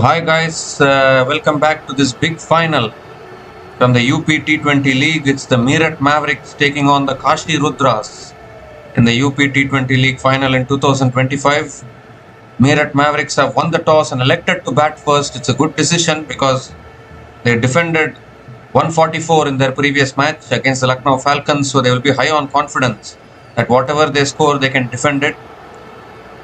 Hi guys, welcome back to this big final from the UPT20 League. It's the Meerut Mavericks taking on the Kashi Rudras in the UPT20 League final in 2025. Meerut Mavericks have won the toss and elected to bat first. It's a good decision because they defended 144 in their previous match against the Lucknow Falcons, so they will be high on confidence that whatever they score, they can defend it.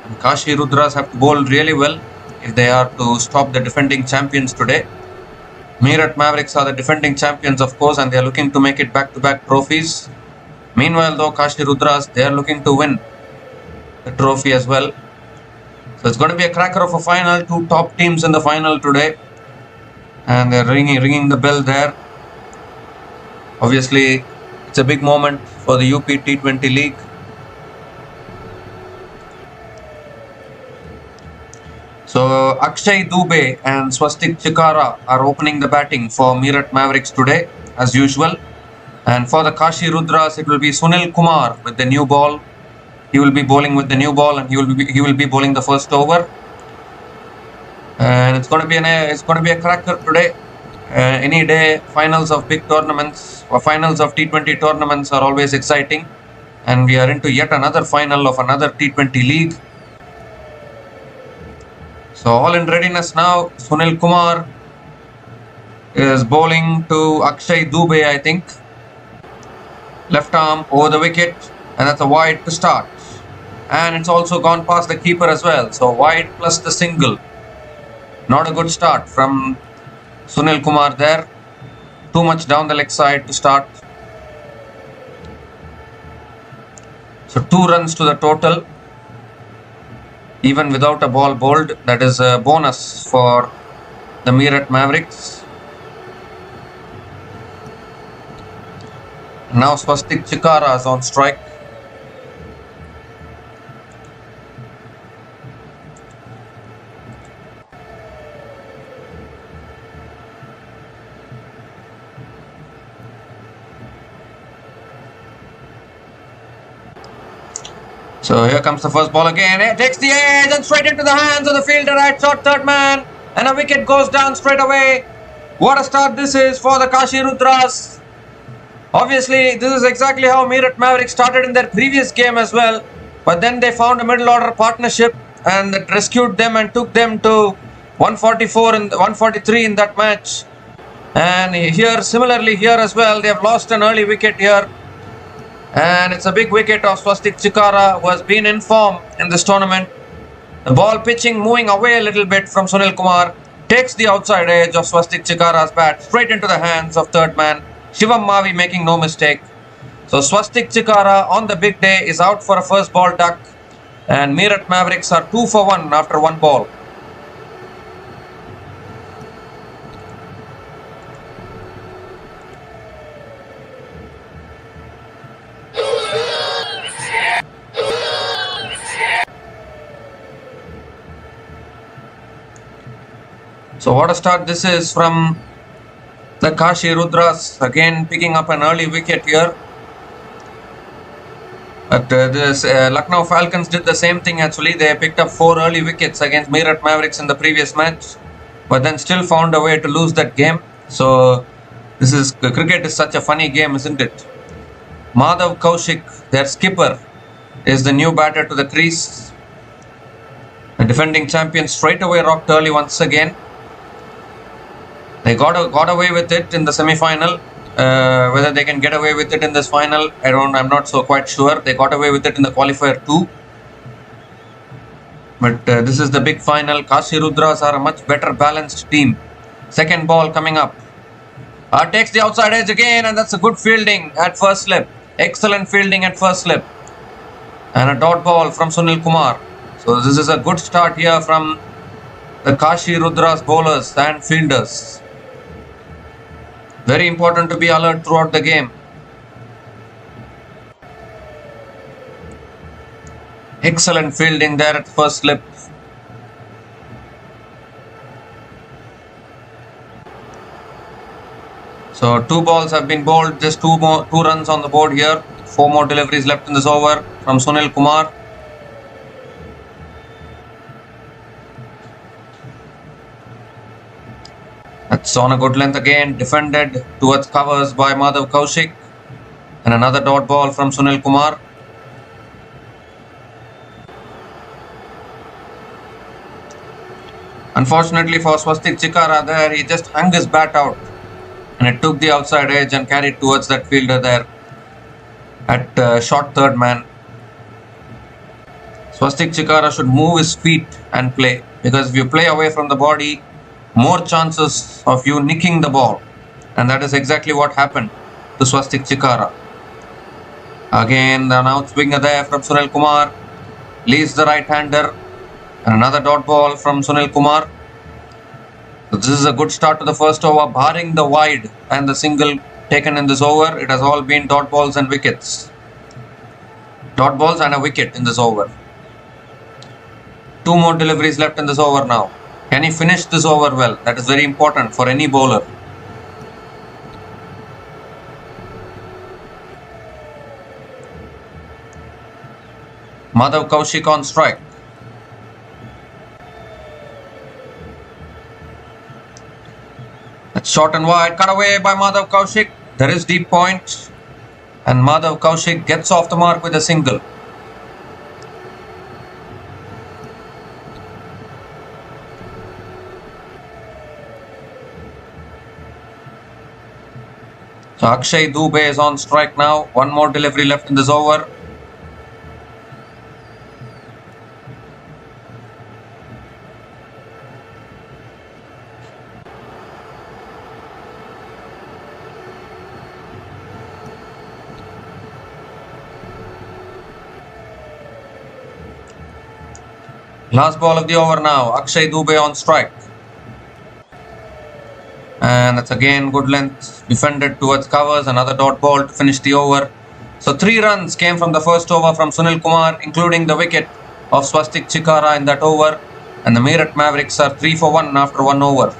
And Kashi Rudras have to bowl really well if they are to stop the defending champions today. Meerut Mavericks are the defending champions, of course, and they are looking to make it back-to-back trophies. Meanwhile, though, Kashi Rudras, they are looking to win the trophy as well. So it's going to be a cracker of a final. Two top teams in the final today, and they're ringing the bell there. Obviously, it's a big moment for the UPT20 League. So Akshay Dubey and Swastik Chikara are opening the batting for Meerut Mavericks today, as usual. And for the Kashi Rudras, it will be Sunil Kumar with the new ball. He will be bowling with the new ball, and he will be bowling the first over. And it's going to be a cracker today. Any day, finals of big tournaments or finals of T20 tournaments are always exciting, and we are into yet another final of another T20 league. So all in readiness now. Sunil Kumar is bowling to Akshay Dubey, I think. Left arm over the wicket, and that's a wide to start. And it's also gone past the keeper as well. So wide plus the single. Not a good start from Sunil Kumar there. Too much down the leg side to start. So 2 runs to the total. Even without a ball bowled, that is a bonus for the Meerut Mavericks. Now Swastik Chikara is on strike. So here comes the first ball again. It takes the edge and straight into the hands of the fielder at short third man. And a wicket goes down straight away. What a start this is for the Kashi Rudras. Obviously, this is exactly how Meerut Mavericks started in their previous game as well. But then they found a middle order partnership and that rescued them and took them to 144 and 143 in that match. And here, similarly here as well, they have lost an early wicket here. And it's a big wicket of Swastik Chikara, who has been in form in this tournament. The ball pitching, moving away a little bit from Sunil Kumar, takes the outside edge of Swastik Chikara's bat straight into the hands of third man Shivam Mavi, making no mistake. So Swastik Chikara on the big day is out for a first ball duck, and Meerut Mavericks are 2 for 1 after 1 ball. So what a start this is from the Kashi Rudras, again picking up an early wicket here. But this Lucknow Falcons did the same thing actually. They picked up 4 early wickets against Meerut Mavericks in the previous match, but then still found a way to lose that game. So cricket is such a funny game, isn't it? Madhav Kaushik, their skipper, is the new batter to the crease. The defending champions straight away rocked early once again. They got away with it in the semi-final. Whether they can get away with it in this final, I'm not so quite sure. They got away with it in the qualifier too. But this is the big final. Kashi Rudras are a much better balanced team. Second ball coming up. Takes the outside edge again, and that's a good fielding at first slip. Excellent fielding at first slip. And a dot ball from Sunil Kumar. So this is a good start here from the Kashi Rudras bowlers and fielders. Very important to be alert throughout the game. Excellent fielding there at first slip. So 2 balls have been bowled, just 2 runs on the board here. 4 more deliveries left in this over from Sunil Kumar. It's on a good length again, defended towards covers by Madhav Kaushik. And another dot ball from Sunil Kumar. Unfortunately for Swastik Chikara there, he just hung his bat out. And it took the outside edge and carried towards that fielder there at short third man. Swastik Chikara should move his feet and play, because if you play away from the body, more chances of you nicking the ball, and that is exactly what happened to Swastik Chikara. Again, the now swinger there from Sunil Kumar leaves the right-hander, and another dot ball from Sunil Kumar. So this is a good start to the first over, barring the wide and the single taken in this over. It has all been dot balls and wickets. Dot balls and a wicket in this over. 2 more deliveries left in this over now. Can he finish this over well? That is very important for any bowler. Madhav Kaushik on strike. That's short and wide. Cut away by Madhav Kaushik. There is deep point. And Madhav Kaushik gets off the mark with a single. So Akshay Dubey is on strike now. 1 more delivery left in this over. Last ball of the over now. Akshay Dubey on strike. And that's again good length, defended towards covers, another dot ball to finish the over. So 3 runs came from the first over from Sunil Kumar, including the wicket of Swastik Chikara in that over, and the Meerut Mavericks are 3 for 1 after 1 over.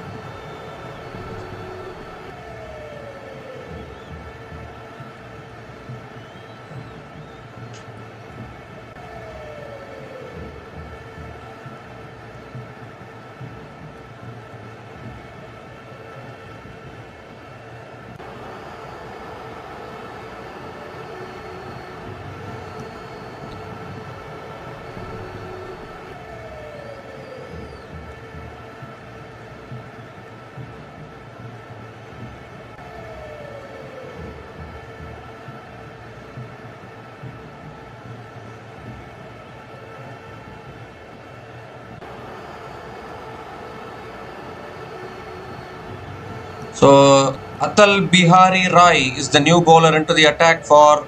So Atal Bihari Rai is the new bowler into the attack for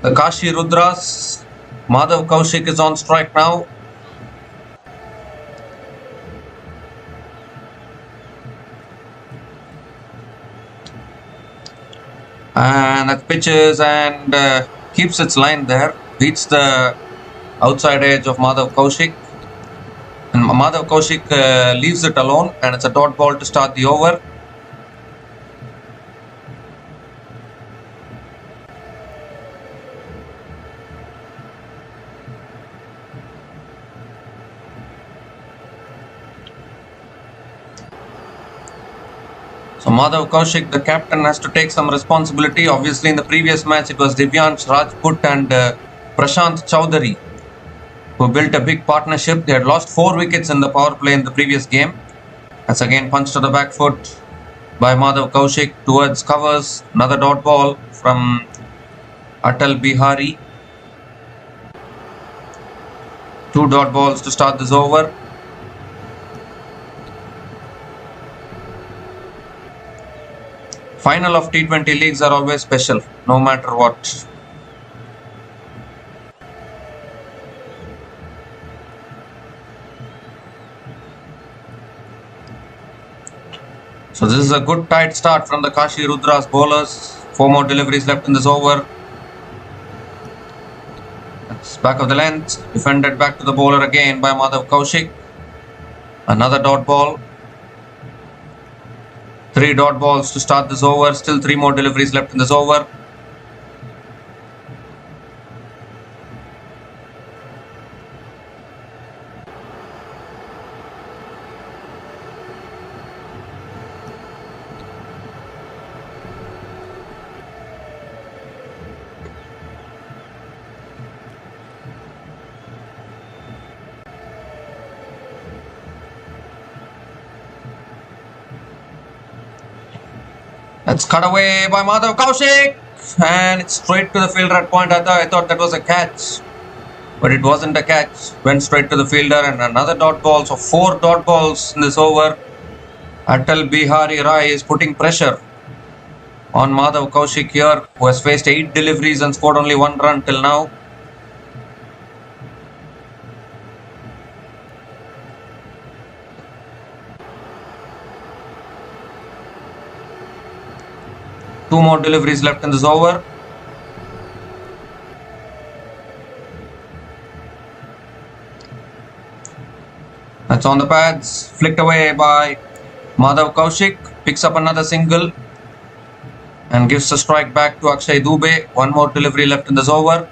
the Kashi Rudras. Madhav Kaushik is on strike now. And that pitches and keeps its line there. Beats the outside edge of Madhav Kaushik. And Madhav Kaushik leaves it alone, and it's a dot ball to start the over. So Madhav Kaushik, the captain, has to take some responsibility. Obviously, in the previous match, it was Divyansh Rajput and Prashant Chowdhury who built a big partnership. They had lost 4 wickets in the power play in the previous game. That's again punched to the back foot by Madhav Kaushik towards covers. Another dot ball from Atal Bihari. 2 dot balls to start this over. Final of T20 leagues are always special, no matter what. So this is a good tight start from the Kashi Rudras bowlers. 4 more deliveries left in this over. That's back of the length, defended back to the bowler again by Madhav Kaushik. Another dot ball. 3 dot balls to start this over. Still 3 more deliveries left in this over. That's cut away by Madhav Kaushik. And it's straight to the fielder at point. I thought that was a catch. But it wasn't a catch. Went straight to the fielder and another dot ball. So 4 dot balls in this over. Atal Bihari Rai is putting pressure on Madhav Kaushik here, who has faced 8 deliveries and scored only 1 run till now. Two more deliveries left in this over. That's on the pads, flicked away by Madhav Kaushik, picks up another single and gives the strike back to Akshay Dubey. One more delivery left in this over.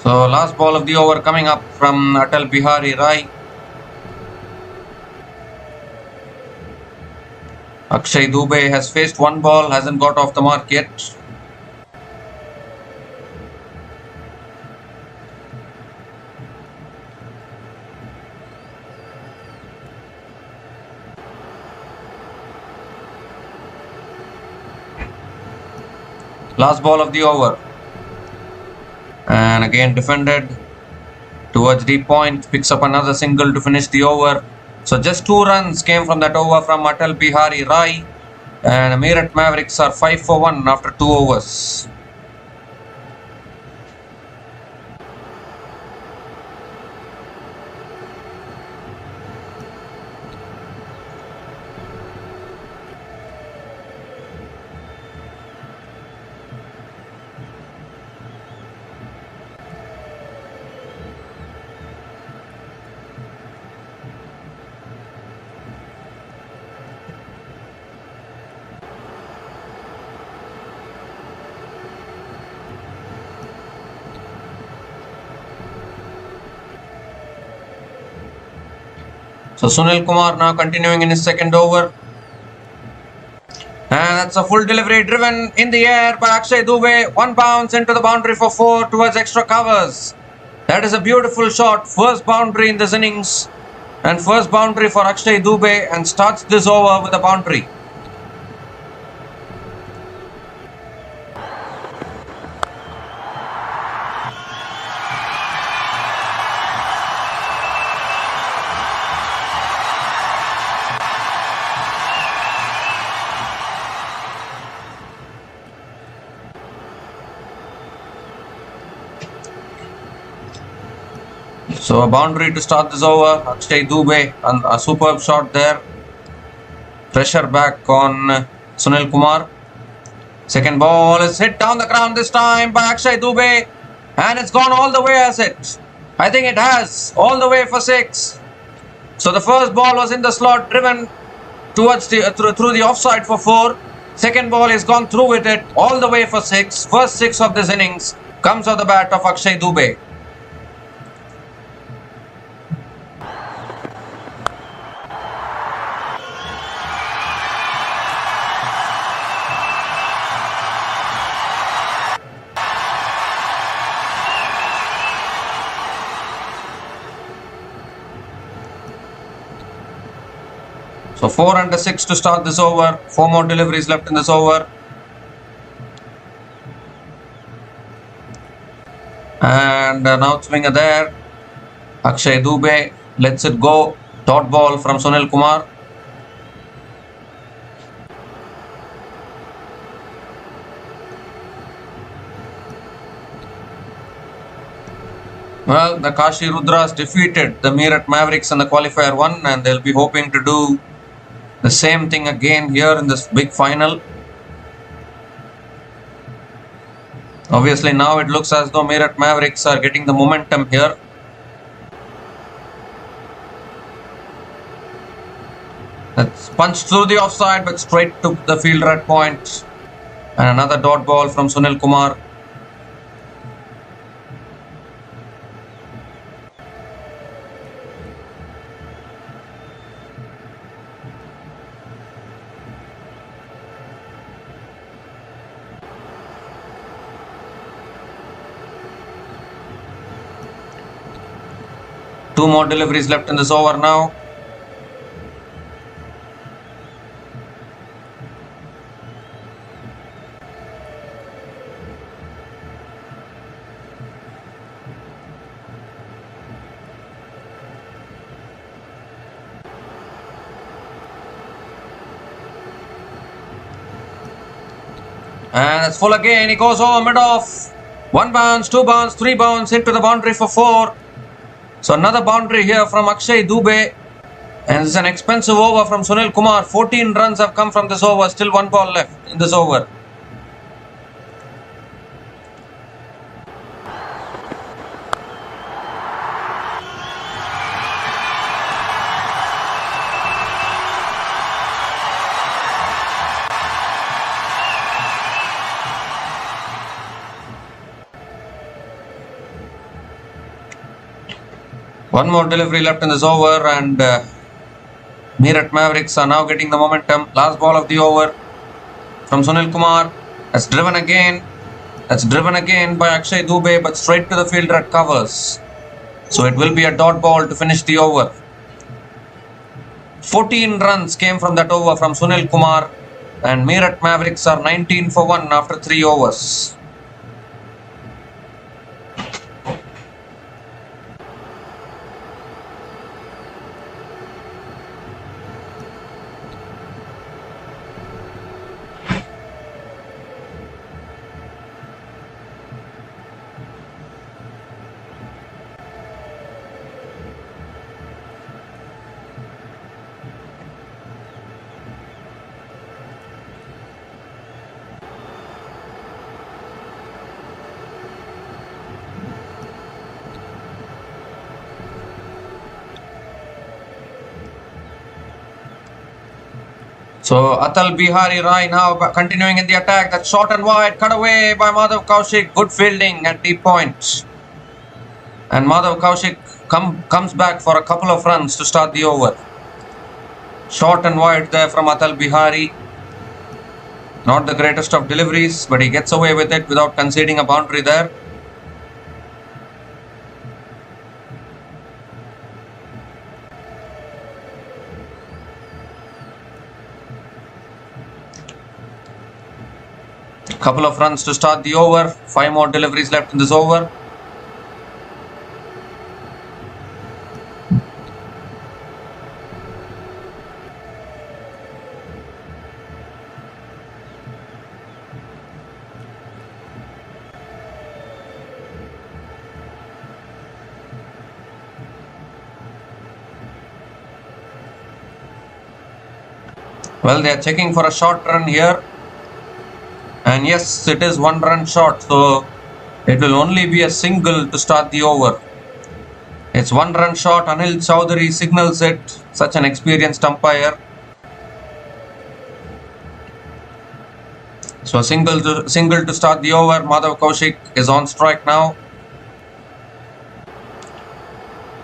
So last ball of the over coming up from Atal Bihari Rai. Akshay Dubey has faced 1 ball, hasn't got off the mark yet. Last ball of the over. And again defended towards the point, picks up another single to finish the over. So just 2 runs came from that over from Atal Bihari Rai, and Meerut Mavericks are 5 for 1 after 2 overs. So Sunil Kumar now continuing in his second over. And that's a full delivery driven in the air by Akshay Dubey. 1 bounce into the boundary for 4 towards extra covers. That is a beautiful shot. First boundary in this innings. And first boundary for Akshay Dubey, and starts this over with a boundary. So a boundary to start this over. Akshay Dubey, and a superb shot there. Pressure back on Sunil Kumar. Second ball is hit down the ground this time by Akshay Dubey, and it's gone all the way, has it? I think it has, all the way for 6. So the first ball was in the slot, driven towards the through the offside for 4. Second ball is gone through with it all the way for 6. First 6 of this innings comes off the bat of Akshay Dubey. So 4 under 6 to start this over. 4 more deliveries left in this over. And an outswinger there. Akshay Dubey lets it go. Dot ball from Sunil Kumar. Well, the Kashi Rudras defeated the Meerut Mavericks in the qualifier 1, and they'll be hoping to do the same thing again here in this big final. Obviously now it looks as though Meerut Mavericks are getting the momentum here. That's punched through the offside, but straight to the fielder at point. And another dot ball from Sunil Kumar. 2 more deliveries left in this over now. And it's full again. He goes over mid-off. 1 bounce, 2 bounce, 3 bounce, hit to the boundary for 4. So another boundary here from Akshay Dubey. And it's an expensive over from Sunil Kumar. 14 runs have come from this over. Still 1 ball left in this over. One more delivery left in this over, and Meerut Mavericks are now getting the momentum. Last ball of the over from Sunil Kumar. That's driven again. That's driven again by Akshay Dubey, but straight to the fielder at covers. So it will be a dot ball to finish the over. 14 runs came from that over from Sunil Kumar, and Meerut Mavericks are 19 for 1 after 3 overs. So Atal Bihari Rai now continuing in the attack. That's short and wide, cut away by Madhav Kaushik. Good fielding at deep point. And Madhav Kaushik comes back for a couple of runs to start the over. Short and wide there from Atal Bihari. Not the greatest of deliveries, but he gets away with it without conceding a boundary there. Couple of runs to start the over. 5 more deliveries left in this over. Well, they are checking for a short run here. And yes, it is 1 run short, so it will only be a single to start the over. It's 1 run short. Anil Chowdhury signals it. Such an experienced umpire. So single to start the over. Madhav Kaushik is on strike now.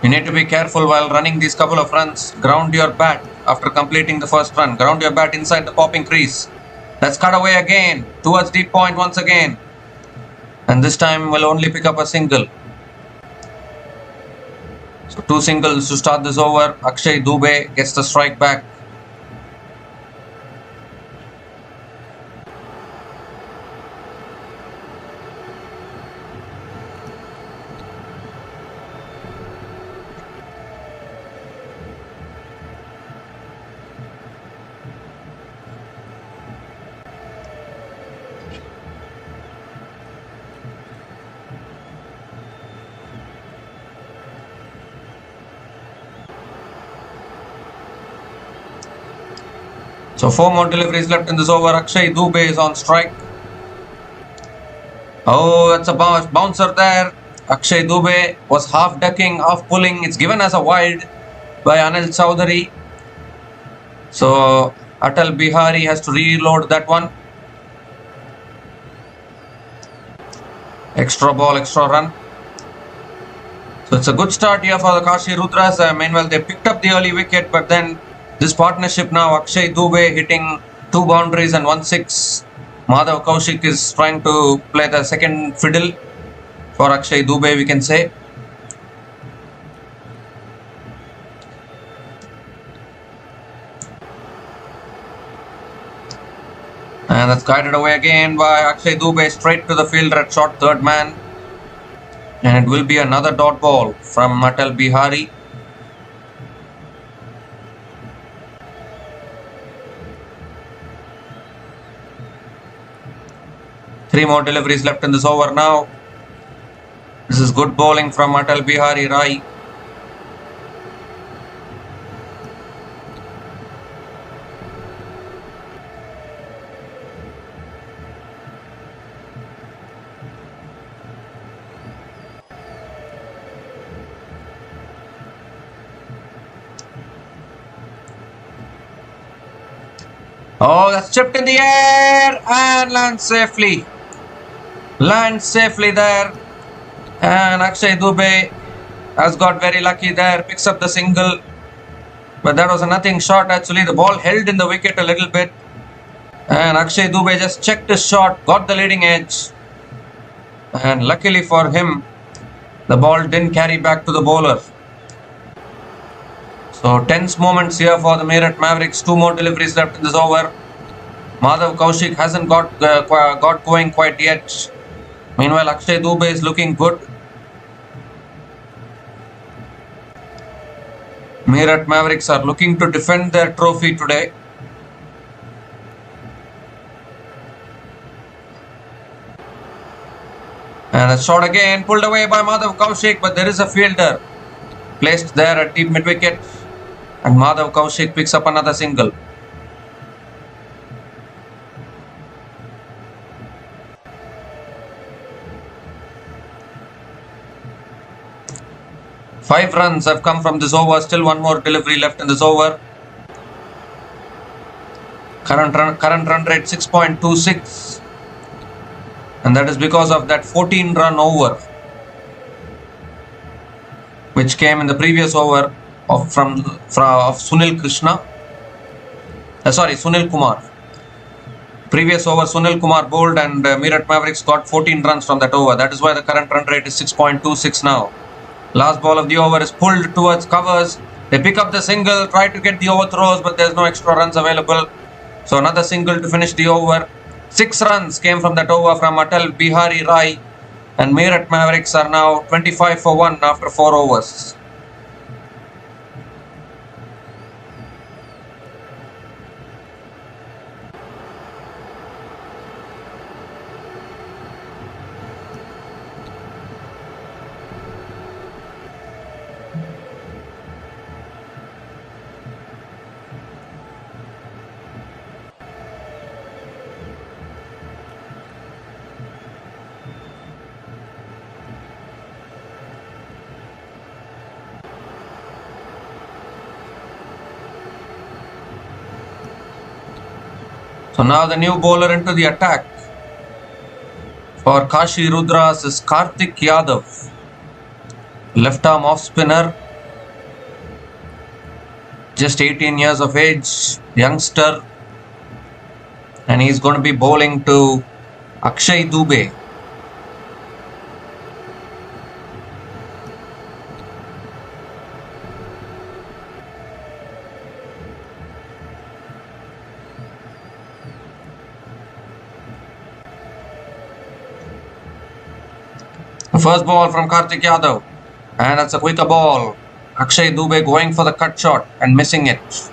You need to be careful while running these couple of runs. Ground your bat after completing the first run. Ground your bat inside the popping crease. That's cut away again towards deep point once again. And this time will only pick up a single. So 2 singles to start this over. Akshay Dubey gets the strike back. So 4 more deliveries left in this over. Akshay Dubey is on strike. Oh, that's a bouncer there. Akshay Dubey was half ducking, half pulling. It's given as a wide by Anil Chowdhury. So Atal Bihari has to reload that one. Extra ball, extra run. So it's a good start here for the Kashi Rudras. Meanwhile, they picked up the early wicket, but then this partnership now, Akshay Dubey hitting 2 boundaries and 1 6. Madhav Kaushik is trying to play the second fiddle for Akshay Dubey, we can say. And that's guided away again by Akshay Dubey straight to the fielder at short third man. And it will be another dot ball from Atal Bihari. Three more deliveries left in this over now. This is good bowling from Atal Bihari Rai. Oh, that's chipped in the air and lands safely. Lands safely there. And Akshay Dubey has got very lucky there. Picks up the single. But that was a nothing shot actually. The ball held in the wicket a little bit. And Akshay Dubey just checked his shot. Got the leading edge. And luckily for him, the ball didn't carry back to the bowler. So tense moments here for the Meerut Mavericks. Two more deliveries left in this over. Madhav Kaushik hasn't got going quite yet. Meanwhile, Akshay Dubey is looking good. Meerut Mavericks are looking to defend their trophy today. And a shot again pulled away by Madhav Kaushik, but there is a fielder placed there at deep mid wicket. And Madhav Kaushik picks up another single. Five runs have come from this over. Still one more delivery left in this over. Current run rate 6.26. And that is because of that 14 run over, which came in the previous over of Sunil Kumar. Previous over Sunil Kumar bowled and Meerut Mavericks got 14 runs from that over. That is why the current run rate is 6.26 now. Last ball of the over is pulled towards covers. They pick up the single, try to get the overthrows, but there's no extra runs available. So another single to finish the over. 6 runs came from that over from Atal Bihari Rai. And Meerut Mavericks are now 25 for 1 after 4 overs. So now the new bowler into the attack for Kashi Rudras is Karthik Yadav. Left arm off spinner. Just 18 years of age. Youngster. And he's going to be bowling to Akshay Dubey. First ball from Karthik Yadav, and that's a quicker ball. Akshay Dubey going for the cut shot and missing it.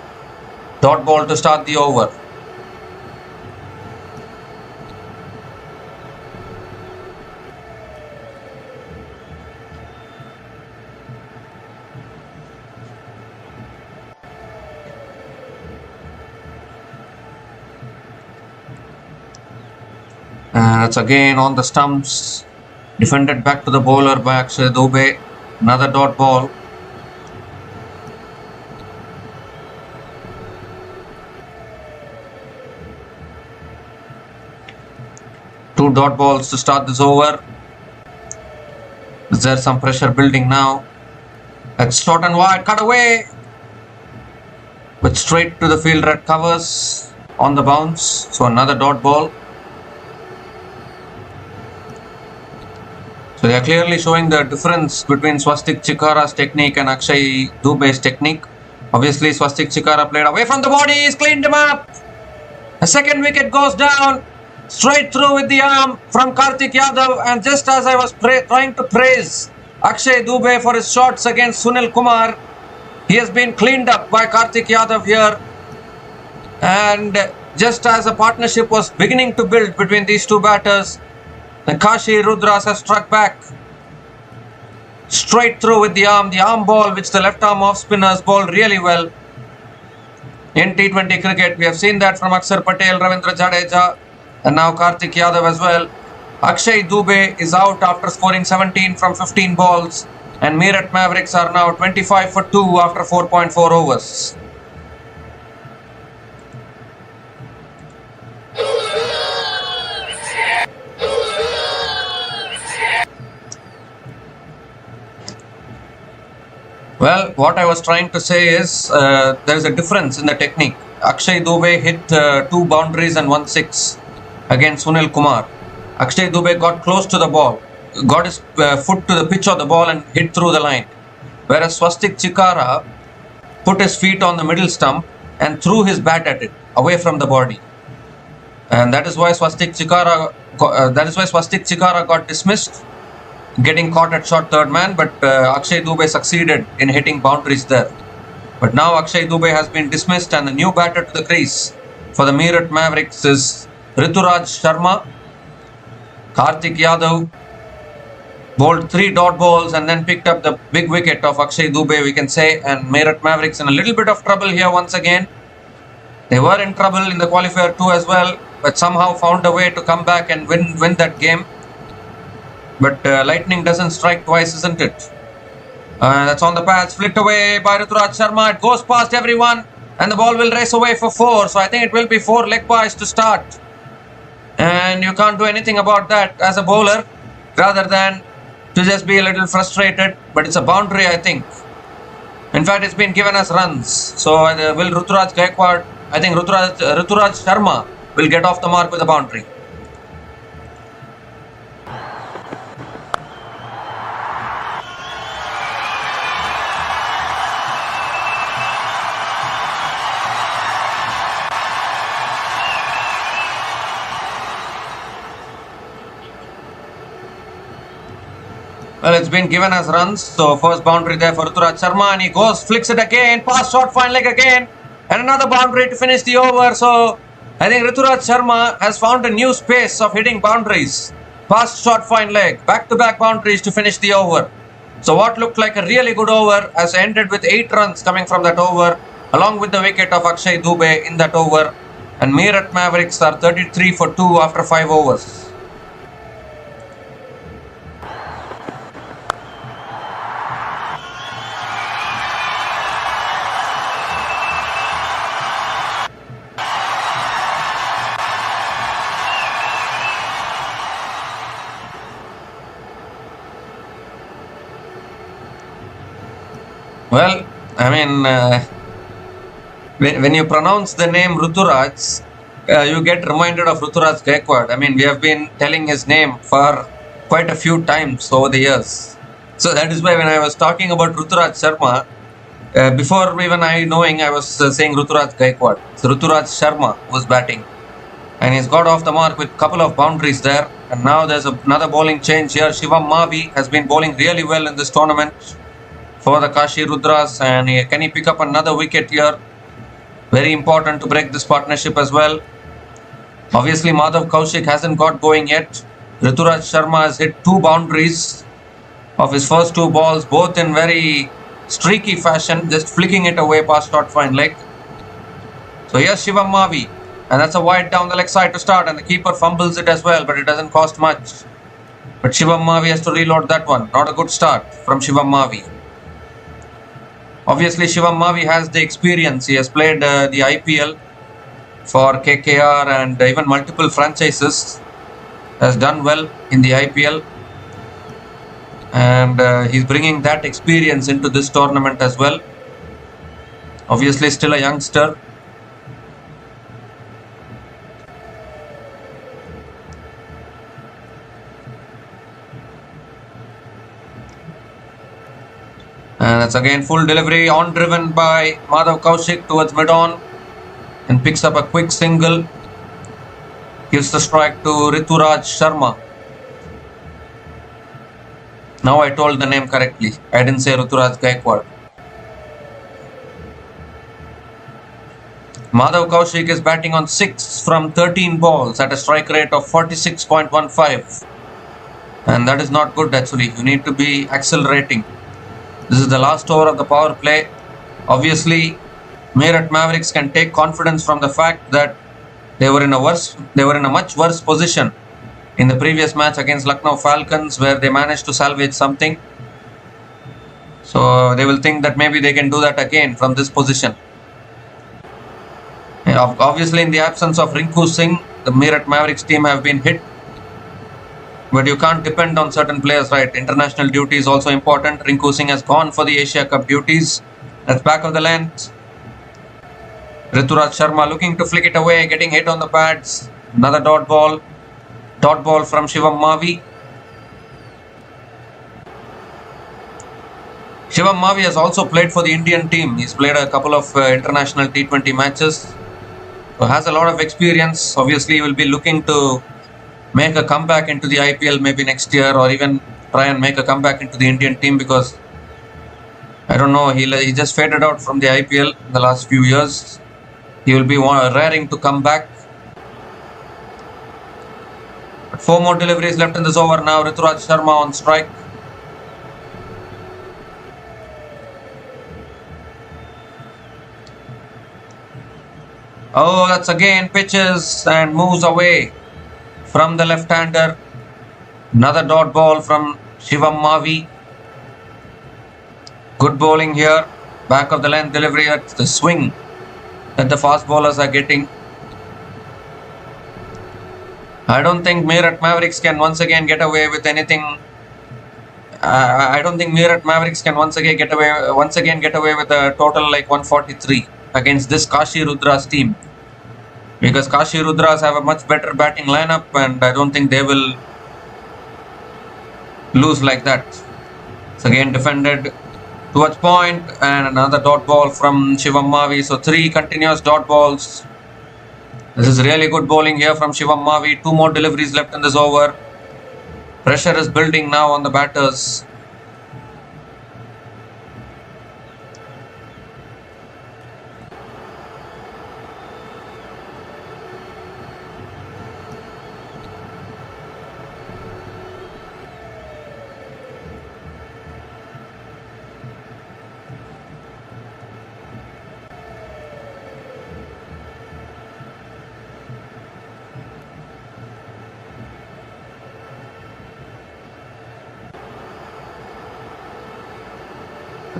Dot ball to start the over. And that's again on the stumps. Defended back to the bowler by Akshay Dubey. Another dot ball. Two dot balls to start this over. Is there some pressure building now? That's short and wide. Cut away. But straight to the fielder at covers on the bounce. So another dot ball. So they are clearly showing the difference between Swastik Chikara's technique and Akshay Dubey's technique. Obviously, Swastik Chikara played away from the body. He's cleaned him up. A second wicket goes down. Straight through with the arm from Kartik Yadav, and just as I was trying to praise Akshay Dubey for his shots against Sunil Kumar, he has been cleaned up by Kartik Yadav here. And just as a partnership was beginning to build between these two batters, the Kashi Rudras has struck back. Straight through with the arm ball which the left arm off spinners bowled really well. In T20 cricket, we have seen that from Akshar Patel, Ravindra Jadeja, and now Kartik Yadav as well. Akshay Dubey is out after scoring 17 from 15 balls, and Meerut Mavericks are now 25 for 2 after 4.4 overs. Well, what I was trying to say is there is a difference in the technique. Akshay Dubey hit 2 boundaries and 1 6 against Sunil Kumar. Akshay Dubey got close to the ball, got his foot to the pitch of the ball and hit through the line. Whereas Swastik Chikara put his feet on the middle stump and threw his bat at it, away from the body. And that is why Swastik Chikara got dismissed, getting caught at short third man, but Akshay Dubey succeeded in hitting boundaries there. But now Akshay Dubey has been dismissed, and the new batter to the crease for the Meerut Mavericks is Rituraj Sharma. Kartik Yadav bowled 3 dot balls and then picked up the big wicket of Akshay Dubey, we can say, and Meerut Mavericks in a little bit of trouble here once again. They were in trouble in the qualifier too as well, but somehow found a way to come back and win that game. But lightning doesn't strike twice, isn't it? That's on the pads, flicked away by Rituraj Sharma. It goes past everyone and the ball will race away for 4. So I think it will be 4 leg byes to start. And you can't do anything about that as a bowler, rather than to just be a little frustrated. But it's a boundary, I think. In fact, it's been given as runs. So will Ruturaj Gaikwad, I think Rituraj Sharma will get off the mark with a boundary. Well, it's been given as runs. So first boundary there for Rituraj Sharma, and he goes, flicks it again, past short fine leg again, and another boundary to finish the over. So I think Rituraj Sharma has found a new space of hitting boundaries. Past short fine leg, back-to-back boundaries to finish the over. So what looked like a really good over has ended with 8 runs coming from that over, along with the wicket of Akshay Dubey in that over. And Meerut Mavericks are 33 for 2 after 5 overs. Well, I mean, when you pronounce the name Ruturaj, you get reminded of Ruturaj Gaikwad. I mean, we have been telling his name for quite a few times over the years. So that is why when I was talking about Ruturaj Sharma, before even I knowing, I was saying Ruturaj Gaikwad. So Ruturaj Sharma was batting. And he's got off the mark with a couple of boundaries there. And now there's another bowling change here. Shivam Mavi has been bowling really well in this tournament for the Kashi Rudras, and can he pick up another wicket here? Very important to break this partnership as well. Obviously, Madhav Kaushik hasn't got going yet. Rituraj Sharma has hit 2 boundaries of his first 2 balls, both in very streaky fashion, just flicking it away past short fine leg. So here's Shivam Mavi, and that's a wide down the leg side to start, and the keeper fumbles it as well, but it doesn't cost much. But Shivam Mavi has to reload that one. Not a good start from Shivam Mavi. Obviously, Shivam Mavi has the experience. He has played the IPL for KKR and even multiple franchises. Has done well in the IPL. And he's bringing that experience into this tournament as well. Obviously, still a youngster. And that's again full delivery, on driven by Madhav Kaushik towards mid-on, and picks up a quick single. Gives the strike to Rituraj Sharma. Now I told the name correctly. I didn't say Rituraj Gaikwad. Madhav Kaushik is batting on 6 from 13 balls at a strike rate of 46.15. And that is not good actually. You need to be accelerating. This is the last over of the power play. Obviously, Meerut Mavericks can take confidence from the fact that they were in a much worse position in the previous match against Lucknow Falcons, where they managed to salvage something. So they will think that maybe they can do that again from this position. Obviously, in the absence of Rinku Singh, the Meerut Mavericks team have been hit. But you can't depend on certain players, right? International duty is also important. Rinku Singh has gone for the Asia Cup duties. That's back of the length. Rituraj Sharma looking to flick it away, getting hit on the pads. Another dot ball. Dot ball from Shivam Mavi. Shivam Mavi has also played for the Indian team. He's played a couple of international T20 matches. So has a lot of experience. Obviously, he will be looking to make a comeback into the IPL maybe next year, or even try and make a comeback into the Indian team, because I don't know, he just faded out from the IPL in the last few years. He will be raring to come back. But 4 more deliveries left in this over now. Rituraj Sharma on strike. Oh, that's again pitches and moves away from the left-hander. Another dot ball from Shivam Mavi. Good bowling here. Back of the length delivery. That's the swing that the fast bowlers are getting. I don't think Meerut Mavericks can once again get away with anything. I don't think Meerut Mavericks can once again get away with a total like 143 against this Kashi Rudras team, because Kashi Rudras have a much better batting lineup, and I don't think they will lose like that. It's again defended towards point, and another dot ball from Shivam Mavi. So 3 continuous dot balls. This is really good bowling here from Shivam Mavi. 2 more deliveries left in this over. Pressure is building now on the batters.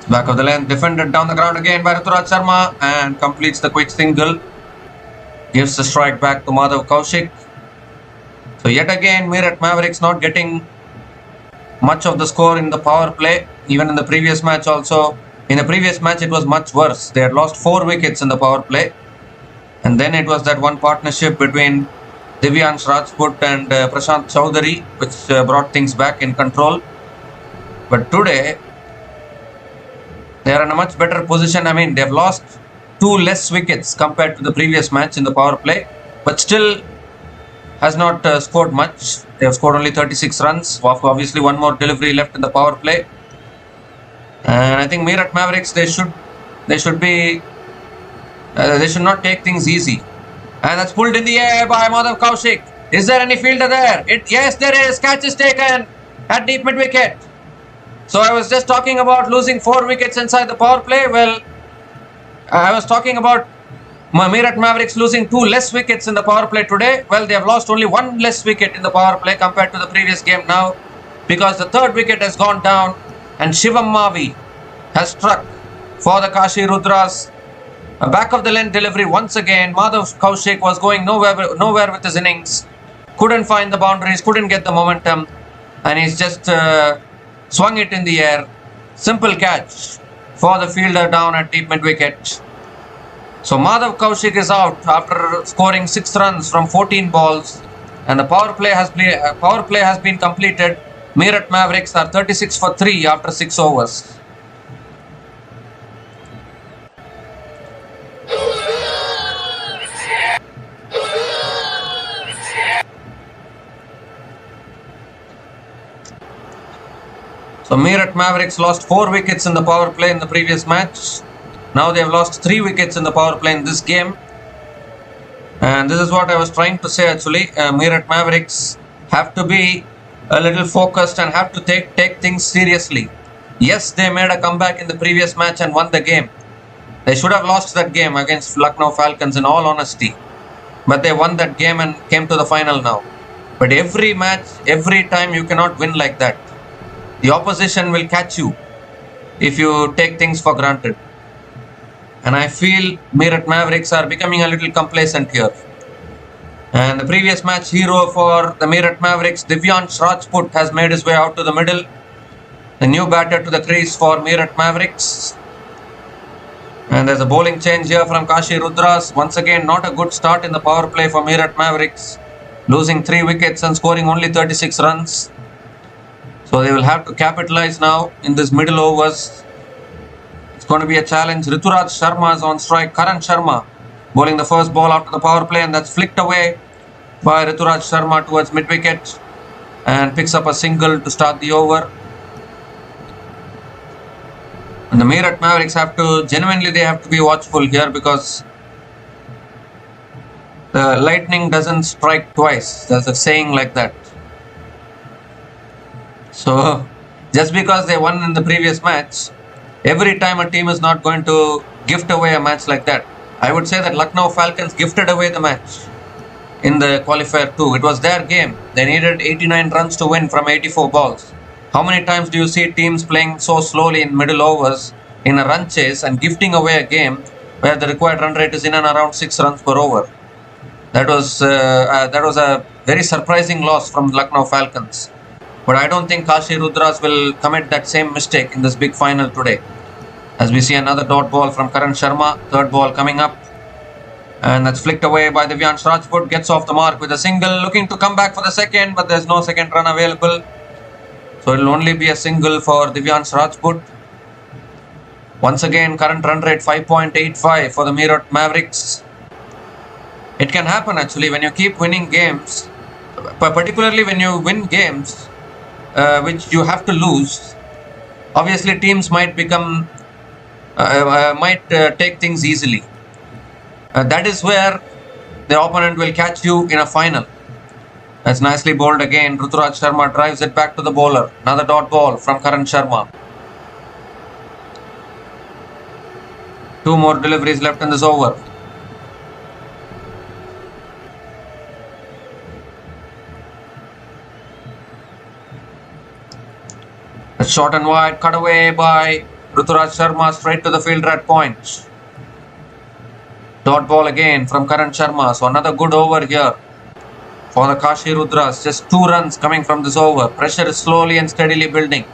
Back of the length, defended down the ground again by Rituraj Sharma, and completes the quick single. Gives the strike back to Madhav Kaushik. So yet again, Meerut Mavericks not getting much of the score in the power play. Even in the previous match also. In the previous match it was much worse. They had lost 4 wickets in the power play. And then it was that one partnership between Divyansh Rajput and Prashant Chowdhury, which brought things back in control. But today, they are in a much better position. I mean, they have lost 2 less wickets compared to the previous match in the power play, but still has not scored much. They have scored only 36 runs. Obviously, 1 more delivery left in the power play. And I think Meerut Mavericks, they should not take things easy. And that's pulled in the air by Madhav Kaushik. Is there any fielder there? Yes, there is. Catch is taken at deep mid wicket. So I was just talking about losing 4 wickets inside the power play. Well, I was talking about Meerut Mavericks losing 2 less wickets in the power play today. Well, they have lost only 1 less wicket in the power play compared to the previous game now, because the 3rd wicket has gone down and Shivam Mavi has struck for the Kashi Rudras. A back of the length delivery once again. Madhav Kaushik was going nowhere with his innings. Couldn't find the boundaries, couldn't get the momentum, and he's just swung it in the air. Simple catch for the fielder down at deep mid wicket. So Madhav Kaushik is out after scoring 6 runs from 14 balls, and the power play has been completed. Meerut Mavericks are 36 for 3 after 6 overs. So Meerut Mavericks lost 4 wickets in the power play in the previous match. Now they have lost 3 wickets in the power play in this game. And this is what I was trying to say actually. Meerut Mavericks have to be a little focused and have to take things seriously. Yes, they made a comeback in the previous match and won the game. They should have lost that game against Lucknow Falcons in all honesty. But they won that game and came to the final now. But every match, every time you cannot win like that. The opposition will catch you if you take things for granted. And I feel Meerut Mavericks are becoming a little complacent here. And the previous match hero for the Meerut Mavericks, Divyansh Rajput, has made his way out to the middle. The new batter to the crease for Meerut Mavericks. And there's a bowling change here from Kashi Rudras. Once again, not a good start in the power play for Meerut Mavericks. Losing 3 wickets and scoring only 36 runs. So they will have to capitalize now in this middle overs. It's going to be a challenge. Rituraj Sharma is on strike. Karan Sharma bowling the first ball after the power play, and that's flicked away by Rituraj Sharma towards mid-wicket and picks up a single to start the over. And the Meerut Mavericks have to, genuinely they have to be watchful here because the lightning doesn't strike twice. There's a saying like that. So just because they won in the previous match, every time a team is not going to gift away a match like that. I would say that Lucknow Falcons gifted away the match in the qualifier too. It was their game. They needed 89 runs to win from 84 balls. How many times do you see teams playing so slowly in middle overs in a run chase and gifting away a game where the required run rate is in and around 6 runs per over? That was a very surprising loss from Lucknow Falcons. But I don't think Kashi Rudras will commit that same mistake in this big final today. As we see another dot ball from Karan Sharma, third ball coming up. And that's flicked away by Divyansh Rajput, gets off the mark with a single, looking to come back for the second, but there's no second run available. So it will only be a single for Divyansh Rajput. Once again, current run rate 5.85 for the Meerut Mavericks. It can happen actually when you keep winning games, particularly when you win games which you have to lose. Obviously, teams might become take things easily. That is where the opponent will catch you in a final. That's nicely bowled again. Rituraj Sharma drives it back to the bowler. Another dot ball from Karan Sharma. 2 more deliveries left in this over. A short and wide, cut away by Rituraj Sharma straight to the fielder at point. Dot ball again from Karan Sharma. So another good over here for the Kashi Rudras. Just 2 runs coming from this over. Pressure is slowly and steadily building.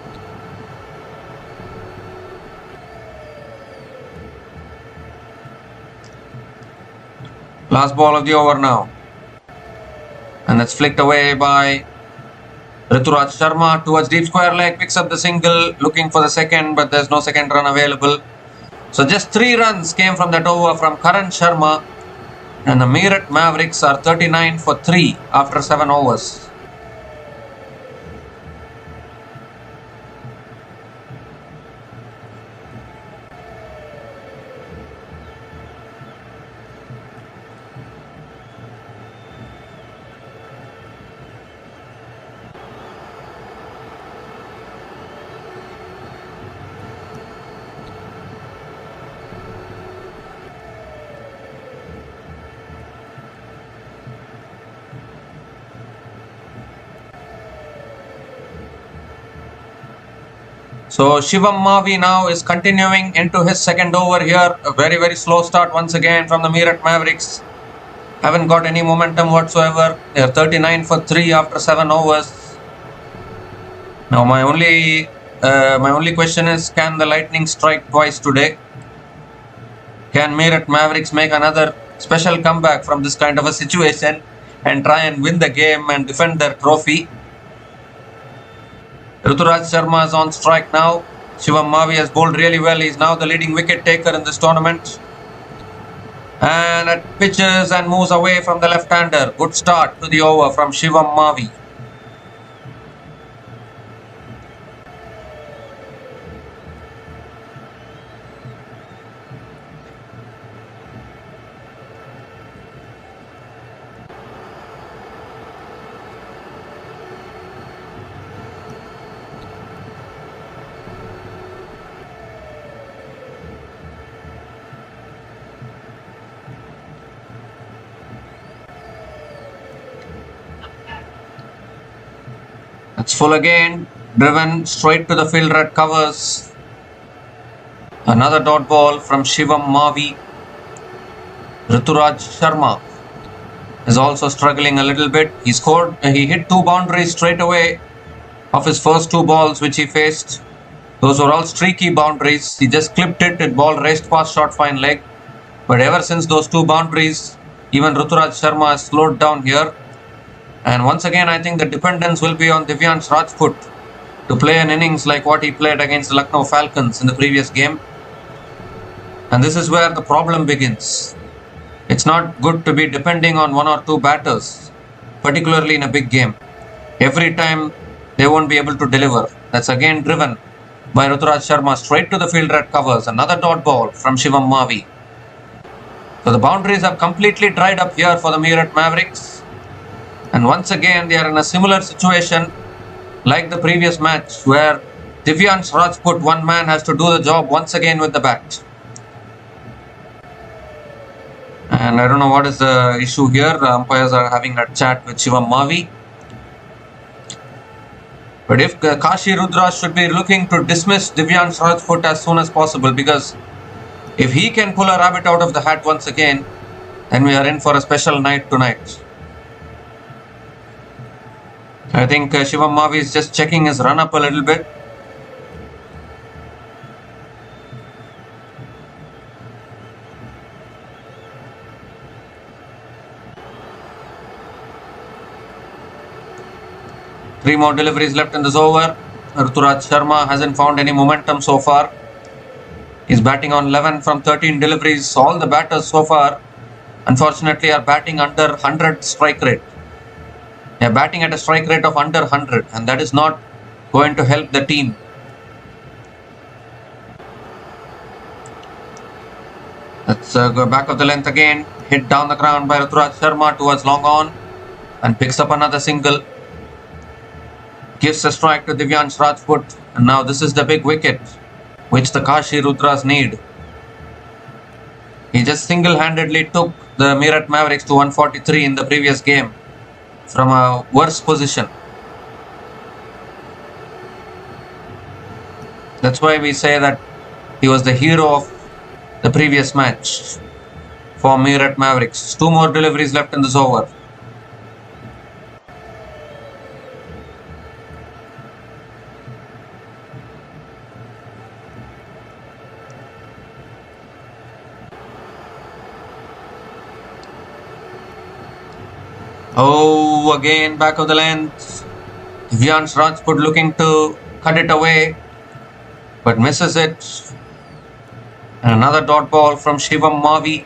Last ball of the over now. And that's flicked away by Rituraj Sharma towards deep square leg. Picks up the single, looking for the second, but there's no second run available. So just 3 runs came from that over from Karan Sharma. And the Meerut Mavericks are 39 for 3 after 7 overs. So Shivam Mavi now is continuing into his second over here. A very, very slow start once again from the Meerut Mavericks. Haven't got any momentum whatsoever. They are 39 for 3 after 7 overs. Now my only question is, can the Lightning strike twice today? Can Meerut Mavericks make another special comeback from this kind of a situation and try and win the game and defend their trophy? Rituraj Sharma is on strike now. Shivam Mavi has bowled really well. He is now the leading wicket taker in this tournament. And it pitches and moves away from the left-hander. Good start to the over from Shivam Mavi. It's full again. Driven straight to the fielder at covers. Another dot ball from Shivam Mavi. Rituraj Sharma is also struggling a little bit. He hit 2 boundaries straight away of his first 2 balls which he faced. Those were all streaky boundaries. He just clipped it. It ball raced past short fine leg. But ever since those 2 boundaries, even Rituraj Sharma has slowed down here. And once again, I think the dependence will be on Divyansh Rajput to play an innings like what he played against the Lucknow Falcons in the previous game. And this is where the problem begins. It's not good to be depending on 1 or 2 batters, particularly in a big game. Every time they won't be able to deliver. That's again driven by Rituraj Sharma straight to the fielder at covers. Another dot ball from Shivam Mavi. So the boundaries have completely dried up here for the Meerut Mavericks. And once again, they are in a similar situation like the previous match where Divyansh Rajput, one man, has to do the job once again with the bat. And I don't know what is the issue here. The umpires are having a chat with Shivam Mavi. But if Kashi Rudras should be looking to dismiss Divyansh Rajput as soon as possible, because if he can pull a rabbit out of the hat once again, then we are in for a special night tonight. I think Shivam Mavi is just checking his run up a little bit. Three more deliveries left in this over. Rituraj Sharma hasn't found any momentum so far. He's batting on 11 from 13 deliveries. All the batters so far, unfortunately, are batting under 100 strike rate. They are batting at a strike rate of under 100, and that is not going to help the team. Let's go back of the length again. Hit down the ground by Rituraj Sharma towards long on and picks up another single. Gives a strike to Divyansh Rajput, and now this is the big wicket which the Kashi Rudras need. He just single-handedly took the Meerut Mavericks to 143 in the previous game from a worse position. That's why we say that he was the hero of the previous match for Meerut Mavericks. 2 more deliveries left in this over. Oh, again back of the length. Divyansh Rajput looking to cut it away, but misses it. And another dot ball from Shivam Mavi.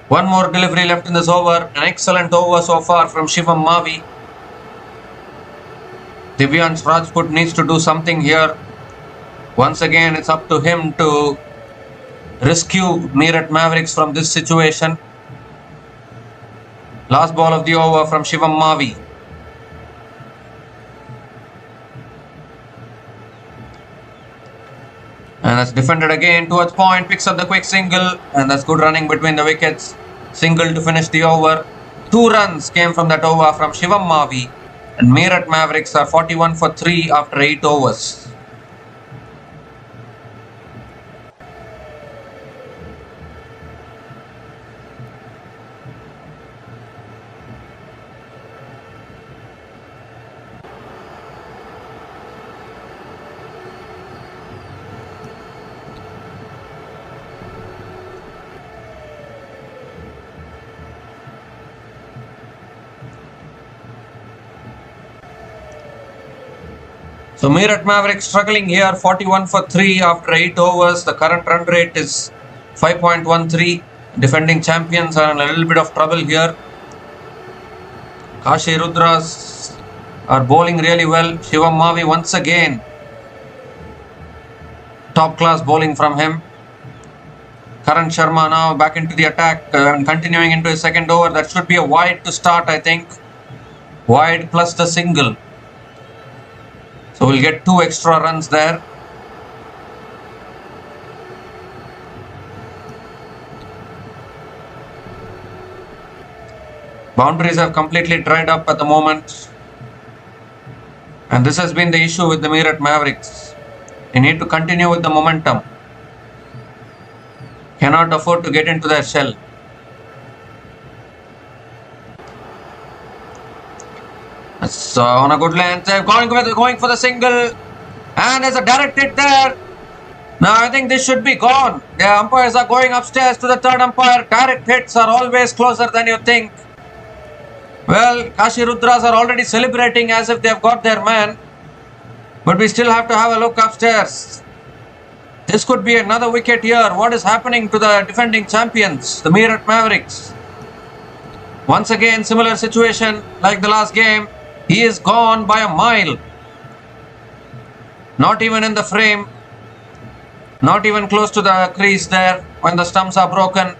One more delivery left in this over. An excellent over so far from Shivam Mavi. Divyansh Rajput needs to do something here. Once again, it's up to him to rescue Meerut Mavericks from this situation. Last ball of the over from Shivam Mavi. And that's defended again towards point. Picks up the quick single, and that's good running between the wickets. Single to finish the over. 2 runs came from that over from Shivam Mavi, and Meerut Mavericks are 41 for 3 after 8 overs. So Meerut Mavericks struggling here, 41 for 3 after 8 overs. The current run rate is 5.13. Defending champions are in a little bit of trouble here. Kashi Rudras are bowling really well. Shivam Mavi once again. Top class bowling from him. Karan Sharma now back into the attack and continuing into his second over. That should be a wide to start, I think. Wide plus the single. So we'll get 2 extra runs there. Boundaries have completely dried up at the moment. And this has been the issue with the Meerut Mavericks. They need to continue with the momentum. Cannot afford to get into their shell. So on a good length, they're going for the single. And there's a direct hit there. Now I think this should be gone. The umpires are going upstairs to the third umpire. Direct hits are always closer than you think. Well, Kashi Rudras are already celebrating as if they've got their man. But we still have to have a look upstairs. This could be another wicket here. What is happening to the defending champions, the Meerut Mavericks? Once again, similar situation like the last game. He is gone by a mile. Not even in the frame. Not even close to the crease there when the stumps are broken.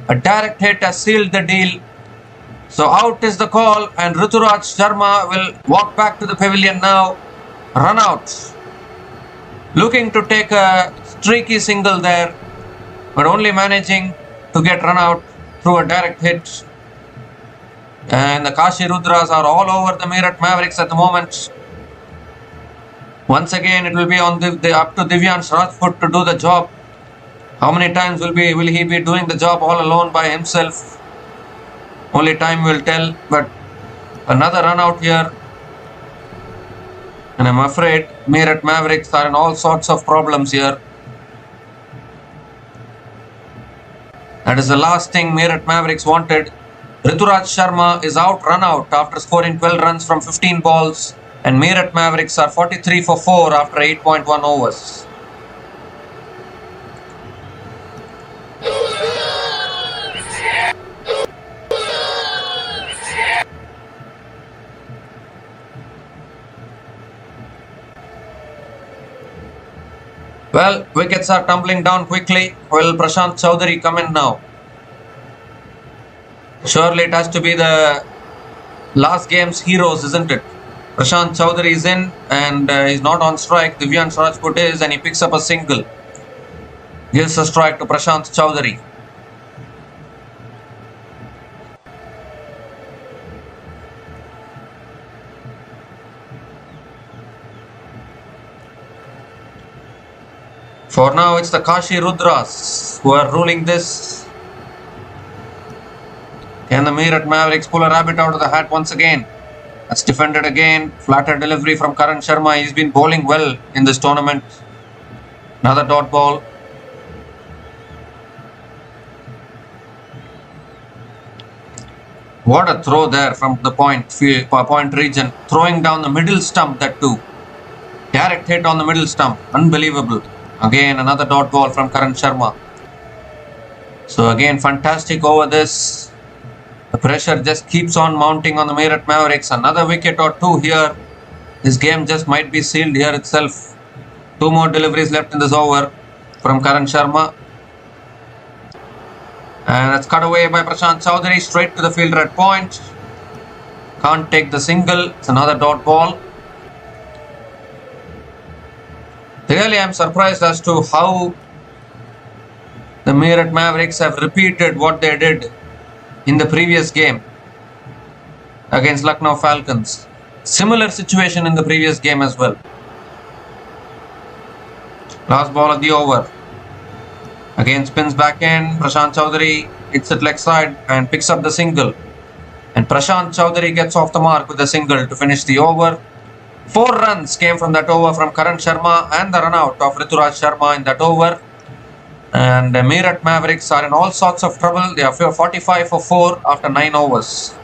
A direct hit has sealed the deal. So out is the call and Mirat Sharma will walk back to the pavilion now. Run out. Looking to take a streaky single there, but only managing to get run out through a direct hit. And the Kashi Rudras are all over the Meerut Mavericks at the moment. Once again, it will be on up to Divyansh Rajput to do the job. How many times will he be doing the job all alone by himself? Only time will tell. But another run out here. And I'm afraid Meerut Mavericks are in all sorts of problems here. That is the last thing Meerut Mavericks wanted. Mirat Sharma is out, run out after scoring 12 runs from 15 balls. And Meerut Mavericks are 43 for 4 after 8.1 overs. Well, wickets are tumbling down quickly. Will Prashant Chaudhary come in now? Surely it has to be the last game's heroes, isn't it? Prashant Chaudhary is in and he's not on strike. Divyansh Rajput is and he picks up a single. Gives a strike to Prashant Chaudhary. For now, it's the Kashi Rudras who are ruling this. Can the Meerut Mavericks pull a rabbit out of the hat once again? That's defended again. Flatter delivery from Karan Sharma. He's been bowling well in this tournament. Another dot ball. What a throw there from the point region. Throwing down the middle stump, that too. Direct hit on the middle stump. Unbelievable. Again, another dot ball from Karan Sharma. So again, fantastic over this. The pressure just keeps on mounting on the Meerut Mavericks. Another wicket or two here. This game just might be sealed here itself. Two more deliveries left in this over from Karan Sharma. And that's cut away by Prashant Chaudhary. Straight to the fielder at point. Can't take the single. It's another dot ball. Really, I'm surprised as to how the Meerut Mavericks have repeated what they did in the previous game against Lucknow Falcons. Similar situation in the previous game as well. Last ball of the over. Again spins back in. Prashant Chaudhary hits it leg side and picks up the single. And Prashant Chaudhary gets off the mark with a single to finish the over. 4 runs came from that over from Karan Sharma and the run out of Mirat Sharma in that over. And the Meerut Mavericks are in all sorts of trouble. They are 45 for 4 after 9 overs.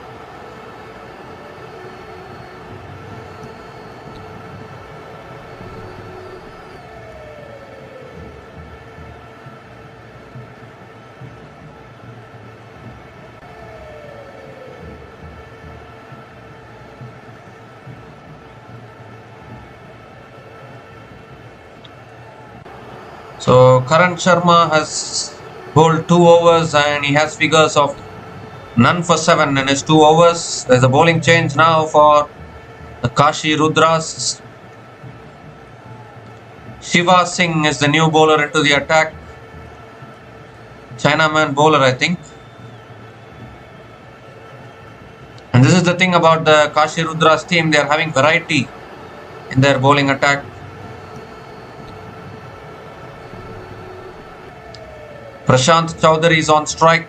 So Karan Sharma has bowled 2 overs and he has figures of none for 7 in his 2 overs. There's a bowling change now for the Kashi Rudras. Shiva Singh is the new bowler into the attack. Chinaman bowler, I think. is the thing about the Kashi Rudras team. They are having variety in their bowling attack. Prashant Chaudhary is on strike.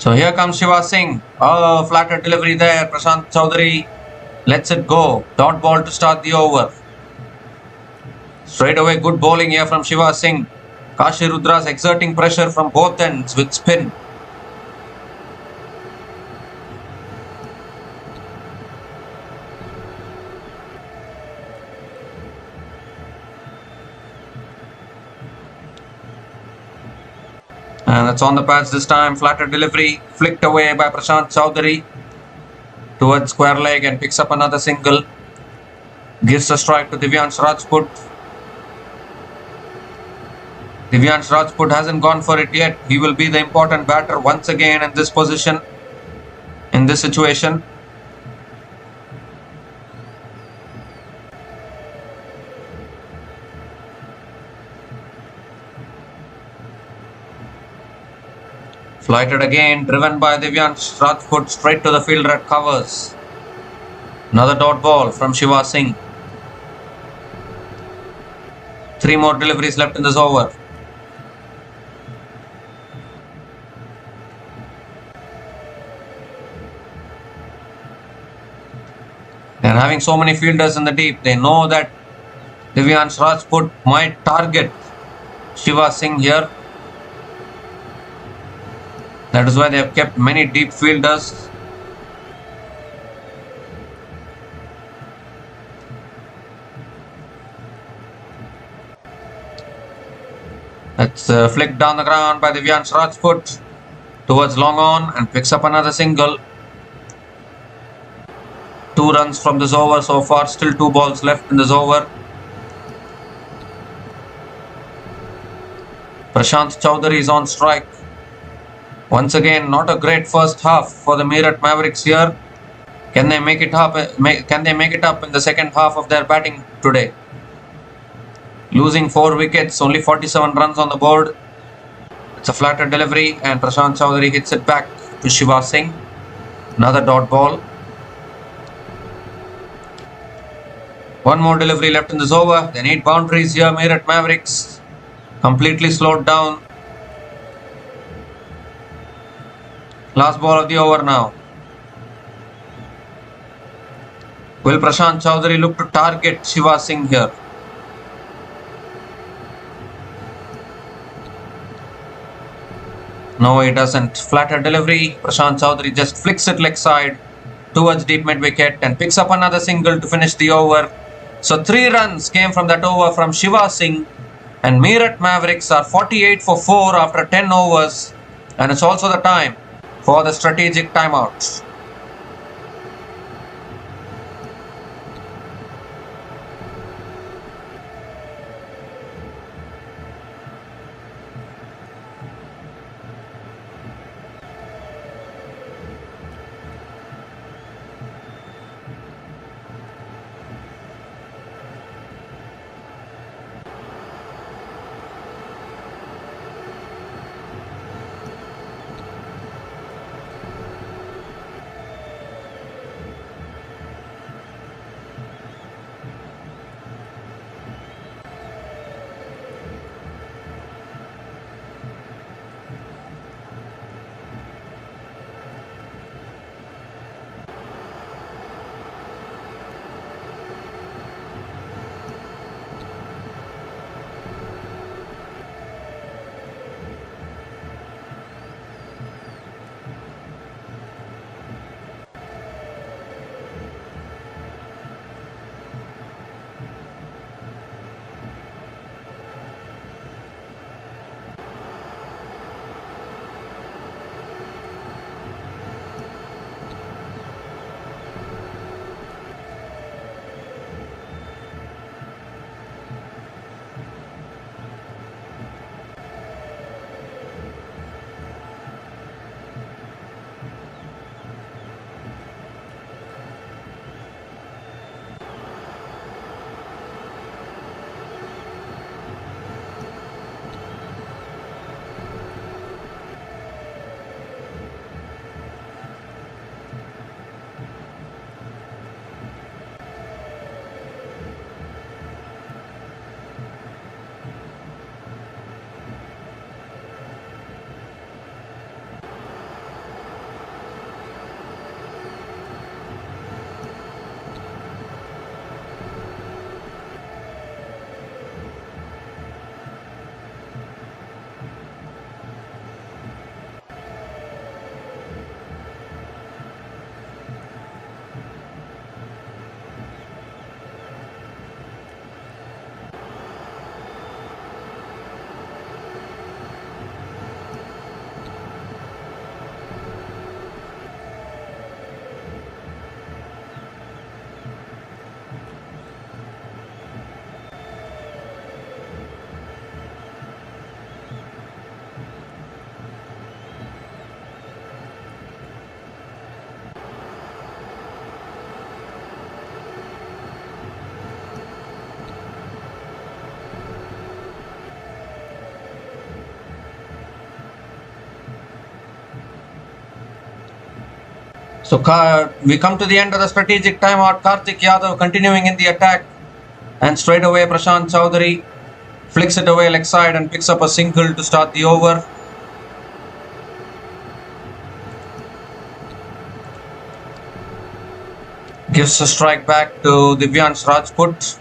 So here comes Shiva Singh. Oh, flatter delivery there. Prashant Chaudhary lets it go. Dot ball to start the over. Straight away, good bowling here from Shiva Singh. Kashi Rudras exerting pressure from both ends with spin. And that's on the pads this time. Flatter delivery. Flicked away by Prashant Chaudhary towards square leg and picks up another single. Gives a strike to Divyansh Rajput. Divyansh Rajput hasn't gone for it yet. He will be the important batter once again in this position, in this situation. Flighted again, driven by Divyansh Rajput straight to the fielder at covers. Another dot ball from Shiva Singh. 3 more deliveries left in this over. They are having so many fielders in the deep. They know that Divyansh Rajput might target Shiva Singh here. That is why they have kept many deep fielders. That's flicked down the ground by Divyansh Rajput towards long on and picks up another single. 2 runs from this over so far. Still 2 balls left in this over. Prashant Chaudhary is on strike. Once again, not a great first half for the Meerut Mavericks here. Can they make it up? Can they make it up in the second half of their batting today? Losing 4 wickets, only 47 runs on the board. It's a flatter delivery and Prashant Chaudhary hits it back to Shiva Singh. Another dot ball. 1 more delivery left in this over. They need boundaries here. Meerut Mavericks completely slowed down. Last ball of the over now. Will Prashant Chaudhary look to target Shiva Singh here? No, he doesn't. Flatter delivery. Prashant Chaudhary just flicks it leg side towards deep mid wicket and picks up another single to finish the over. So 3 runs came from that over from Shiva Singh, and Meerut Mavericks are 48 for 4 after 10 overs, and it's also the time for the strategic timeout. So we come to the end of the strategic timeout. Karthik Yadav continuing in the attack, and straight away Prashant Chowdhury flicks it away leg side and picks up a single to start the over. Gives a strike back to Divyansh Rajput.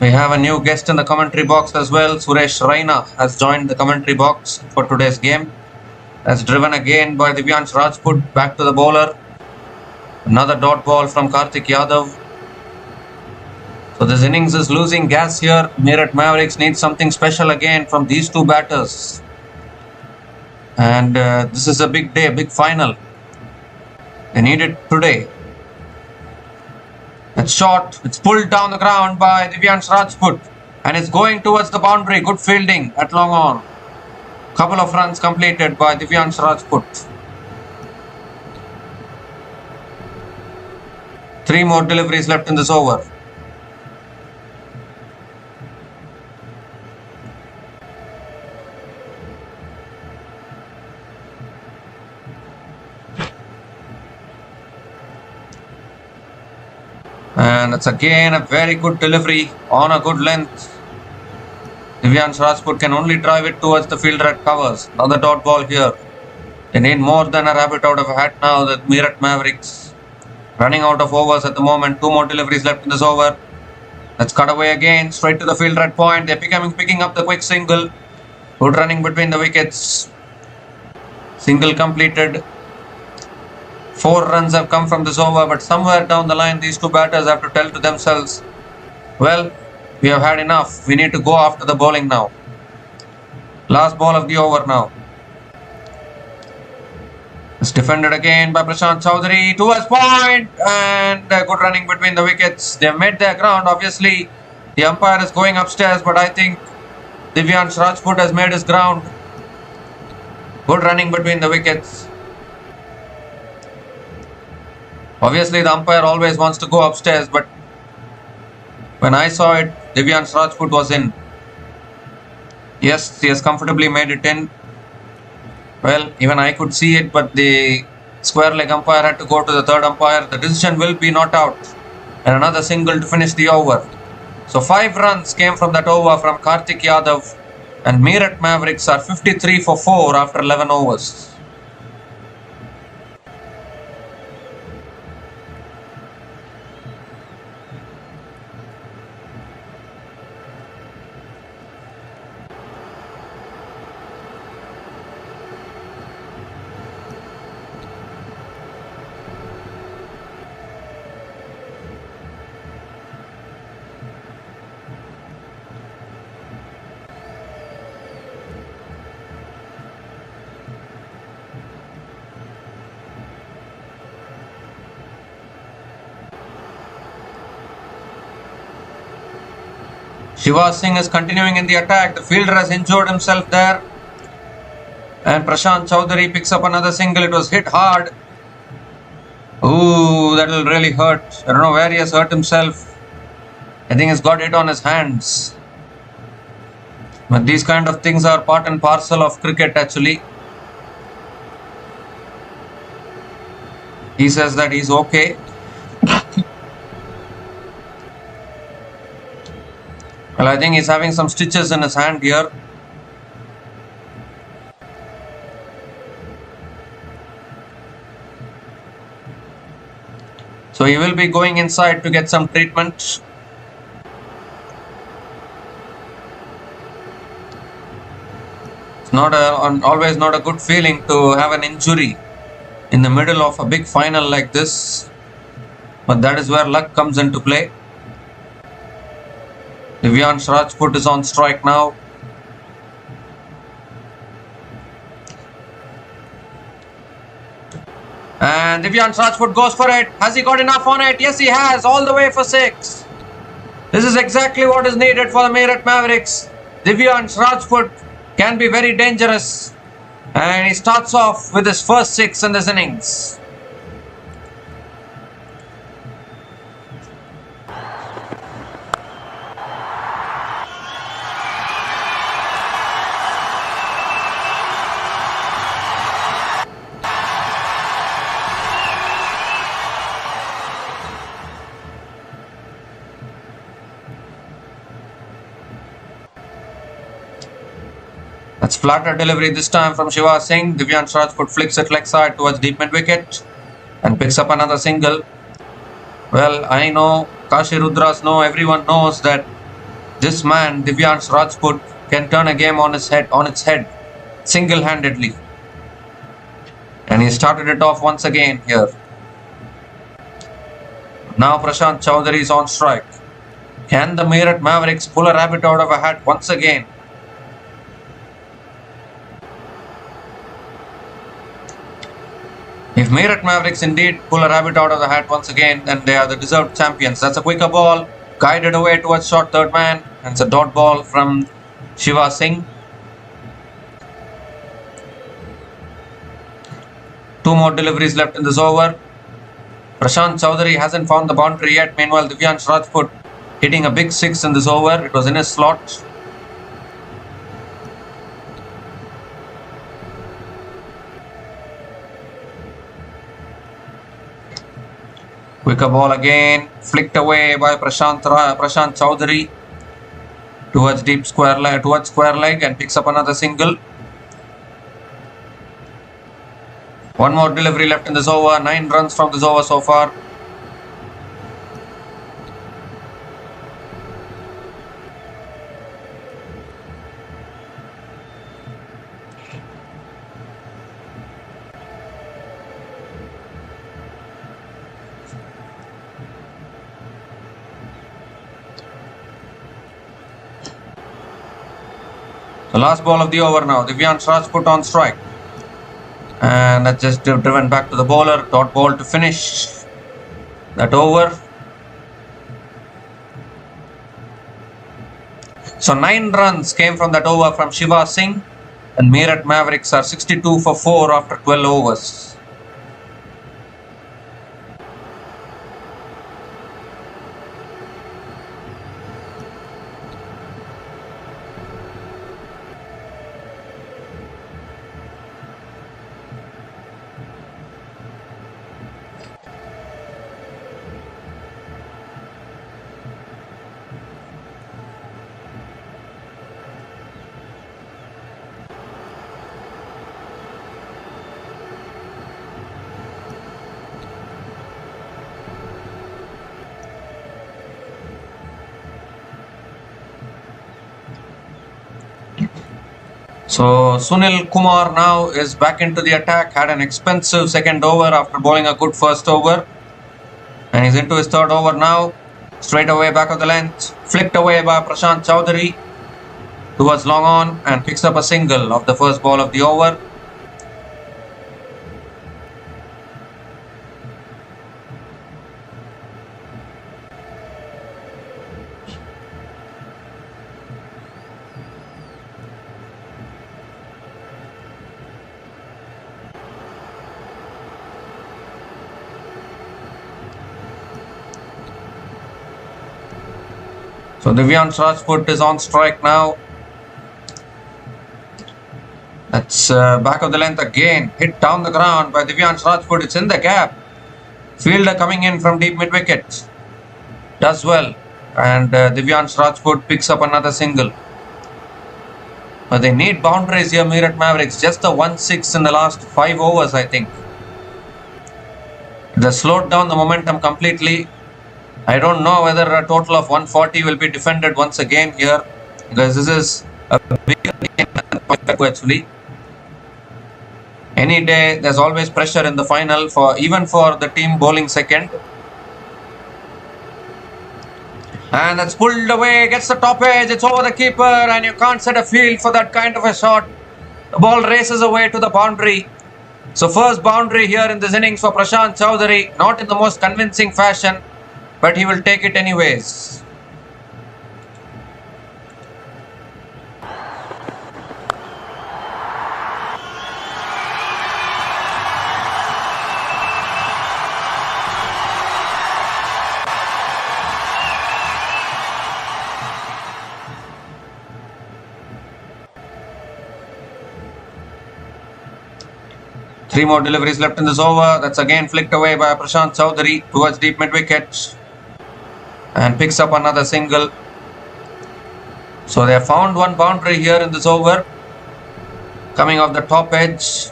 We have a new guest in the commentary box as well. Suresh Raina has joined the commentary box for today's game. That's driven again by Divyansh Rajput back to the bowler. Another dot ball from Karthik Yadav. So this innings is losing gas here. Meerut Mavericks need something special again from these two batters. And this is a big day, big final. They need it today. It's short. It's pulled down the ground by Divyansh Rajput. And it's going towards the boundary. Good fielding at long on. Couple of runs completed by Divyansh Rajput. 3 more deliveries left in this over. And it's again a very good delivery on a good length. Divyansh Rajput can only drive it towards the fielder at covers. Another dot ball here. They need more than a rabbit out of a hat now, the Meerut Mavericks. Running out of overs at the moment. 2 more deliveries left in this over. Let's cut away again. Straight to the fielder at point. They're picking up the quick single. Good running between the wickets. Single completed. 4 runs have come from this over, but somewhere down the line these two batters have to tell to themselves, well, we have had enough. We need to go after the bowling now. Last ball of the over now. It's defended again by Prashant Chowdhury towards point, and good running between the wickets. They have made their ground. Obviously, the umpire is going upstairs, but I think Divyansh Rajput has made his ground. Good running between the wickets. Obviously, the umpire always wants to go upstairs, but when I saw it, Divyansh Rajput was in. Yes, he has comfortably made it in. Well, even I could see it, but the square leg umpire had to go to the third umpire. The decision will be not out. And another single to finish the over. So 5 runs came from that over from Karthik Yadav. And Meerut Mavericks are 53 for 4 after 11 overs. Shiva Singh is continuing in the attack. The fielder has injured himself there. And Prashant Chowdhury picks up another single. It was hit hard. Ooh, that will really hurt. I don't know where he has hurt himself. I think he's got hit on his hands. But these kind of things are part and parcel of cricket actually. He says that he's okay. Well, I think he's having some stitches in his hand here. So he will be going inside to get some treatment. It's always not a good feeling to have an injury in the middle of a big final like this. But that is where luck comes into play. Divyansh Rajput is on strike now. And Divyansh Rajput goes for it. Has he got enough on it? Yes, he has. All the way for 6. This is exactly what is needed for the Meerut Mavericks. Divyansh Rajput can be very dangerous. And he starts off with his first 6 in this innings. That's flatter delivery this time from Shiva Singh. Divyansh Rajput flicks it leg side towards deep mid wicket and picks up another single. Well, I know, Kashi Rudras know, everyone knows that this man, Divyansh Rajput, can turn a game on its head, single-handedly. And he started it off once again here. Now Prashant Chaudhary is on strike. Can the Meerut Mavericks pull a rabbit out of a hat once again? If Meerut Mavericks indeed pull a rabbit out of the hat once again, then they are the deserved champions. That's a quicker ball, guided away towards short third man, and it's a dot ball from Shiva Singh. 2 more deliveries left in this over. Prashant Chaudhary hasn't found the boundary yet. Meanwhile, Divyansh Rajput hitting a big 6 in this over. It was in his slot. Quicker ball again, flicked away by Prashant Chaudhary towards square leg and picks up another single. 1 more delivery left in this over. 9 runs from this over so far. The last ball of the over now. Divyansh Rajput on strike. And that's just driven back to the bowler. Dot ball to finish that over. So 9 runs came from that over from Shiva Singh. And Meerut Mavericks are 62 for 4 after 12 overs. So Sunil Kumar now is back into the attack. Had an expensive second over after bowling a good first over. And he's into his third over now. Straight away back of the length. Flicked away by Prashant Chaudhary towards long on and picks up a single of the first ball of the over. So Divyansh Rajput is on strike now. That's back of the length again. Hit down the ground by Divyansh Rajput. It's in the gap. Fielder coming in from deep mid wicket. Does well. And Divyansh Rajput picks up another single. But they need boundaries here, Meerut Mavericks. Just the 1-6 in the last 5 overs, I think. They slowed down the momentum completely. I don't know whether a total of 140 will be defended once again here, because this is a big game actually. Any day there's always pressure in the final even for the team bowling second. And that's pulled away, gets the top edge, it's over the keeper, and you can't set a field for that kind of a shot. The ball races away to the boundary. So first boundary here in this innings for Prashant Chaudhary, not in the most convincing fashion, but he will take it anyways. Three more deliveries left in this over. That's again flicked away by Prashant Chaudhary towards deep mid wicket. And picks up another single. So they have found one boundary here in this over. coming off the top edge.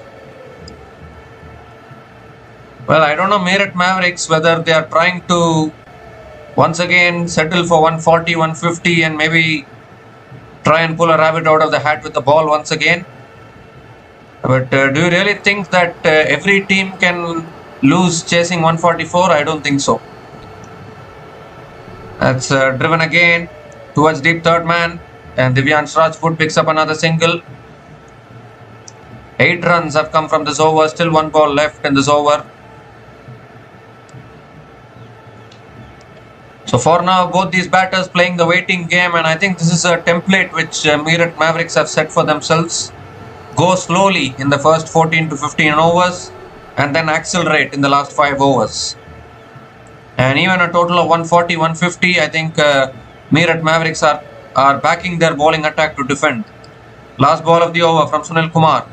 Well, I don't know Meerut Mavericks whether they are trying to once again settle for 140, 150 and maybe try and pull a rabbit out of the hat with the ball once again. But do you really think that every team can lose chasing 144? I don't think so. That's driven again towards deep third man, and Divyansh Rajput picks up another single. 8 runs have come from this over, still 1 ball left in this over. So for now, both these batters playing the waiting game, and I think this is a template which Meerut Mavericks have set for themselves. Go slowly in the first 14 to 15 overs and then accelerate in the last 5 overs. And even a total of 140, 150, I think Meerut Mavericks are backing their bowling attack to defend. Last ball of the over from Sunil Kumar.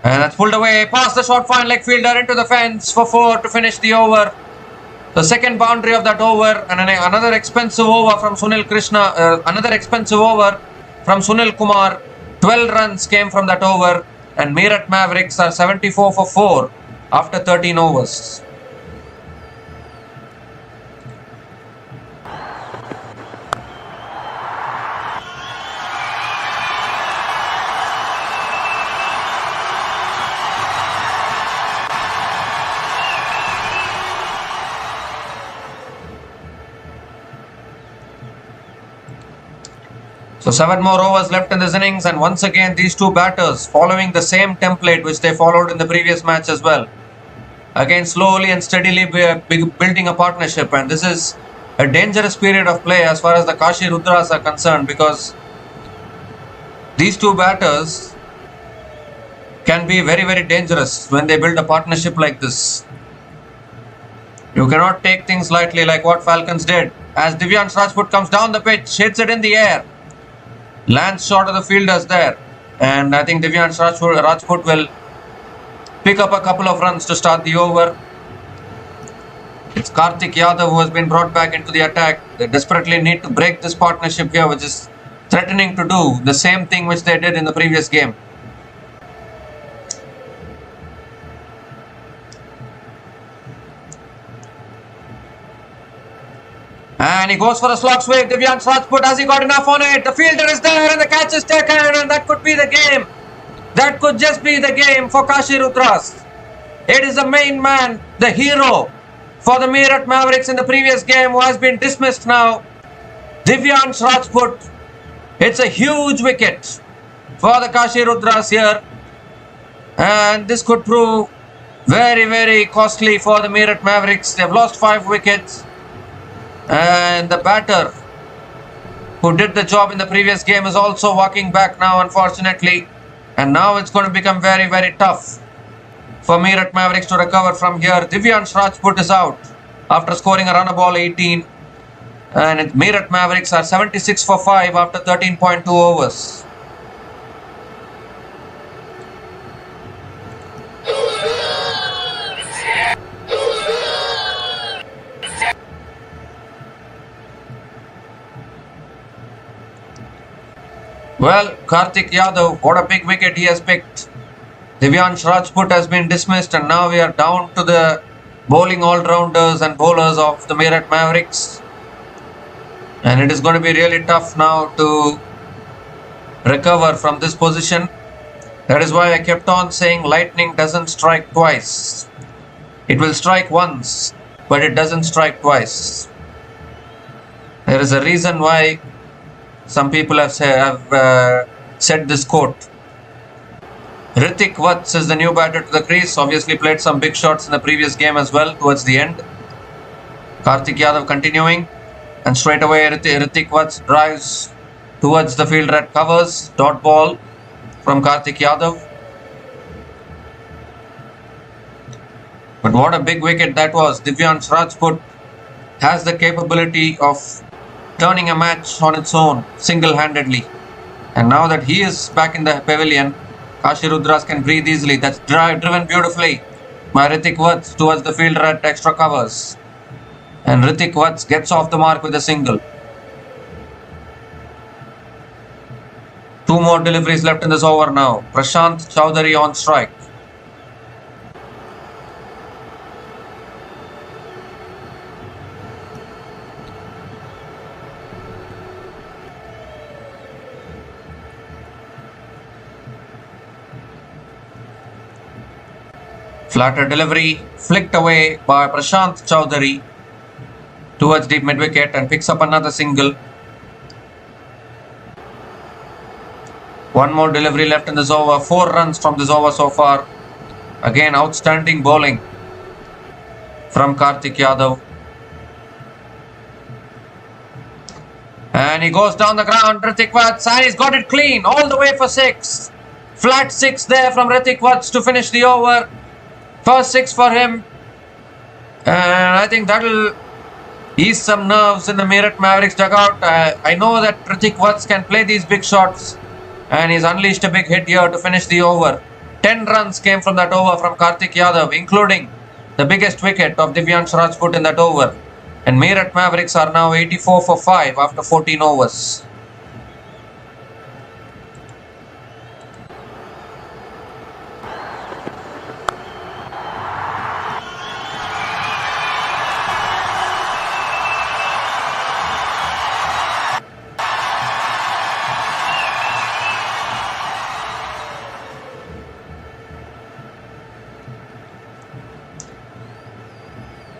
And that's pulled away past the short fine leg fielder into the fence for 4 to finish the over. The second boundary of that over, and another expensive over from Sunil Kumar. 12 runs came from that over, and Meerut Mavericks are 74 for 4 after 13 overs. So 7 more overs left in this innings, and once again these two batters following the same template which they followed in the previous match as well. Again slowly and steadily building a partnership, and this is a dangerous period of play as far as the Kashi Rudras are concerned, because these two batters can be very, very dangerous when they build a partnership like this. You cannot take things lightly like what Falcons did, as Divyansh Rajput comes down the pitch, hits it in the air. Lands short of the fielders there, and I think Divyansh Rajput will pick up a couple of runs to start the over. It's Kartik Yadav who has been brought back into the attack. They desperately need to break this partnership here, which is threatening to do the same thing which they did in the previous game. And he goes for a slog sweep. Divyansh Rajput, has he got enough on it? The fielder is there and the catch is taken, and that could be the game. That could just be the game for Kashi Rudras. It is the main man, the hero for the Meerut Mavericks in the previous game, who has been dismissed now. Divyansh Rajput. It's a huge wicket for the Kashi Rudras here. And this could prove very, very costly for the Meerut Mavericks. They've lost 5 wickets. And the batter who did the job in the previous game is also walking back now, unfortunately. And now it's going to become very, very tough for Meerut Mavericks to recover from here. Divyansh Rajput is out after scoring a run of ball 18. And Meerut Mavericks are 76 for 5 after 13.2 overs. Well, Kartik Yadav, what a big wicket he has picked. Divyansh Rajput has been dismissed, and now we are down to the bowling all-rounders and bowlers of the Meerut Mavericks. And it is going to be really tough now to recover from this position. That is why I kept on saying lightning doesn't strike twice. It will strike once, but it doesn't strike twice. There is a reason why some people have said this quote. Hrithik Vats is the new batter to the crease. Obviously played some big shots in the previous game as well towards the end. Kartik Yadav continuing, and straight away Hrithik Vats drives towards the fielder at covers. Dot ball from Kartik Yadav. But what a big wicket that was. Divyansh Rajput has the capability of turning a match on its own single-handedly. And now that he is back in the pavilion, Kashi Rudras can breathe easily. That's driven beautifully by Hrithik Vats towards the fielder at extra covers. And Hrithik Vats gets off the mark with a single. 2 Two more deliveries left in this over now. Prashant Chowdhury on strike. Flatter delivery flicked away by Prashant Chowdhury towards deep mid wicket and picks up another single. One more delivery left in this over. 4 runs from this over so far. Again, outstanding bowling from Karthik Yadav. And he goes down the ground, Ritik Vats, and he's got it clean all the way for 6. Flat 6 there from Ritik Vats to finish the over. First 6 for him. And I think that'll ease some nerves in the Meerut Mavericks dugout. I know that Ritik Vats can play these big shots. And he's unleashed a big hit here to finish the over. 10 runs came from that over from Karthik Yadav, including the biggest wicket of Divyansh Rajput in that over. And Meerut Mavericks are now 84 for 5 after 14 overs.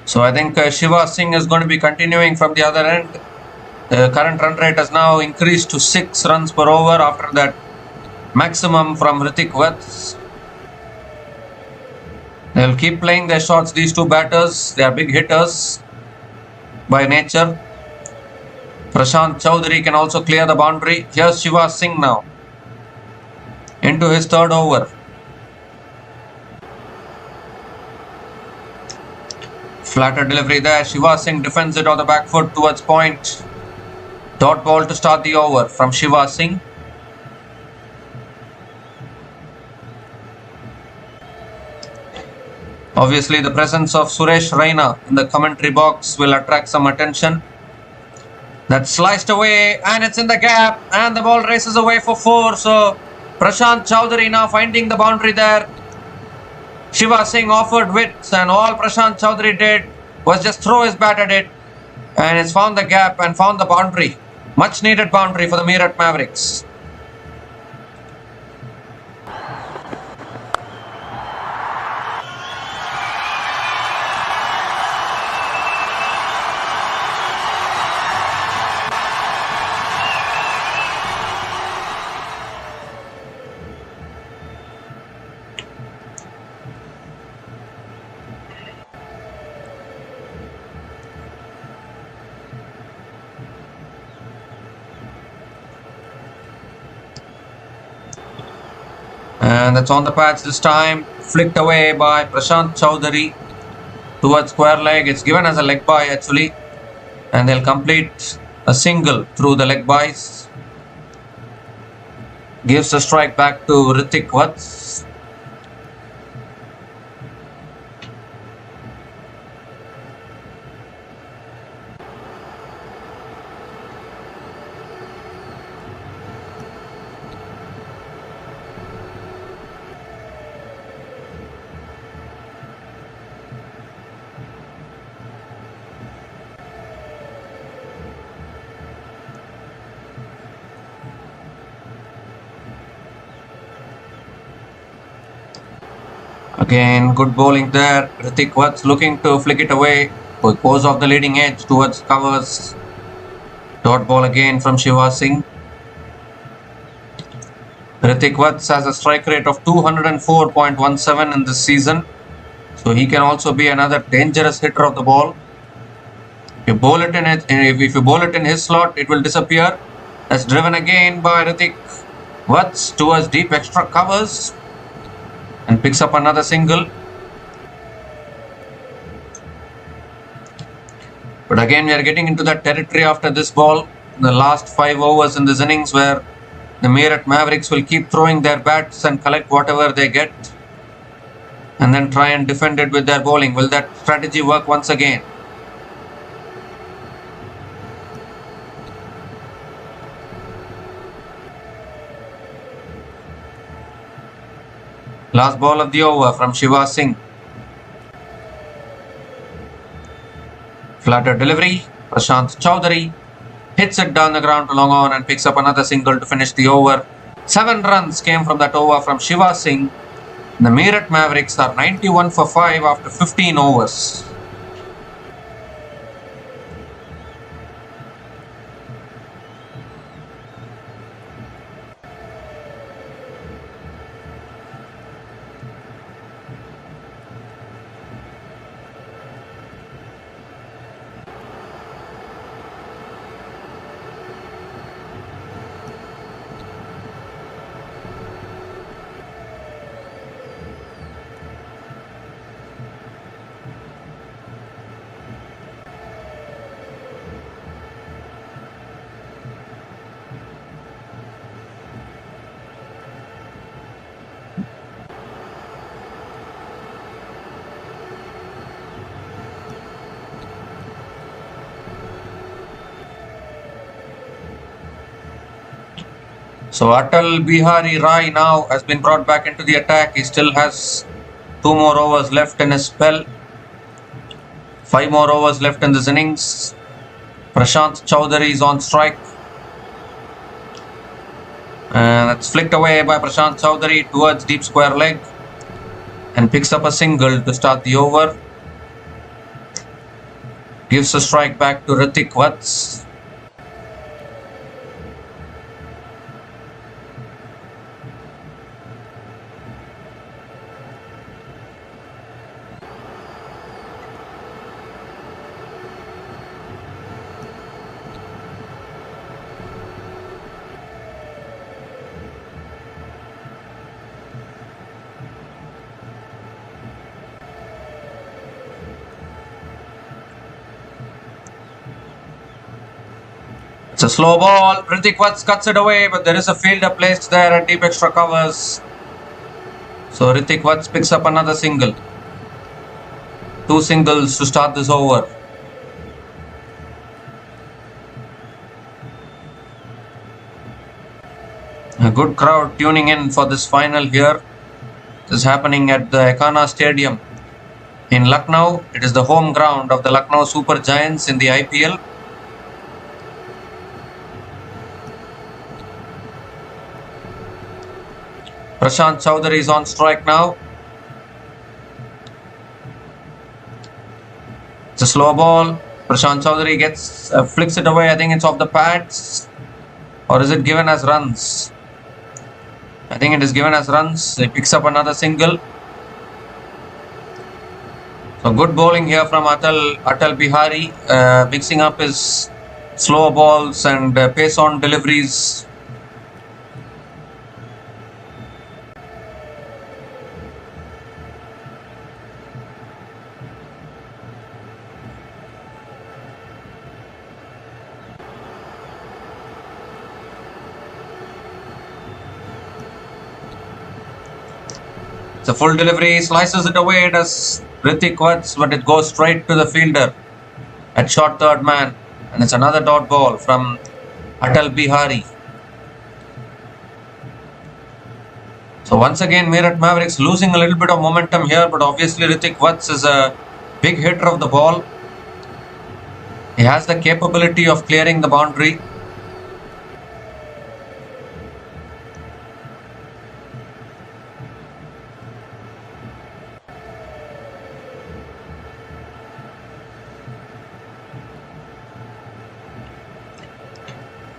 So I think Shiva Singh is going to be continuing from the other end. The current run rate has now increased to 6 runs per over after that maximum from Ritik Vats. They'll keep playing their shots, these two batters. They are big hitters by nature. Prashant Chowdhury can also clear the boundary. Here's Shiva Singh now into his 3rd over. Flatter delivery there. Shiva Singh defends it on the back foot towards point. Dot ball to start the over from Shiva Singh. Obviously, the presence of Suresh Raina in the commentary box will attract some attention. That's sliced away and it's in the gap and the ball races away for 4. So Prashant Chowdhury now finding the boundary there. Shiva Singh offered widths and all Prashant Chowdhury did was just throw his bat at it, and it's found the gap and found the boundary. Much needed boundary for the Meerut Mavericks. And that's on the patch this time. Flicked away by Prashant Chowdhury towards square leg. It's given as a leg bye actually. And they'll complete a single through the leg byes. Gives the strike back to Ritik Vats. Again, good bowling there. Ritik Vats looking to flick it away. Goes off the leading edge towards covers. Dot ball again from Shiva Singh. Ritik Vats has a strike rate of 204.17 in this season. So he can also be another dangerous hitter of the ball. If you bowl it in his slot, it will disappear. That's driven again by Ritik Vats towards deep extra covers. And picks up another single. But again, we are getting into that territory after this ball. The last 5 overs in this innings where the Meerut Mavericks will keep throwing their bats and collect whatever they get. And then try and defend it with their bowling. Will that strategy work once again? Last ball of the over from Shiva Singh. Flatter delivery. Prashant Chowdhury hits it down the ground to long on and picks up another single to finish the over. 7 runs came from that over from Shiva Singh. The Meerut Mavericks are 91 for 5 after 15 overs. So Atal Bihari Rai now has been brought back into the attack. He still has 2 more overs left in his spell. 5 more overs left in this innings. Prashant Chowdhury is on strike. And that's flicked away by Prashant Chowdhury towards deep square leg. And picks up a single to start the over. Gives a strike back to Ritik Vats. It's a slow ball. Ritik Vats cuts it away, but there is a fielder placed there at deep extra covers. So Ritik Vats picks up another single. 2 singles to start this over. A good crowd tuning in for this final here. This is happening at the Ekana Stadium in Lucknow. It is the home ground of the Lucknow Super Giants in the IPL. Prashant Chowdhury is on strike now. It's a slow ball. Prashant Chowdhury flicks it away. I think it's off the pads. Or is it given as runs? I think it is given as runs. He picks up another single. So good bowling here from Atal Bihari. Mixing up his slow balls and pace on deliveries. It's a full delivery, slices it away, does Ritik Vats, but it goes straight to the fielder at short third man. And it's another dot ball from Atal Bihari. So once again, Meerut Mavericks losing a little bit of momentum here, but obviously Ritik Vats is a big hitter of the ball. He has the capability of clearing the boundary.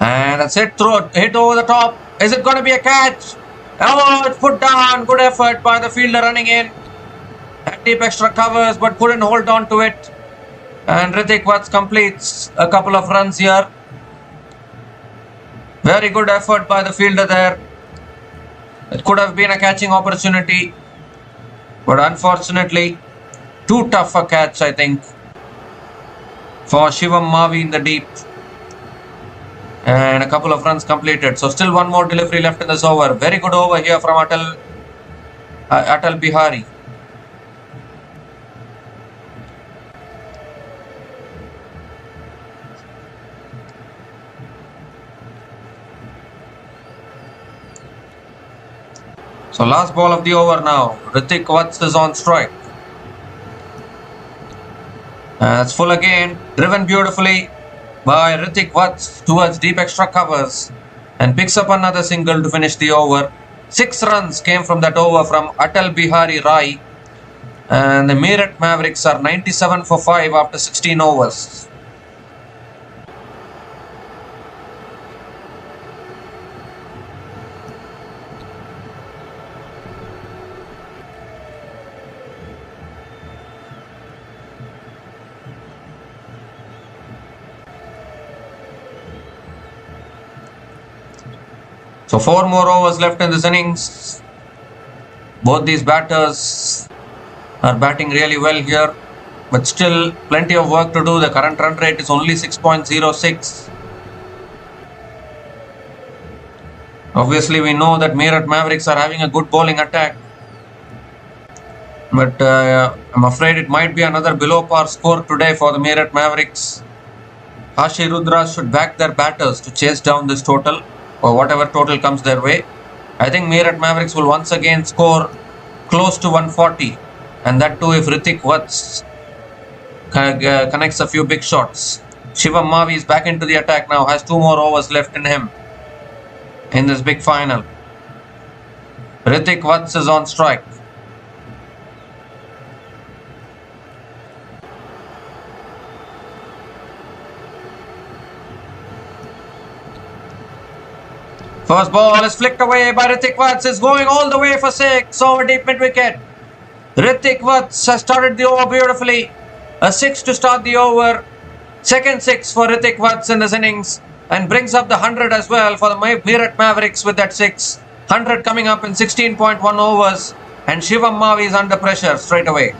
And that's it, hit over the top. Is it going to be a catch? Oh, it's put down. Good effort by the fielder running in. Had deep extra covers but couldn't hold on to it. And Ritik Vats completes a couple of runs here. Very good effort by the fielder there. It could have been a catching opportunity. But unfortunately, too tough a catch, I think, for Shivam Mavi in the deep. And a couple of runs completed. So still one more delivery left in this over. Very good over here from Atal Bihari. So last ball of the over now. Hrithik Vats is on strike. It's full again. Driven beautifully by Hrithik Vats towards deep extra covers. And picks up another single to finish the over. 6 runs came from that over from Atal Bihari Rai. And the Meerut Mavericks are 97 for 5 after 16 overs. So 4 more overs left in this innings. Both these batters are batting really well here, but still plenty of work to do. The current run rate is only 6.06. Obviously, we know that Meerut Mavericks are having a good bowling attack, but I'm afraid it might be another below par score today for the Meerut Mavericks. Kashi Rudras should back their batters to chase down this total, or whatever total comes their way. I think Meerut Mavericks will once again score close to 140, and that too if Hrithik Vats connects a few big shots. Shivam Mavi is back into the attack now, has 2 more overs left in him in this big final. Hrithik Vats is on strike. First ball is flicked away by Hrithik Vats. Is going all the way for 6 over deep mid wicket. Hrithik Vats has started the over beautifully. A 6 to start the over. Second 6 for Hrithik Vats in this innings, and brings up the 100 as well for the Meerut Mavericks with that 6. 100 coming up in 16.1 overs, and Shivam Mavi is under pressure straight away.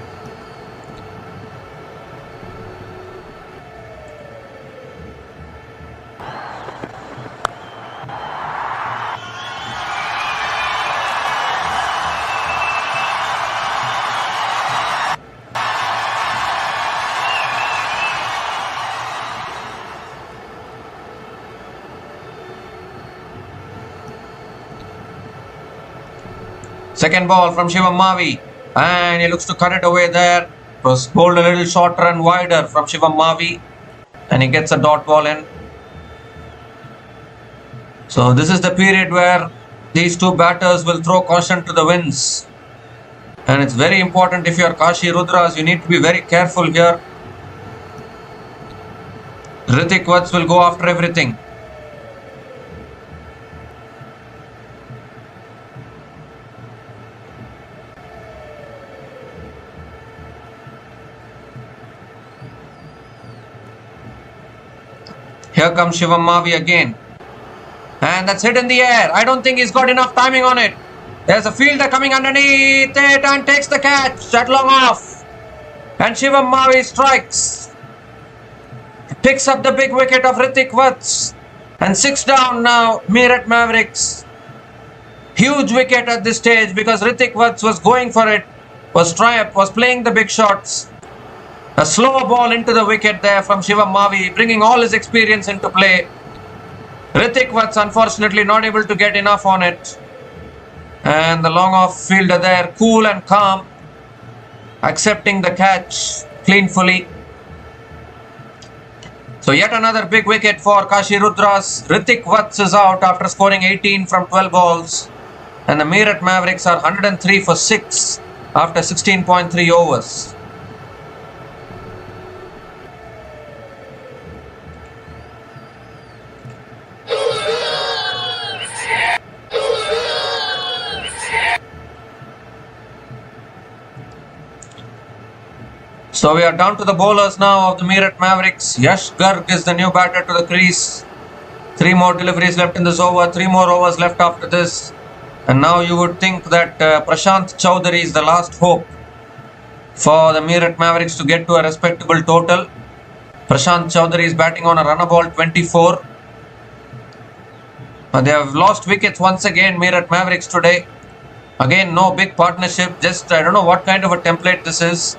Second ball from Shivam Mavi, and he looks to cut it away there. It was bowled a little shorter and wider from Shivam Mavi, and he gets a dot ball in. So this is the period where these two batters will throw caution to the winds, and it's very important. If you are Kashi Rudras, you need to be very careful here. Hrithik Vats will go after everything. Here comes Shivam Mavi again. And that's hit in the air. I don't think he's got enough timing on it. There's a fielder coming underneath it and takes the catch. That long off. And Shivam Mavi strikes. Picks up the big wicket of Hrithik Vats. And 6 down now, Meerut Mavericks. Huge wicket at this stage because Hrithik Vats was going for it. Was playing the big shots. A slow ball into the wicket there from Shivam Mavi, bringing all his experience into play. Hrithik Vats unfortunately not able to get enough on it. And the long off fielder there, cool and calm, accepting the catch cleanfully. So yet another big wicket for Kashi Rudras. Hrithik Vats is out after scoring 18 from 12 balls. And the Meerut Mavericks are 103 for 6 after 16.3 overs. So we are down to the bowlers now of the Meerut Mavericks. Yash Garg is the new batter to the crease. 3 more deliveries left in this over. 3 more overs left after this. And now you would think that Prashant Chowdhury is the last hope for the Meerut Mavericks to get to a respectable total. Prashant Chowdhury is batting on a run of ball 24. They have lost wickets once again, Meerut Mavericks today. Again, no big partnership. Just I don't know what kind of a template this is.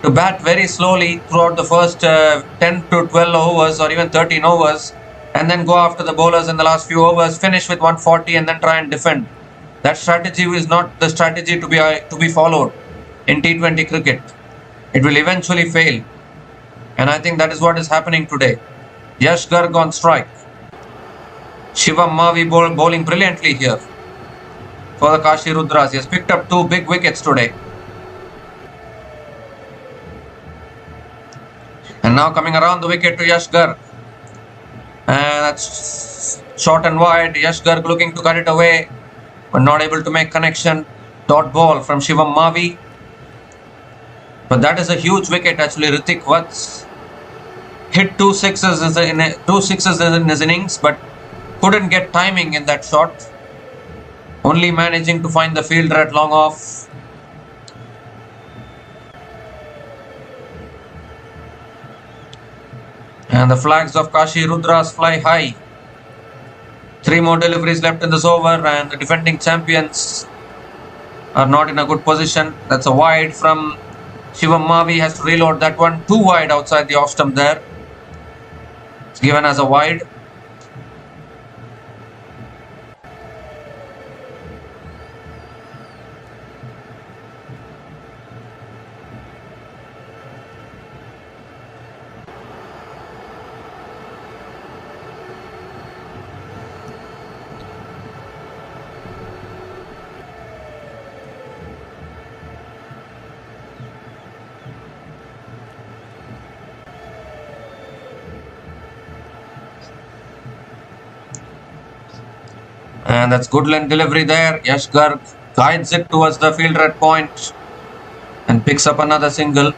To bat very slowly throughout the first 10 to 12 overs or even 13 overs, and then go after the bowlers in the last few overs, finish with 140 and then try and defend. That strategy is not the strategy to be followed in T20 cricket. It will eventually fail. And I think that is what is happening today. Yash Garg on strike. Shivam Mavi bowling brilliantly here for the Kashi Rudras. He has picked up 2 big wickets today. And now coming around the wicket to Yash Garg. And that's short and wide. Yash Garg looking to cut it away, but not able to make connection. Dot ball from Shivam Mavi. But that is a huge wicket actually. Hrithik Vats hit 2 sixes in his innings, but couldn't get timing in that shot. Only managing to find the fielder at long off. And the flags of Kashi Rudras fly high. 3 more deliveries left in this over, and the defending champions are not in a good position. That's a wide from Shivam Mavi. Has to reload that one. 2 wide outside the off stump there. It's given as a wide. And that's good length delivery there. Yash Garg guides it towards the fielder at point and picks up another single.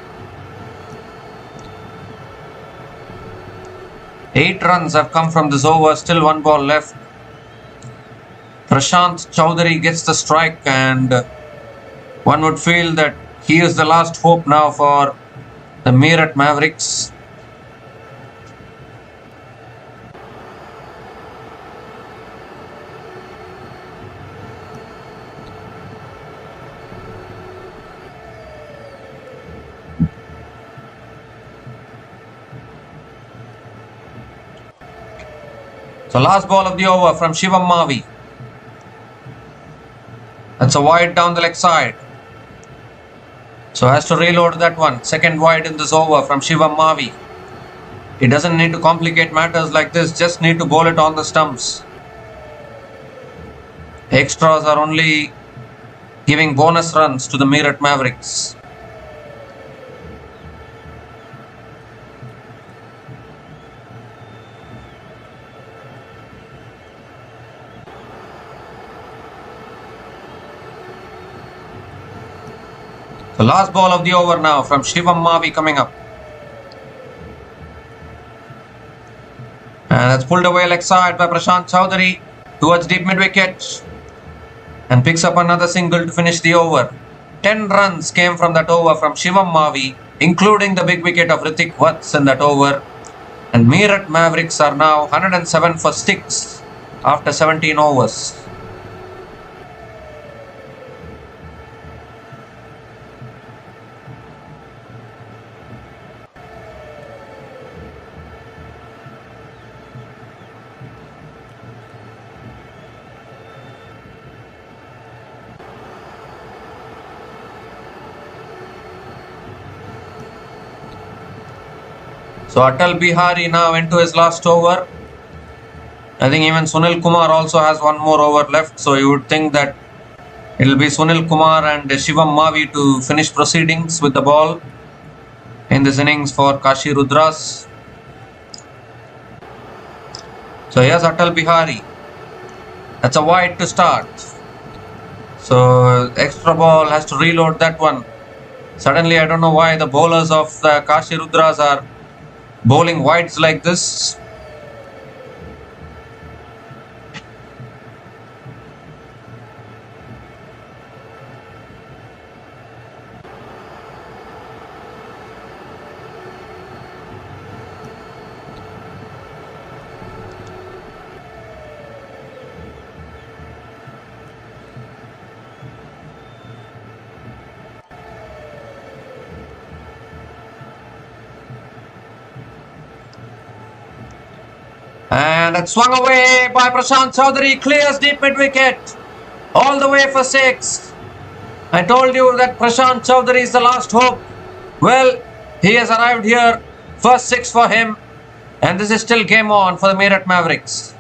8 runs have come from this over. Still 1 ball left. Prashant Chowdhury gets the strike, and one would feel that he is the last hope now for the Meerut Mavericks. So last ball of the over from Shivam Mavi. That's a wide down the leg side. So has to reload that one. Second wide in this over from Shivam Mavi. He doesn't need to complicate matters like this. Just need to bowl it on the stumps. Extras are only giving bonus runs to the Meerut Mavericks. The last ball of the over now from Shivam Mavi coming up. And that's pulled away leg side by Prashant Chowdhury towards deep mid wicket. And picks up another single to finish the over. 10 runs came from that over from Shivam Mavi, including the big wicket of Hrithik Vats in that over. And Meerut Mavericks are now 107 for 6 after 17 overs. So Atal Bihari now into his last over. I think even Sunil Kumar also has 1 more over left. So you would think that it will be Sunil Kumar and Shivam Mavi to finish proceedings with the ball in this innings for Kashi Rudras. So here's Atal Bihari. That's a wide to start. So extra ball has to reload that one. Suddenly I don't know why the bowlers of the Kashi Rudras are bowling wides like this. And it's swung away by Prashant Chowdhury, clears deep mid wicket. All the way for 6. I told you that Prashant Chaudhary is the last hope. Well, he has arrived here. First 6 for him. And this is still game on for the Meerut Mavericks.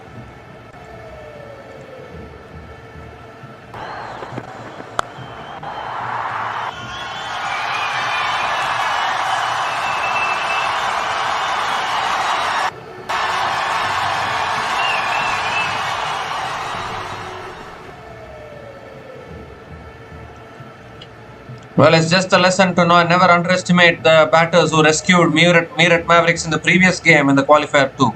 Well, it's just a lesson to know never underestimate the batters who rescued Meerut Mavericks in the previous game in the qualifier 2.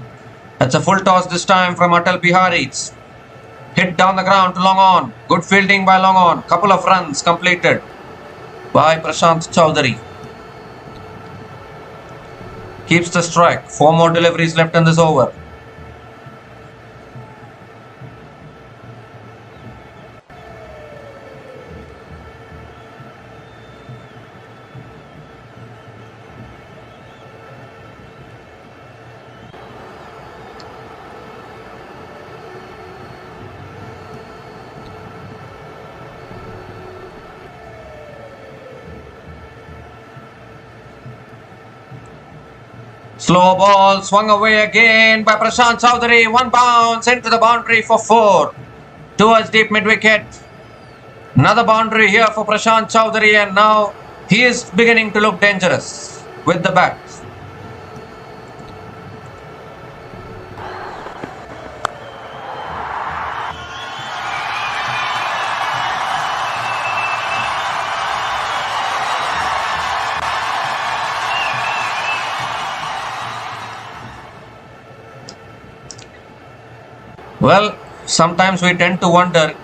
That's a full toss this time from Atal Bihari. It's hit down the ground to long on. Good fielding by long on. Couple of runs completed by Prashant Chaudhary. Keeps the strike. 4 more deliveries left in this over. Slow ball swung away again by Prashant Chaudhary. 1 bounce into the boundary for 4 towards deep mid wicket. Another boundary here for Prashant Chaudhary, and now he is beginning to look dangerous with the bat. Well, sometimes we tend to wonder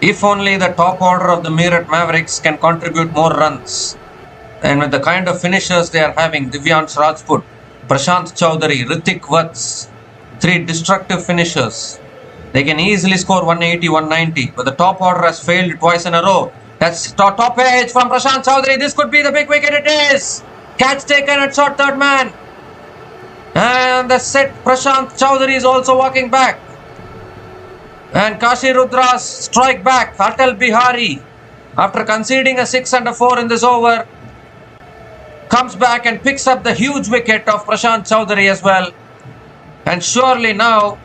if only the top order of the Meerut Mavericks can contribute more runs. And with the kind of finishers they are having, Divyansh Rajput, Prashant Chaudhary, Hrithik Vats, 3 destructive finishers, they can easily score 180, 190. But the top order has failed twice in a row. That's top edge from Prashant Chaudhary. This could be the big wicket. It is. Catch taken at short third man. And the set Prashant Chaudhary is also walking back. And Kashi Rudras strike back. Atal Bihari, after conceding a 6 and a 4 in this over, comes back and picks up the huge wicket of Prashant Chaudhary as well. And surely now,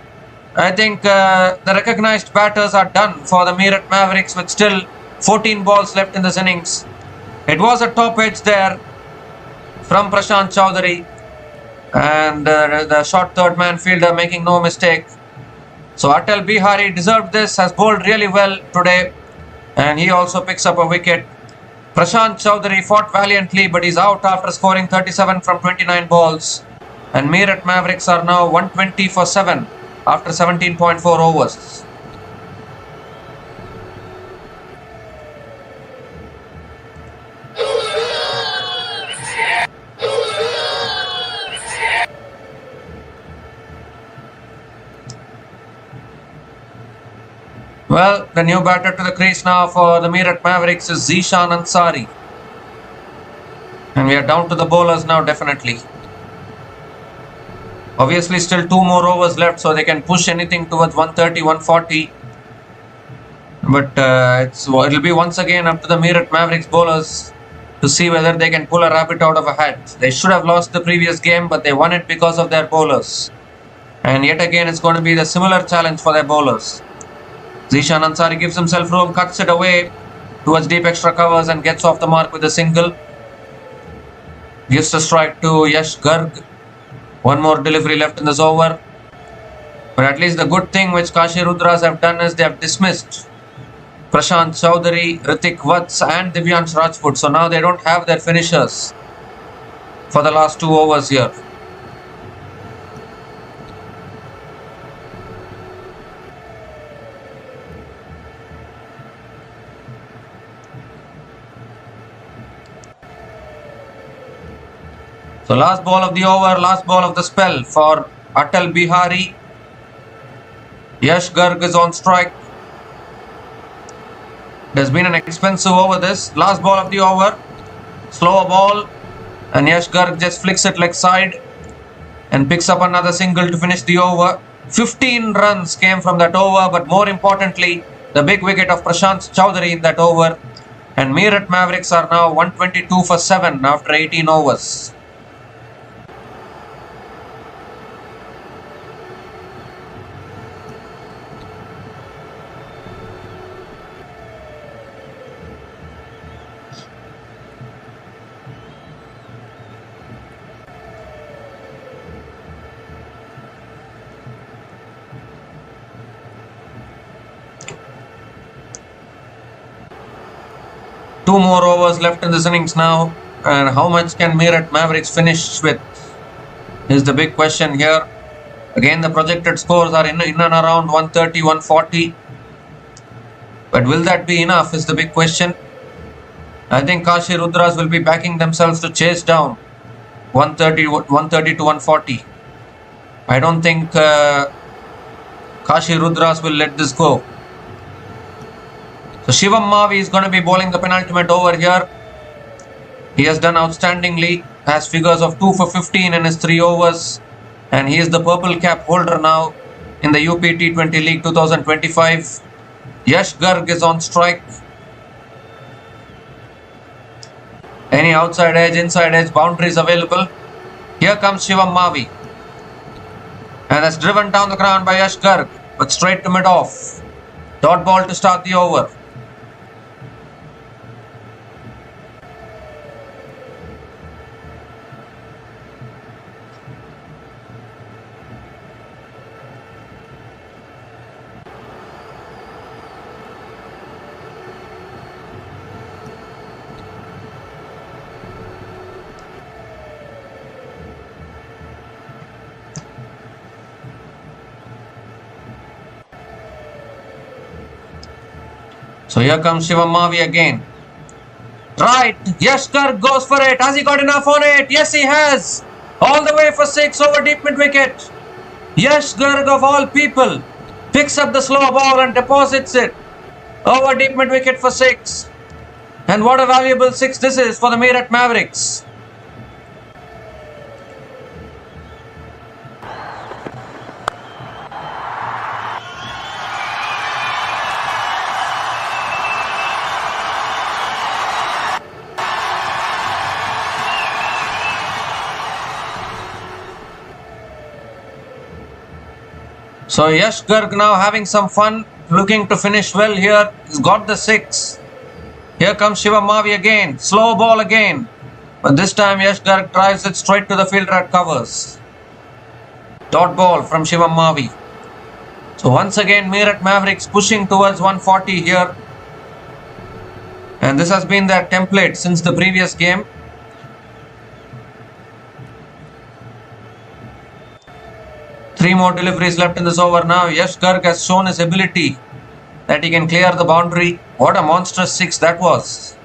I think the recognized batters are done for the Meerut Mavericks with still 14 balls left in this innings. It was a top edge there from Prashant Chaudhary. And the short third man fielder making no mistake. So Atal Bihari deserved this, has bowled really well today, and he also picks up a wicket. Prashant Chaudhary fought valiantly, but he's out after scoring 37 from 29 balls. And Meerut Mavericks are now 120 for 7 after 17.4 overs. Well, the new batter to the crease now for the Meerut Mavericks is Zishan Ansari. And we are down to the bowlers now, definitely. Obviously, still 2 more overs left, so they can push anything towards 130, 140. But it'll be once again up to the Meerut Mavericks bowlers to see whether they can pull a rabbit out of a hat. They should have lost the previous game, but they won it because of their bowlers. And yet again, it's going to be the similar challenge for their bowlers. Zishan Ansari gives himself room, cuts it away towards deep extra covers and gets off the mark with a single. Gives the strike to Yash Garg. 1 more delivery left in this over. But at least the good thing which Kashi Rudras have done is they have dismissed Prashant Chaudhary, Hrithik Vats and Divyansh Rajput. So now they don't have their finishers for the last 2 overs here. So last ball of the over, last ball of the spell for Atal Bihari. Yash Garg is on strike. There's been an expensive over this. Last ball of the over. Slower ball. And Yash Garg just flicks it leg side. And picks up another single to finish the over. 15 runs came from that over. But more importantly, the big wicket of Prashant Chowdhury in that over. And Meerut Mavericks are now 122 for 7 after 18 overs. Two more overs left in this innings now, and how much can Meerut Mavericks finish with is the big question here. Again, the projected scores are in and around 130, 140. But will that be enough is the big question. I think Kashi Rudras will be backing themselves to chase down 130 to 140. I don't think Kashi Rudras will let this go. So Shivam Mavi is going to be bowling the penultimate over here. He has done outstandingly, has figures of 2 for 15 in his 3 overs, and he is the purple cap holder now in the UPT20 League 2025. Yash Garg is on strike. Any outside edge, inside edge, boundaries available. Here comes Shivam Mavi, and that's driven down the ground by Yash Garg, but straight to mid-off. Dot ball to start the over. So here comes Shivam Mavi again. Right, Yash Garg goes for it. Has he got enough on it? Yes, he has. All the way for 6 over deep mid wicket. Yash Garg of all people picks up the slow ball and deposits it over deep mid wicket for 6. And what a valuable 6 this is for the Meerut Mavericks. So Yash Garg now having some fun, looking to finish well here. He's got the 6. Here comes Shivam Mavi again. Slow ball again. But this time Yash Garg drives it straight to the fielder at covers. Dot ball from Shivam Mavi. So once again Meerut Mavericks pushing towards 140 here. And this has been their template since the previous game. Three more deliveries left in this over now. Yash Garg has shown his ability that he can clear the boundary. What a monstrous 6 that was.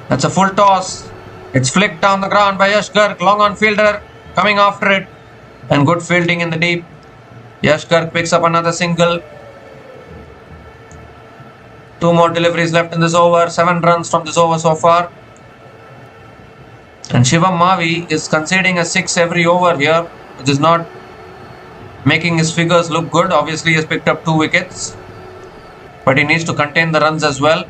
That's a full toss. It's flicked down the ground by Yash Garg. Long on fielder coming after it. And good fielding in the deep. Yash Garg picks up another single. 2 more deliveries left in this over. 7 runs from this over so far. And Shivam Mavi is conceding a 6 every over here, which is not making his figures look good. Obviously, he has picked up 2 wickets, but he needs to contain the runs as well.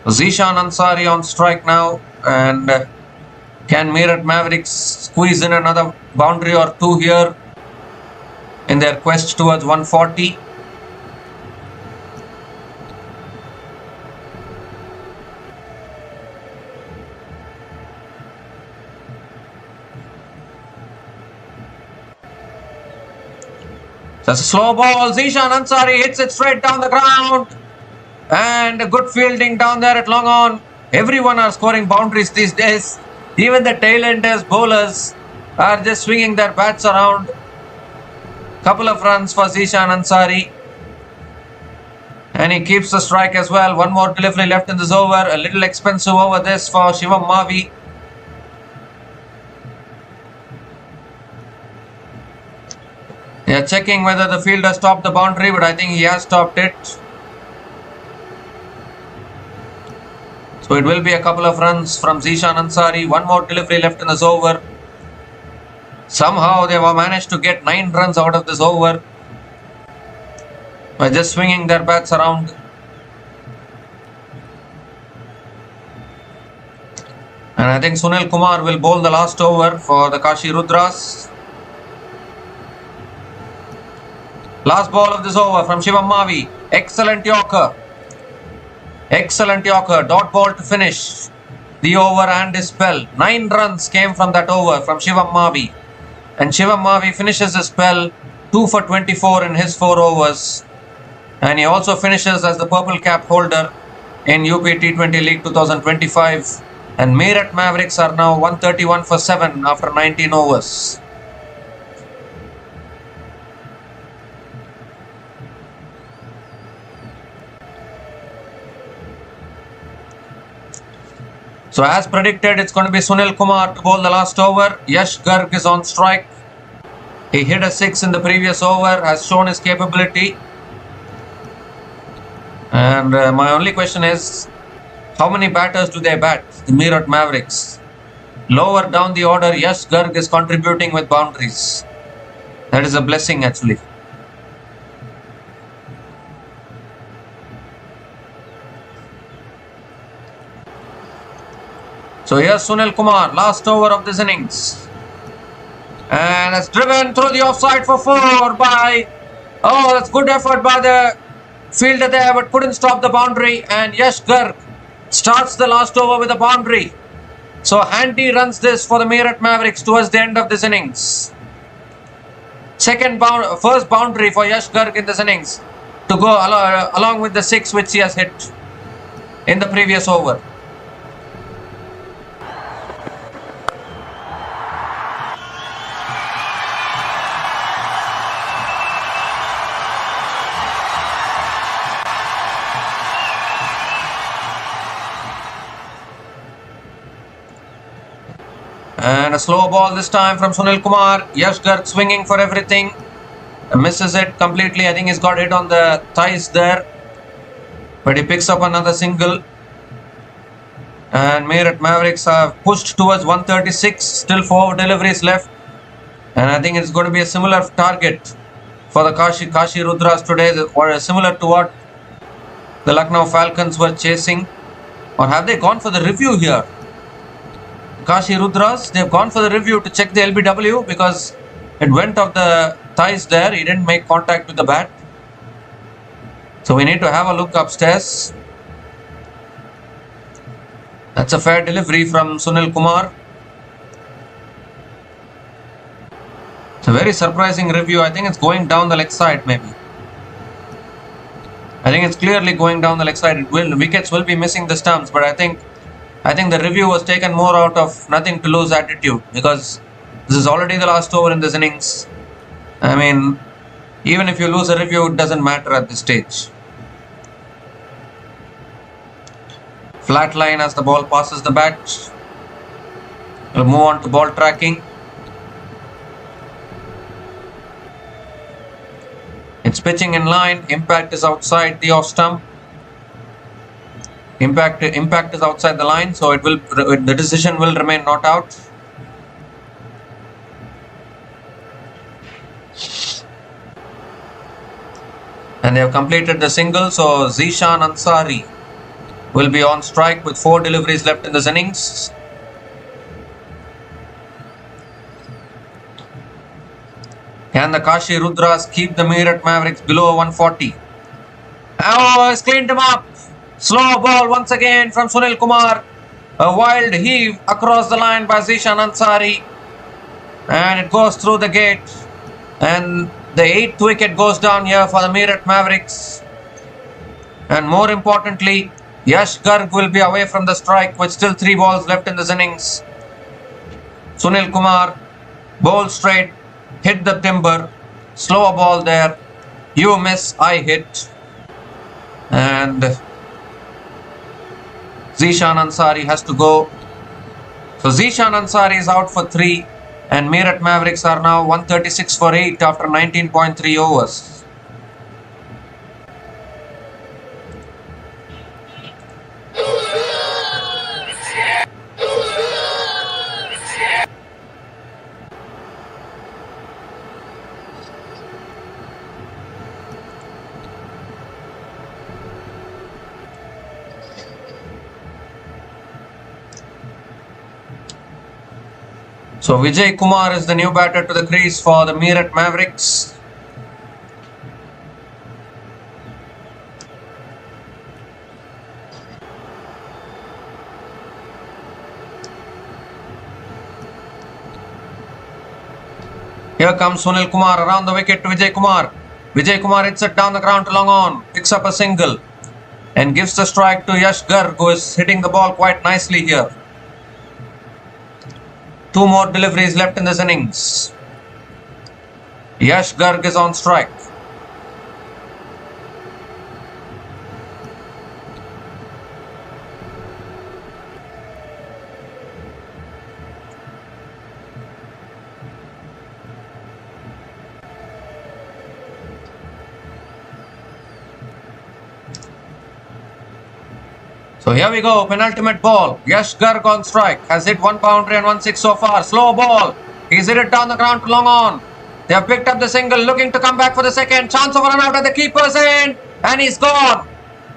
Zishan Ansari on strike now, and can Meerut Mavericks squeeze in another boundary or 2 here in their quest towards 140? That's a slow ball. Zishan Ansari hits it straight down the ground. And a good fielding down there at long on. Everyone are scoring boundaries these days. Even the tail-enders bowlers are just swinging their bats around. Couple of runs for Zishan Ansari. And he keeps the strike as well. 1 more delivery left in this over. A little expensive over this for Shivam Mavi. They are checking whether the fielder stopped the boundary, but I think he has stopped it. So it will be a couple of runs from Zishan Ansari. One more delivery left in this over. Somehow they have managed to get 9 runs out of this over by just swinging their bats around. And I think Sunil Kumar will bowl the last over for the Kashi Rudras. Last ball of this over from Shivam Mavi. Excellent Yorker. Excellent Yorker. Dot ball to finish the over and his spell. 9 runs came from that over from Shivam Mavi. And Shivam Mavi finishes his spell 2 for 24 in his 4 overs. And he also finishes as the purple cap holder in UPT20 League 2025. And Meerut Mavericks are now 131 for 7 after 19 overs. So as predicted, it's going to be Sunil Kumar to bowl the last over. Yash Garg is on strike. He hit a 6 in the previous over, has shown his capability. And my only question is, how many batters do they bat, the Meerut Mavericks? Lower down the order, Yash Garg is contributing with boundaries. That is a blessing actually. So here's Sunil Kumar, last over of this innings. And it's driven through the offside for 4 by... Oh, that's good effort by the fielder there, but couldn't stop the boundary. And Yash Garg starts the last over with a boundary. So Handy runs this for the Meerut Mavericks towards the end of this innings. First boundary for Yash Garg in this innings to go along with the 6 which he has hit in the previous over. And a slow ball this time from Sunil Kumar. Yash Garg swinging for everything. Misses it completely. I think he's got hit on the thighs there. But he picks up another single. And Meerut Mavericks have pushed towards 136. Still 4 deliveries left. And I think it's going to be a similar target for the Kashi Rudras today. Or similar to what the Lucknow Falcons were chasing. Or have they gone for the review here? Kashi Rudras, they've gone for the review to check the LBW because it went off the thighs there. He didn't make contact with the bat. So we need to have a look upstairs. That's a fair delivery from Sunil Kumar. It's a very surprising review. I think it's going down the leg side maybe. I think it's clearly going down the leg side. Wickets will be missing the stumps, but I think the review was taken more out of nothing to lose attitude because this is already the last over in this innings. I mean, even if you lose a review, it doesn't matter at this stage. Flat line as the ball passes the bat. We'll move on to ball tracking. It's pitching in line. Impact is outside the off stump. Impact is outside the line, so the decision will remain not out. And they have completed the single, so Zishan Ansari will be on strike with 4 deliveries left in this innings. Can the Kashi Rudras keep the Meerut Mavericks below 140? Oh, he's cleaned him up. Slow ball once again from Sunil Kumar. A wild heave across the line by Zishan Ansari. And it goes through the gate. And the 8th wicket goes down here for the Meerut Mavericks. And more importantly, Yash Garg will be away from the strike with still 3 balls left in this innings. Sunil Kumar, bowl straight, hit the timber. Slow ball there. You miss, I hit. And Zishan Ansari has to go. So Zishan Ansari is out for 3 and Meerut Mavericks are now 136 for 8 after 19.3 overs. So Vijay Kumar is the new batter to the crease for the Meerut Mavericks. Here comes Sunil Kumar around the wicket to Vijay Kumar. Vijay Kumar hits it down the ground to long on, picks up a single and gives the strike to Yash Garg, who is hitting the ball quite nicely here. 2 more deliveries left in this innings. Yash Garg is on strike. So here we go, penultimate ball. Yash Garg on strike, has hit 1 boundary and 1 6 so far. Slow ball. He's hit it down the ground to long on. They have picked up the single, looking to come back for the second. Chance of a run out at the keeper's end. And he's gone.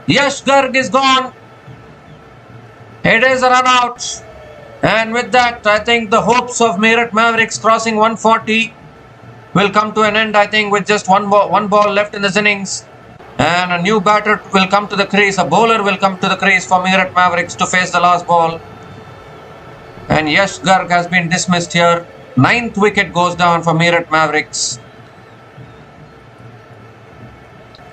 Yash Garg is gone. It is a run out. And with that, I think the hopes of Meerut Mavericks crossing 140 will come to an end, I think, with just one ball left in this innings. And a new batter will come to the crease. A bowler will come to the crease for Meerut Mavericks to face the last ball. And Yash Garg has been dismissed here. 9th wicket goes down for Meerut Mavericks.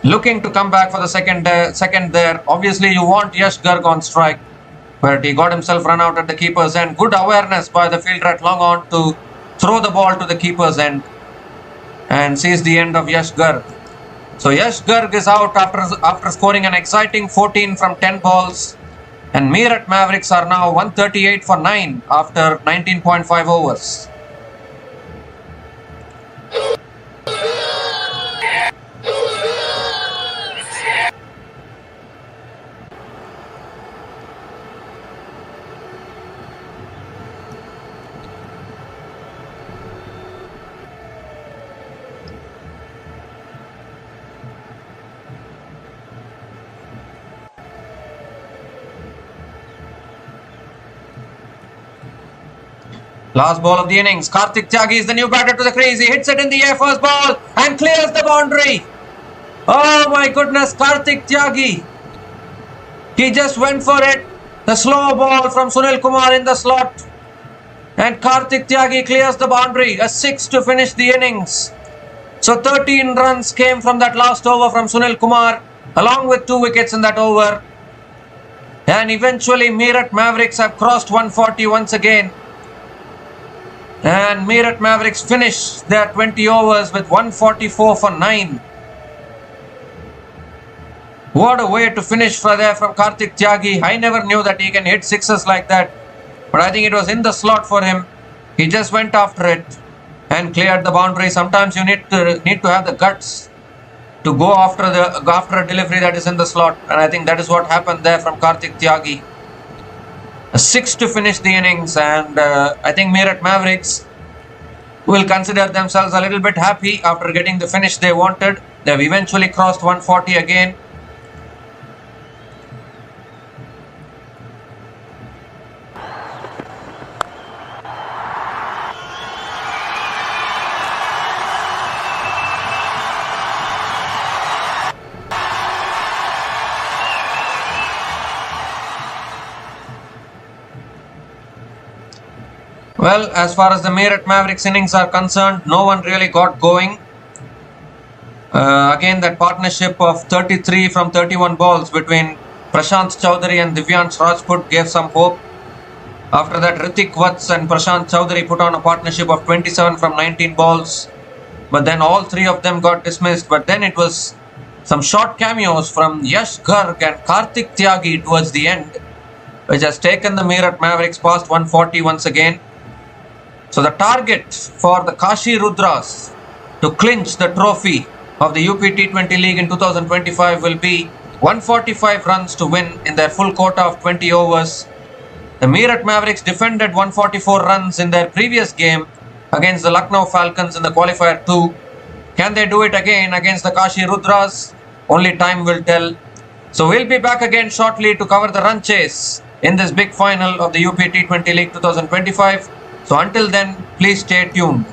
Looking to come back for the second there. Obviously, you want Yash Garg on strike. But he got himself run out at the keeper's end. Good awareness by the fielder at long on to throw the ball to the keeper's end. And sees the end of Yash Garg. So Yash Garg is out after scoring an exciting 14 from 10 balls. And Meerut Mavericks are now 138 for 9 after 19.5 overs. Last ball of the innings. Karthik Tyagi is the new batter to the crease. He hits it in the air, first ball, and clears the boundary. Oh my goodness, Karthik Tyagi. He just went for it. The slow ball from Sunil Kumar in the slot. And Karthik Tyagi clears the boundary. A 6 to finish the innings. So 13 runs came from that last over from Sunil Kumar, along with 2 wickets in that over. And eventually Meerut Mavericks have crossed 140 once again. And Meerut Mavericks finish their 20 overs with 144 for 9. What a way to finish for there from Karthik Tyagi. I never knew that he can hit sixes like that. But I think it was in the slot for him. He just went after it and cleared the boundary. Sometimes you need to have the guts to go after a delivery that is in the slot. And I think that is what happened there from Karthik Tyagi. A 6 to finish the innings, and I think Meerut Mavericks will consider themselves a little bit happy after getting the finish they wanted. They have eventually crossed 140 again. Well, as far as the Meerut Mavericks innings are concerned, no one really got going. Again, that partnership of 33 from 31 balls between Prashant Chowdhury and Divyansh Rajput gave some hope. After that, Ritik Vats and Prashant Chowdhury put on a partnership of 27 from 19 balls. But then all 3 of them got dismissed. But then it was some short cameos from Yash Garg and Karthik Tyagi towards the end, which has taken the Meerut Mavericks past 140 once again. So the target for the Kashi Rudras to clinch the trophy of the UPT20 League in 2025 will be 145 runs to win in their full quota of 20 overs. The Meerut Mavericks defended 144 runs in their previous game against the Lucknow Falcons in the qualifier 2. Can they do it again against the Kashi Rudras? Only time will tell. So we'll be back again shortly to cover the run chase in this big final of the UPT20 League 2025. So until then, please stay tuned.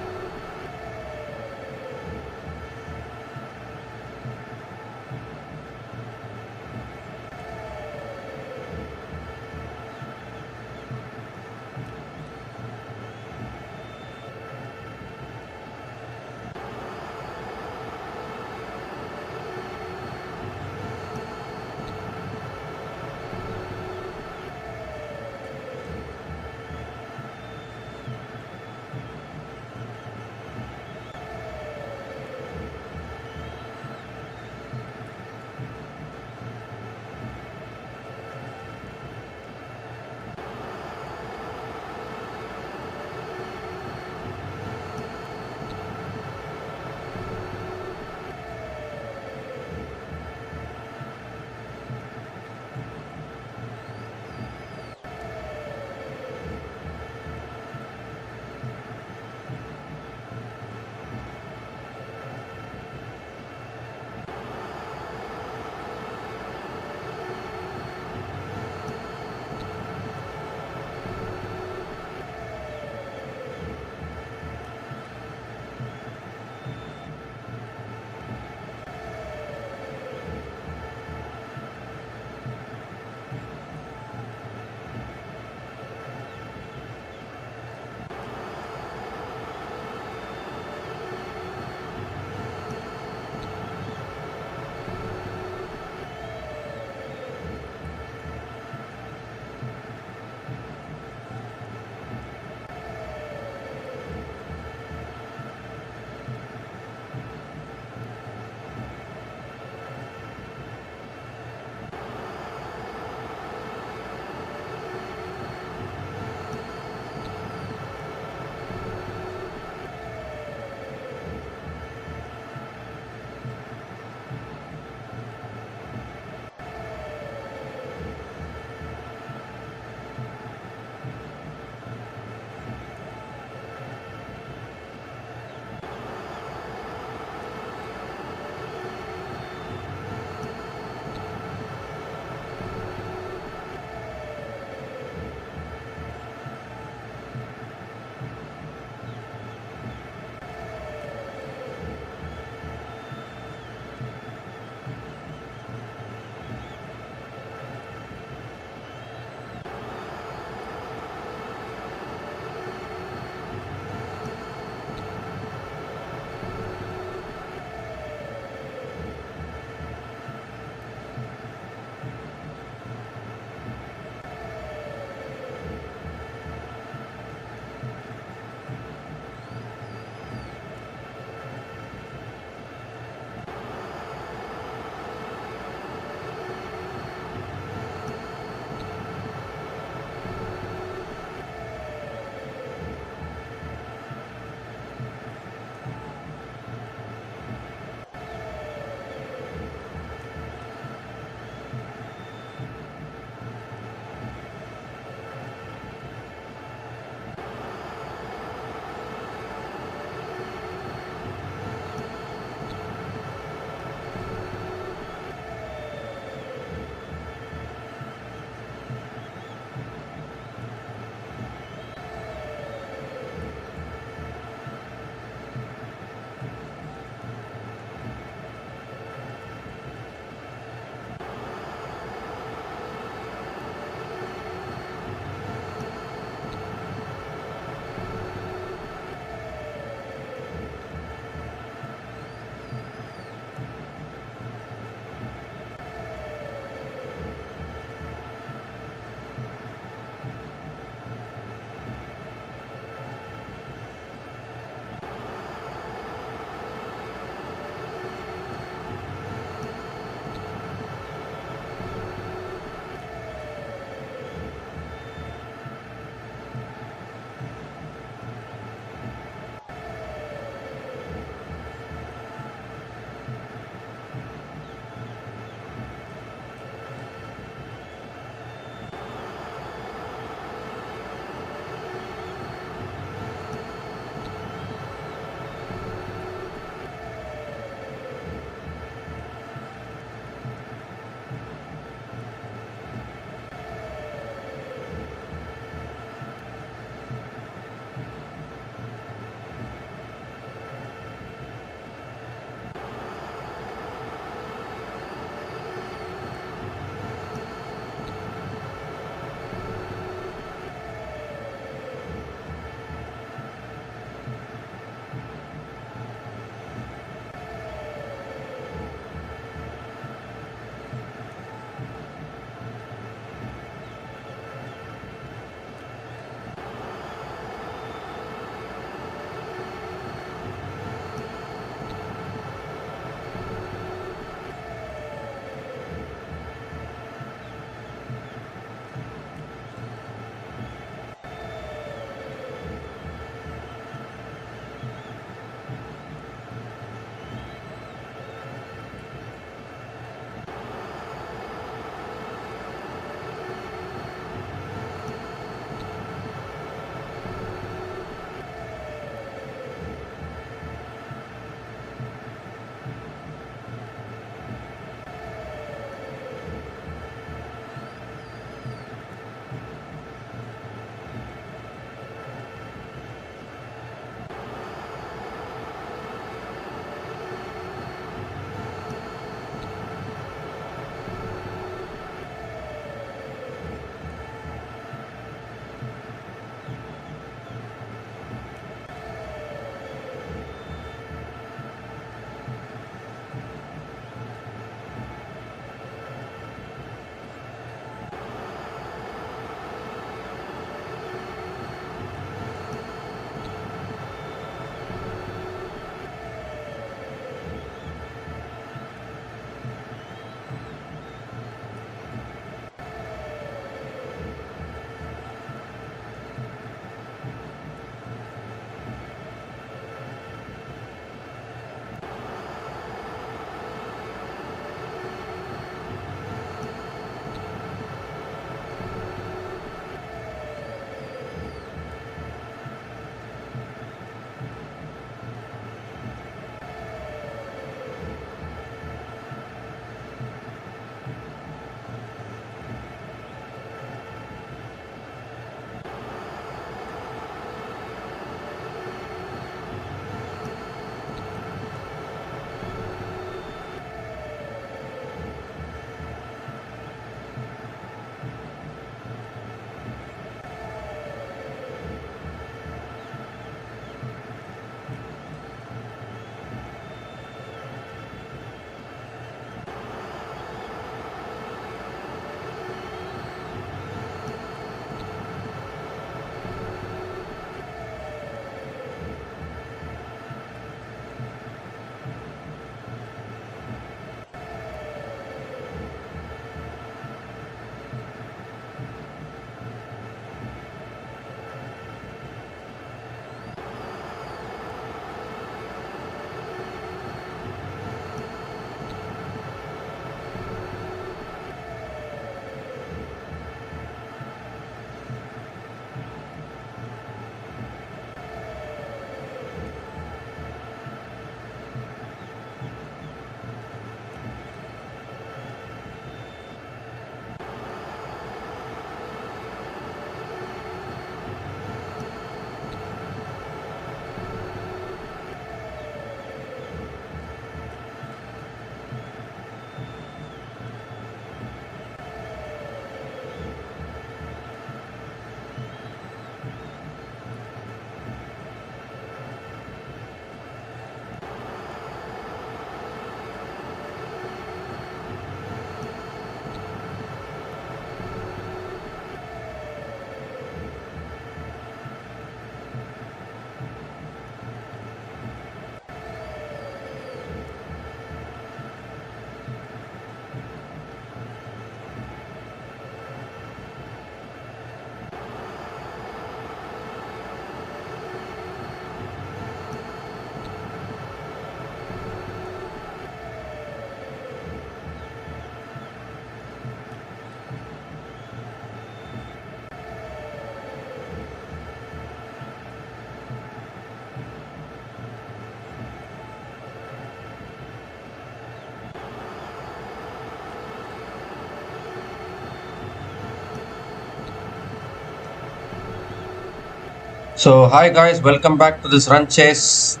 So hi guys, welcome back to this run chase,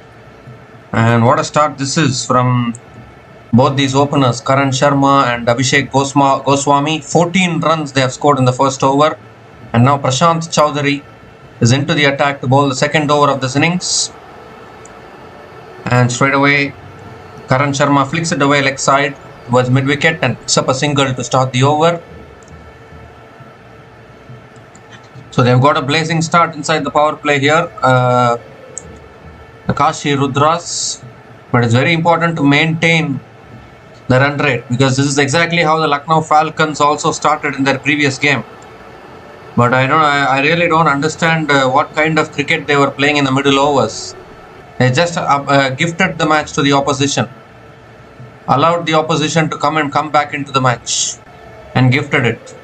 and what a start this is from both these openers, Karan Sharma and Abhishek Goswami. 14 runs they have scored in the first over, and now Prashant Chowdhury is into the attack to bowl the second over of this innings, and straight away Karan Sharma flicks it away leg side towards mid wicket and picks up a single to start the over. So they've got a blazing start inside the power play here, the Kashi Rudras, but it's very important to maintain the run rate because this is exactly how the Lucknow Falcons also started in their previous game. But I really don't understand what kind of cricket they were playing in the middle overs. They just gifted the match to the opposition, allowed the opposition to come back into the match and gifted it.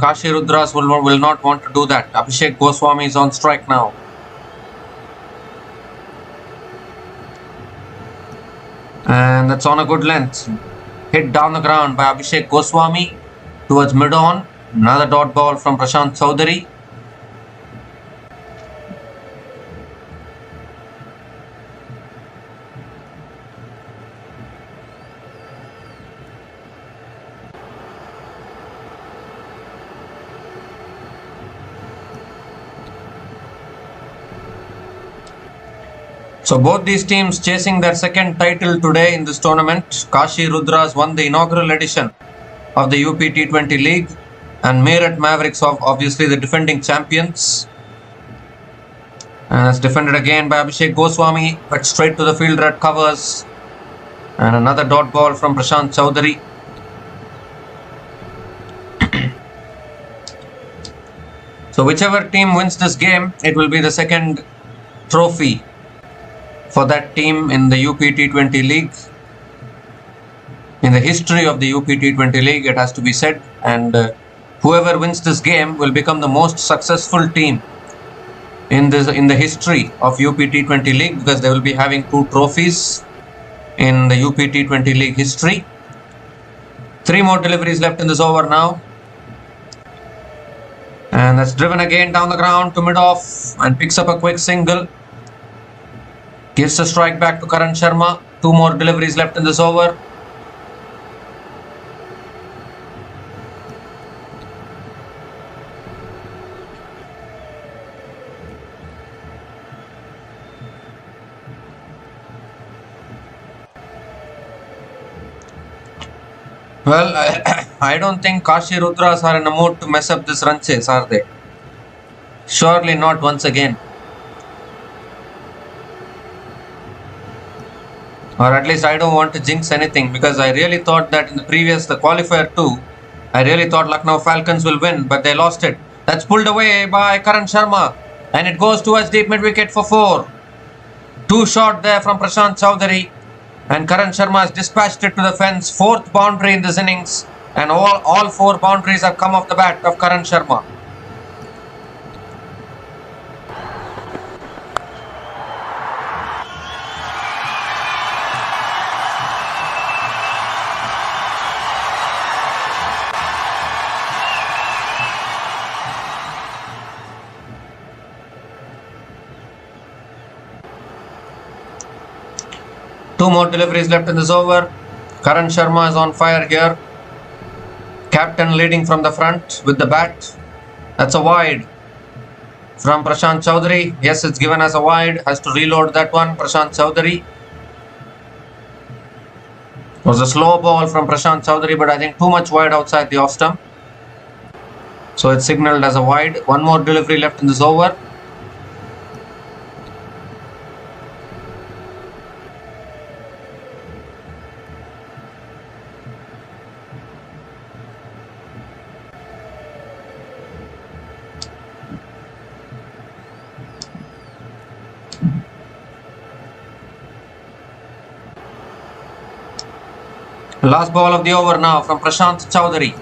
Kashi Rudras will not want to do that. Abhishek Goswami is on strike now. And that's on a good length. Hit down the ground by Abhishek Goswami towards mid-on. Another dot ball from Prashant Chowdhury. So both these teams chasing their second title today in this tournament. Kashi Rudras won the inaugural edition of the UPT20 League, and Meerut Mavericks obviously the defending champions. And it's defended again by Abhishek Goswami, but straight to the fielder at covers. And another dot ball from Prashant Chowdhury. So whichever team wins this game, it will be the second trophy for that team in the UPT20 League. In the history of the UPT20 League, it has to be said, and whoever wins this game will become the most successful team in the history of UPT20 League, because they will be having 2 trophies in the UPT20 League history. 3 more deliveries left in this over now, and that's driven again down the ground to mid-off and picks up a quick single. Gives a strike back to Karan Sharma. 2 more deliveries left in this over. Well, I don't think Kashi Rudras are in a mood to mess up this run chase, are they? Surely not once again. Or at least I don't want to jinx anything, because I really thought that in the qualifier 2, I really thought Lucknow Falcons will win, but they lost it. That's pulled away by Karan Sharma, and it goes towards deep mid wicket for 4. 2 short there from Prashant Chowdhury, and Karan Sharma has dispatched it to the fence. 4th boundary in this innings, and all 4 boundaries have come off the bat of Karan Sharma. Two more deliveries left in this over. Karan Sharma is on fire here. Captain leading from the front with the bat. That's a wide from Prashant Chowdhury. Yes, it's given as a wide. Has to reload that one, Prashant Chowdhury. It was a slow ball from Prashant Chowdhury, but I think too much wide outside the off stump. So it's signalled as a wide. 1 more delivery left in this over. Last ball of the over now from Prashant Chowdhury.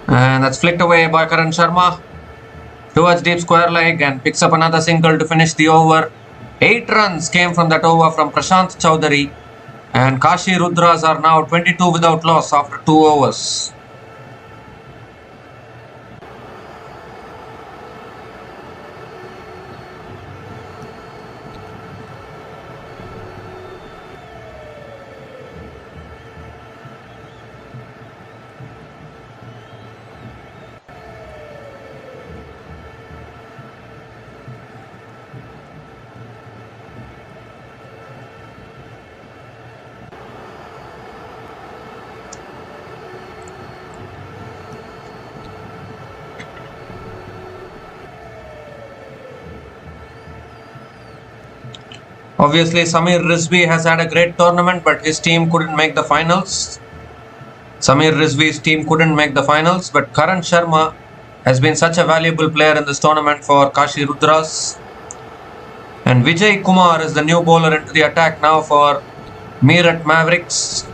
And that's flicked away by Karan Sharma towards deep square leg and picks up another single to finish the over. 8 runs came from that over from Prashant Chowdhury, and Kashi Rudras are now 22 without loss after 2 overs. Obviously, Samir Rizvi has had a great tournament, but his team couldn't make the finals. Samir Rizvi's team couldn't make the finals, but Karan Sharma has been such a valuable player in this tournament for Kashi Rudras. And Vijay Kumar is the new bowler into the attack now for Meerut Mavericks.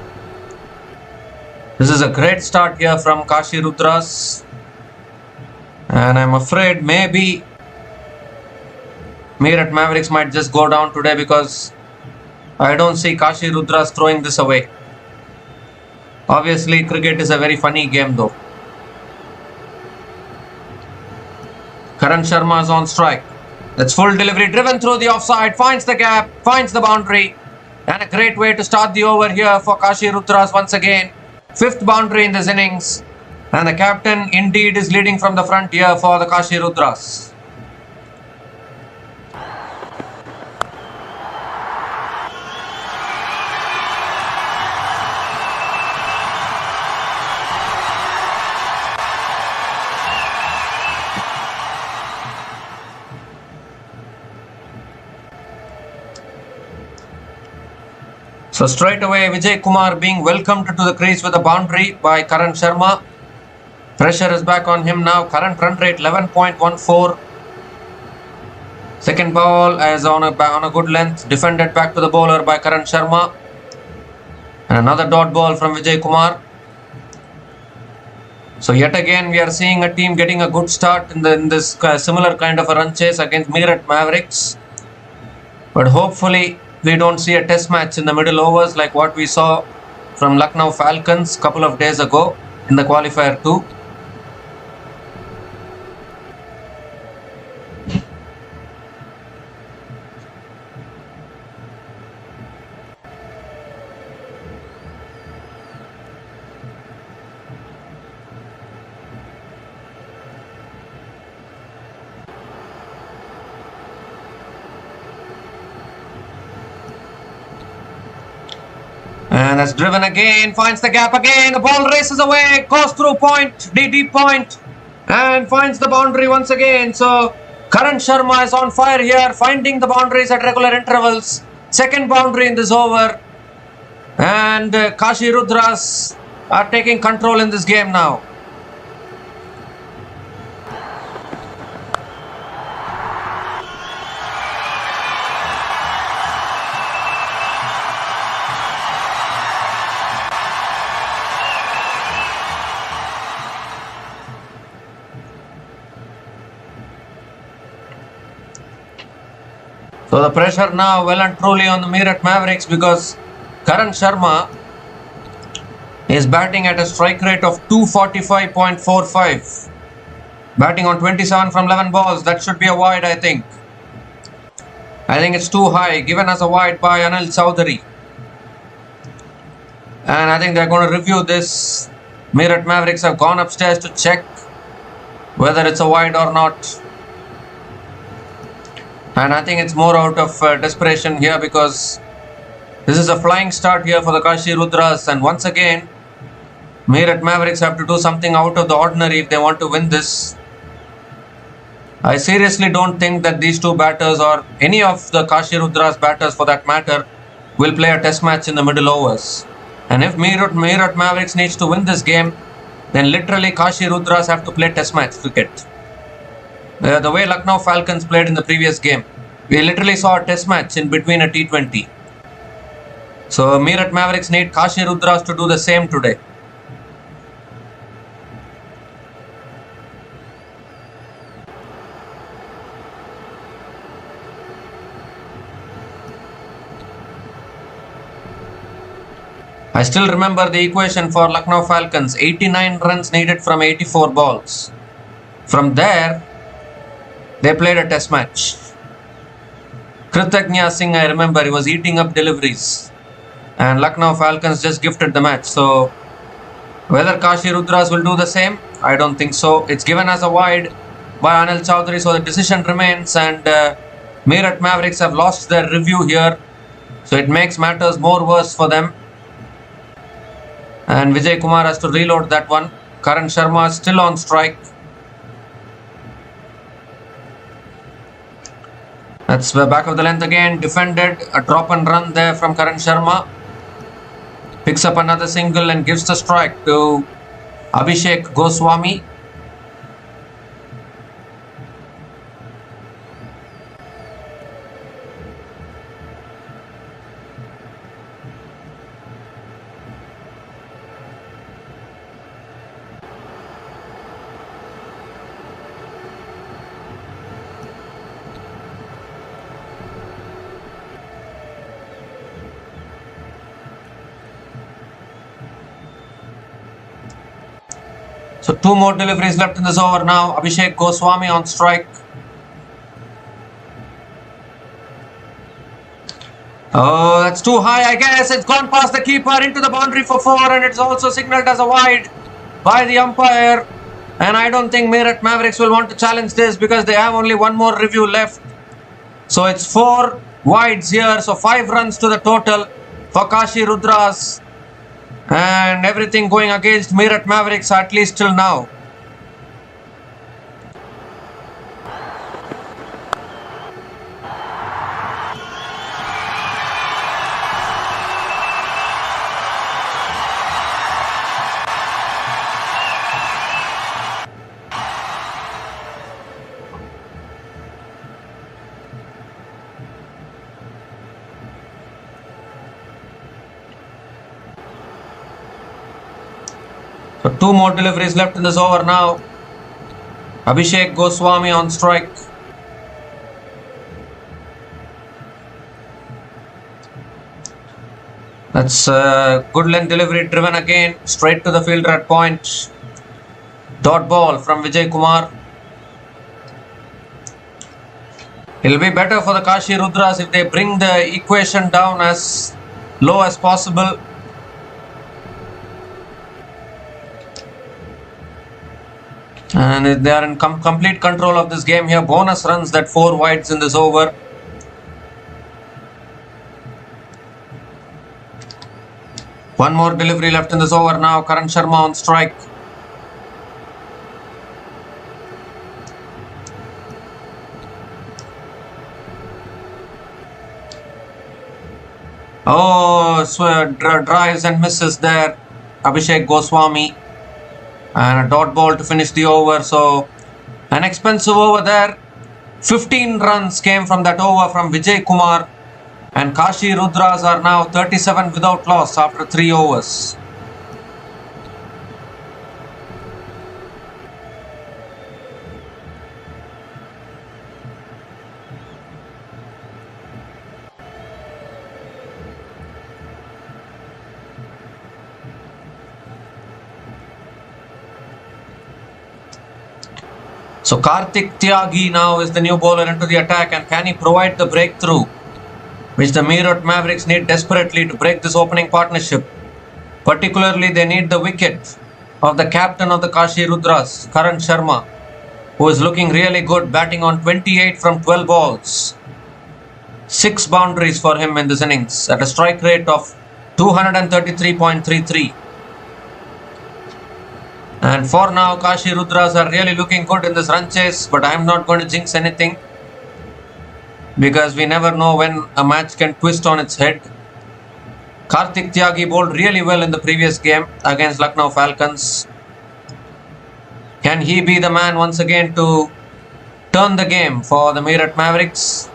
This is a great start here from Kashi Rudras. And I'm afraid maybe Meerut Mavericks might just go down today because I don't see Kashi Rudras throwing this away. Obviously, cricket is a very funny game though. Karan Sharma is on strike. That's full delivery, driven through the offside, finds the gap, finds the boundary. And a great way to start the over here for Kashi Rudras once again. 5th boundary in this innings. And the captain indeed is leading from the front here for the Kashi Rudras. So straight away, Vijay Kumar being welcomed to the crease with a boundary by Karan Sharma. Pressure is back on him now. Current run rate 11.14. Second ball is on a good length. Defended back to the bowler by Karan Sharma. And another dot ball from Vijay Kumar. So yet again, we are seeing a team getting a good start in this similar kind of a run chase against Meerut Mavericks. But hopefully, we don't see a test match in the middle overs like what we saw from Lucknow Falcons a couple of days ago in the qualifier 2. And that's driven again, finds the gap again, the ball races away, goes through point, deep point, and finds the boundary once again. So Karan Sharma is on fire here, finding the boundaries at regular intervals. Second boundary in this over. And Kashi Rudras are taking control in this game now. So the pressure now well and truly on the Meerut Mavericks because Karan Sharma is batting at a strike rate of 245.45. Batting on 27 from 11 balls. That should be a wide, I think. I think it's too high. Given as a wide by Anil Chowdhury. And I think they're going to review this. Meerut Mavericks have gone upstairs to check whether it's a wide or not. And I think it's more out of desperation here because this is a flying start here for the Kashi Rudras. And once again, Meerut Mavericks have to do something out of the ordinary if they want to win this. I seriously don't think that these two batters or any of the Kashi Rudras batters for that matter will play a test match in the middle overs. And if Meerut Mavericks needs to win this game, then literally Kashi Rudras have to play test match cricket. The way Lucknow Falcons played in the previous game. We literally saw a test match in between a T20. So Meerut Mavericks need Kashi Rudras to do the same today. I still remember the equation for Lucknow Falcons. 89 runs needed from 84 balls. From there, they played a test match. Cricketnews Singh, I remember, he was eating up deliveries. And Lucknow Falcons just gifted the match. So, whether Kashi Rudras will do the same, I don't think so. It's given as a wide by Anil Chowdhury, so the decision remains. And Meerut Mavericks have lost their review here. So, it makes matters more worse for them. And Vijay Kumar has to reload that one. Karan Sharma is still on strike. That's the back of the length again. Defended. A drop and run there from Karan Sharma. Picks up another single and gives the strike to Abhishek Goswami. So 2 more deliveries left in this over now. Abhishek Goswami on strike. Oh, that's too high, I guess. It's gone past the keeper into the boundary for 4, and it's also signalled as a wide by the umpire. And I don't think Meerut Mavericks will want to challenge this because they have only one more review left. So it's 4 wides here. So 5 runs to the total for Kashi Rudras. And everything going against Meerut Mavericks, at least till now. So 2 more deliveries left in this over now. Abhishek Goswami on strike. That's a good length delivery driven again straight to the fielder at point. Dot ball from Vijay Kumar. It'll be better for the Kashi Rudras if they bring the equation down as low as possible. And they are in complete control of this game here. Bonus runs that 4 wides in this over. One more delivery left in this over now. Karan Sharma on strike. Oh, so drives and misses there. Abhishek Goswami. And a dot ball to finish the over. So an expensive over there. 15 runs came from that over from Vijay Kumar. And Kashi Rudras are now 37 without loss after 3 overs. So Karthik Tyagi now is the new bowler into the attack, and can he provide the breakthrough which the Meerut Mavericks need desperately to break this opening partnership? Particularly they need the wicket of the captain of the Kashi Rudras, Karan Sharma, who is looking really good, batting on 28 from 12 balls. 6 boundaries for him in this innings at a strike rate of 233.33. And for now, Kashi Rudras are really looking good in this run chase, but I am not going to jinx anything because we never know when a match can twist on its head. Karthik Tyagi bowled really well in the previous game against Lucknow Falcons. Can he be the man once again to turn the game for the Meerut Mavericks?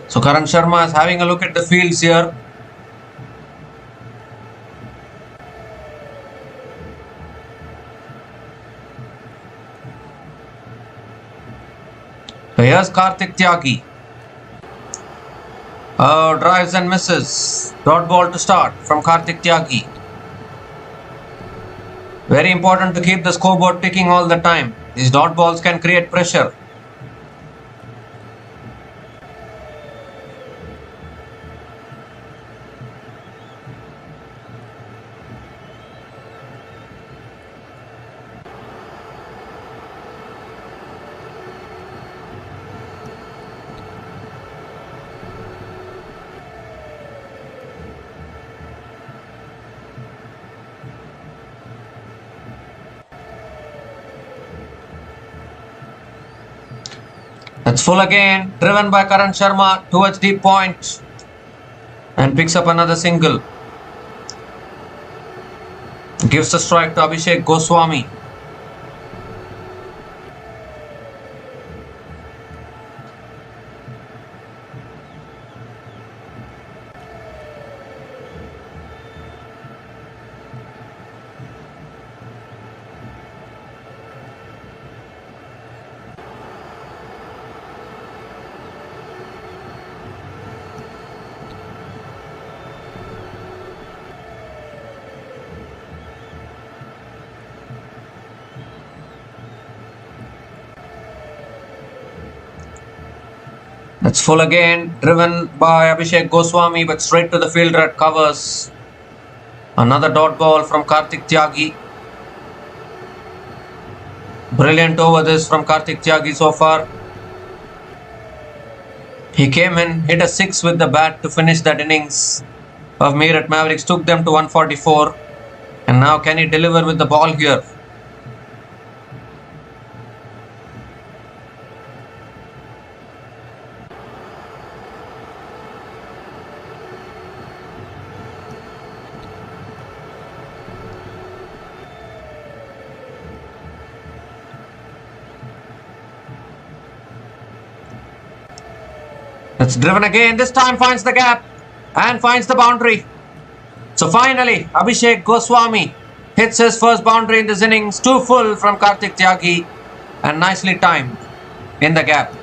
So Karan Sharma is having a look at the fields here. So here's Karthik Tyagi. Drives and misses. Dot ball to start from Karthik Tyagi. Very important to keep the scoreboard ticking all the time. These dot balls can create pressure. That's full again, driven by Karan Sharma towards deep point and picks up another single. Gives the strike to Abhishek Goswami. That's full again, driven by Abhishek Goswami, but straight to the fielder at covers. Another dot ball from Karthik Tyagi. Brilliant over this from Karthik Tyagi so far. He came in, hit a 6 with the bat to finish that innings of Meerut Mavericks, took them to 144. And now can he deliver with the ball here? It's driven again, this time finds the gap and finds the boundary. So finally, Abhishek Goswami hits his first boundary in this innings, 2 full from Karthik Tyagi and nicely timed in the gap.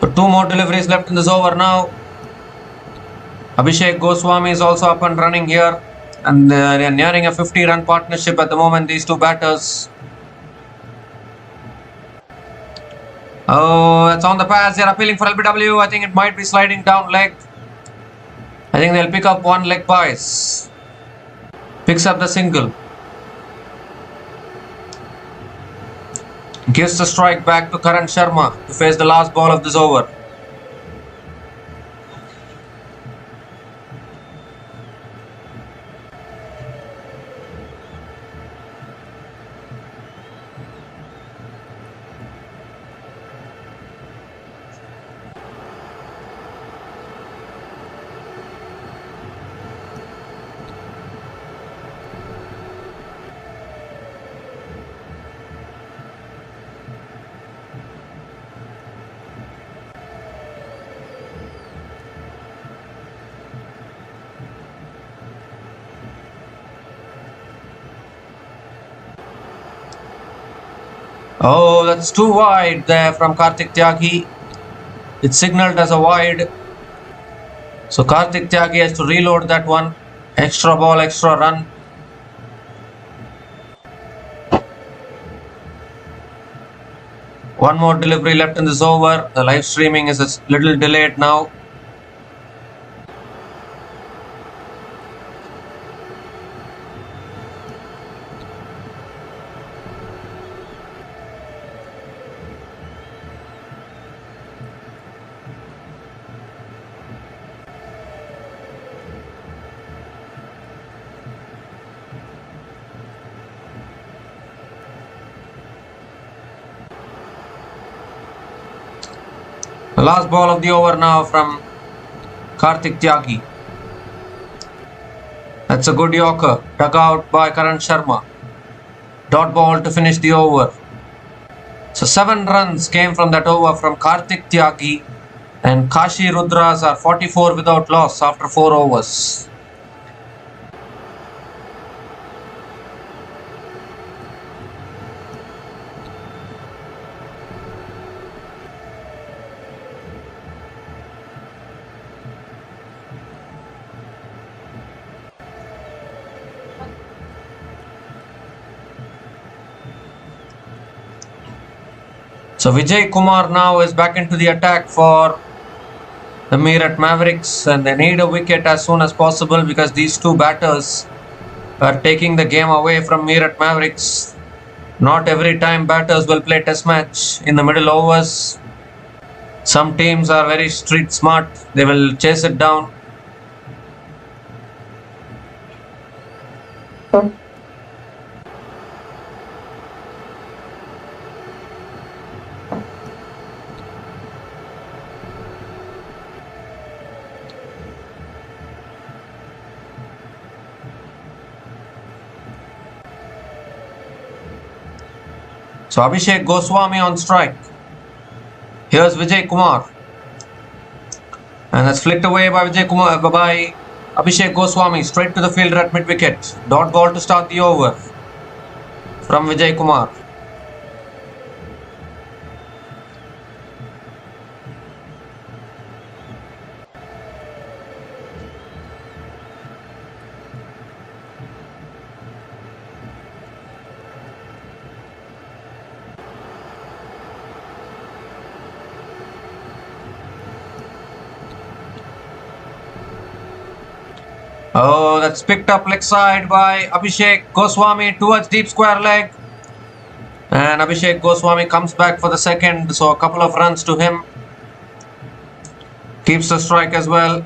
So 2 more deliveries left in this over now. Abhishek Goswami is also up and running here, and they are nearing a 50-run partnership at the moment, these two batters. Oh, that's on the pass. They are appealing for LBW. I think it might be sliding down leg. I think they'll pick up one leg bias. Picks up the single. Gives the strike back to Karan Sharma to face the last ball of this over. Oh, that's too wide there from Karthik Tyagi. It's signalled as a wide. So Karthik Tyagi has to reload that one. Extra ball, extra run. One more delivery left in this over. The live streaming is a little delayed now. The last ball of the over now from Karthik Tyagi. That's a good Yorker, dug out by Karan Sharma. Dot ball to finish the over. So 7 runs came from that over from Karthik Tyagi, and Kashi Rudras are 44 without loss after 4 overs. So Vijay Kumar now is back into the attack for the Meerut Mavericks, and they need a wicket as soon as possible because these two batters are taking the game away from Meerut Mavericks. Not every time batters will play test match in the middle overs. Some teams are very street smart. They will chase it down. So Abhishek Goswami on strike. Here's Vijay Kumar. And that's flicked away by Abhishek Goswami straight to the fielder at mid-wicket. Dot ball to start the over from Vijay Kumar. Oh, that's picked up leg side by Abhishek Goswami towards deep square leg. And Abhishek Goswami comes back for the second, so a couple of runs to him. Keeps the strike as well.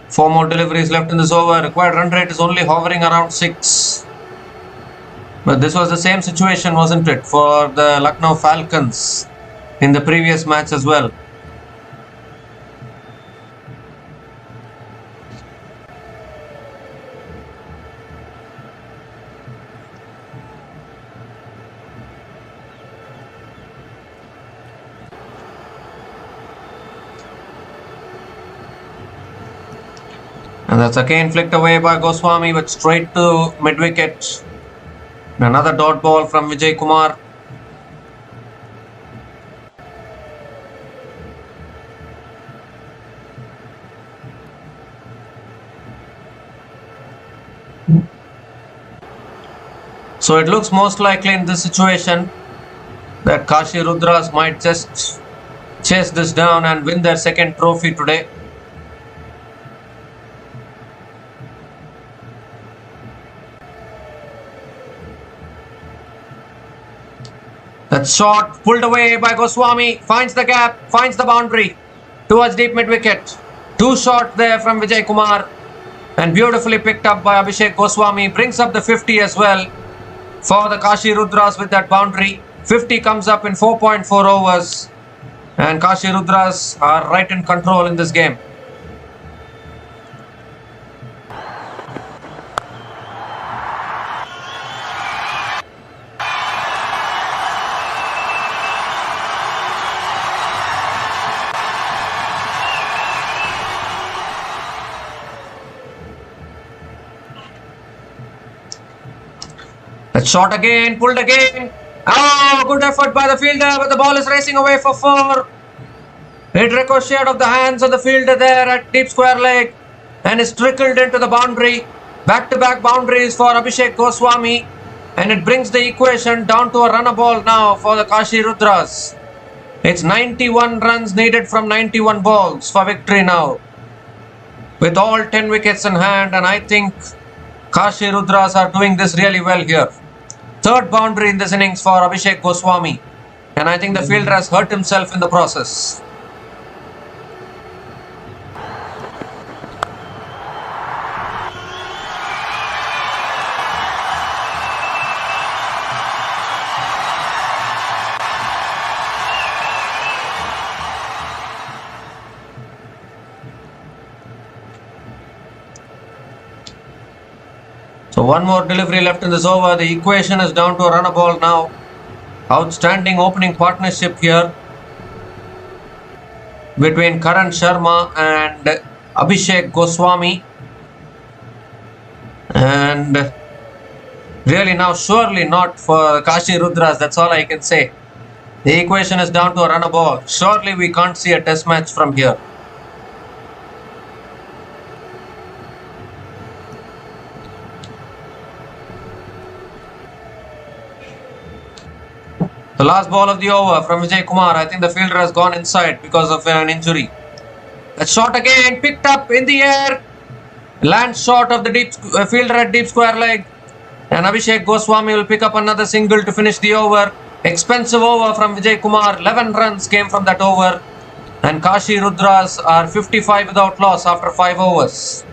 4 more deliveries left in this over. Required run rate is only hovering around 6. But this was the same situation, wasn't it, for the Lucknow Falcons in the previous match as well. And that's again flicked away by Goswami, but straight to mid-wicket. Another dot ball from Vijay Kumar. So it looks most likely in this situation that Kashi Rudras might just chase this down and win their second trophy today. That shot pulled away by Goswami, finds the gap, finds the boundary towards deep mid-wicket. 2 shot there from Vijay Kumar and beautifully picked up by Abhishek Goswami. Brings up the 50 as well for the Kashi Rudras with that boundary. 50 comes up in 4.4 overs and Kashi Rudras are right in control in this game. That shot again, pulled again. Oh, good effort by the fielder, but the ball is racing away for 4. It ricocheted off the hands of the fielder there at deep square leg and is trickled into the boundary. Back-to-back boundaries for Abhishek Goswami, and it brings the equation down to a runner ball now for the Kashi Rudras. It's 91 runs needed from 91 balls for victory now, with all 10 wickets in hand, and I think Kashi Rudras are doing this really well here. 3rd boundary in this innings for Abhishek Goswami, and I think the fielder has hurt himself in the process. So 1 more delivery left in this over. The equation is down to a runner ball now. Outstanding opening partnership here between Karan Sharma and Abhishek Goswami. And really now surely not for Kashi Rudras. That's all I can say. The equation is down to a runner ball. Surely we can't see a test match from here. The last ball of the over from Vijay Kumar. I think the fielder has gone inside because of an injury. That shot again picked up in the air. Lands short of the deep fielder at deep square leg. And Abhishek Goswami will pick up another single to finish the over. Expensive over from Vijay Kumar. 11 runs came from that over. And Kashi Rudras are 55 without loss after 5 overs.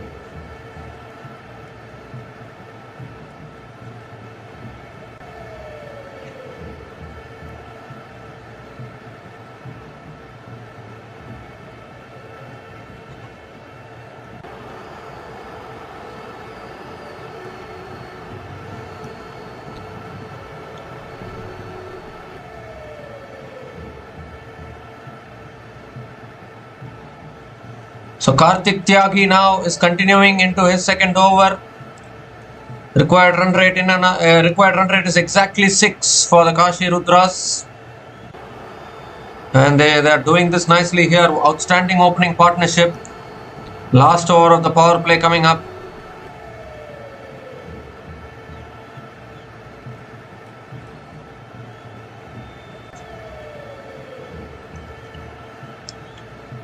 So Karthik Tyagi now is continuing into his second over. Required run rate is exactly 6 for the Kashi Rudras. And they are doing this nicely here. Outstanding opening partnership. Last over of the power play coming up.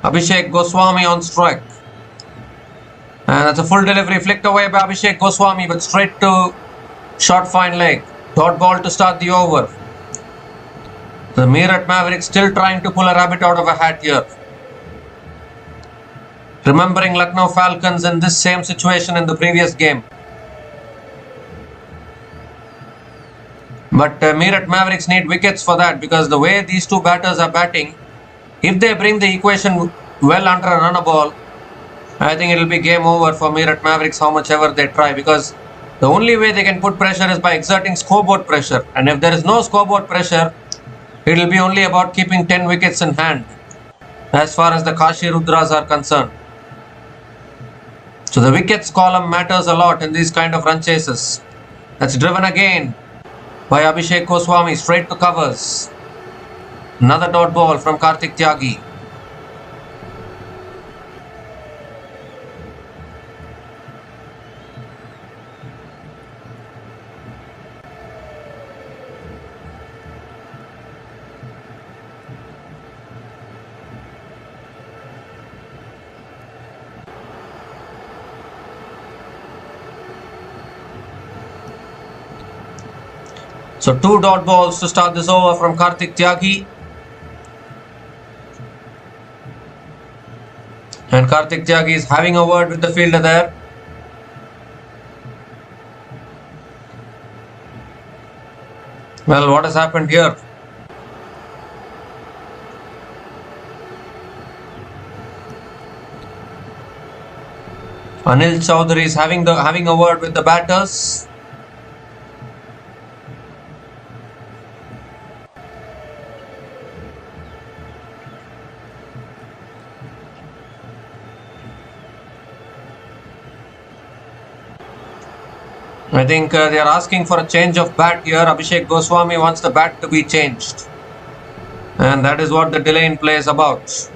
Abhishek Goswami on strike. And that's a full delivery flicked away by Abhishek Goswami, but straight to short fine leg. Dot ball to start the over. The Meerut Mavericks still trying to pull a rabbit out of a hat here. Remembering Lucknow Falcons in this same situation in the previous game. But Meerut Mavericks need wickets for that, because the way these two batters are batting, if they bring the equation well under a runner ball, I think it will be game over for Meerut Mavericks how much ever they try, because the only way they can put pressure is by exerting scoreboard pressure. And if there is no scoreboard pressure, it will be only about keeping 10 wickets in hand as far as the Kashi Rudras are concerned. So the wickets column matters a lot in these kind of run chases. That's driven again by Abhishek Goswami straight to covers. Another dot ball from Karthik Tyagi. So 2 dot balls to start this over from Karthik Tyagi. And Karthik Tyagi is having a word with the fielder there. Well, what has happened here? Anil Chaudhary is having a word with the batters. I think they are asking for a change of bat here. Abhishek Goswami wants the bat to be changed. And that is what the delay in play is about.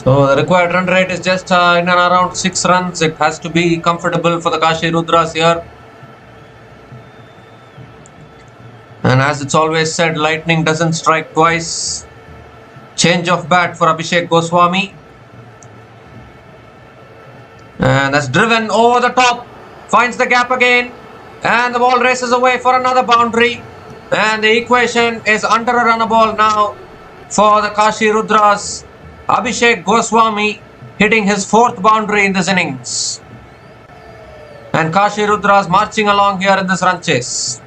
So the required run rate is just in and around 6 runs. It has to be comfortable for the Kashi Rudras here. And as it's always said, lightning doesn't strike twice. Change of bat for Abhishek Goswami. And that's driven over the top. Finds the gap again. And the ball races away for another boundary. And the equation is under a runner ball now for the Kashi Rudras. Abhishek Goswami hitting his 4th boundary in this innings. And Kashi Rudras marching along here in this run chase.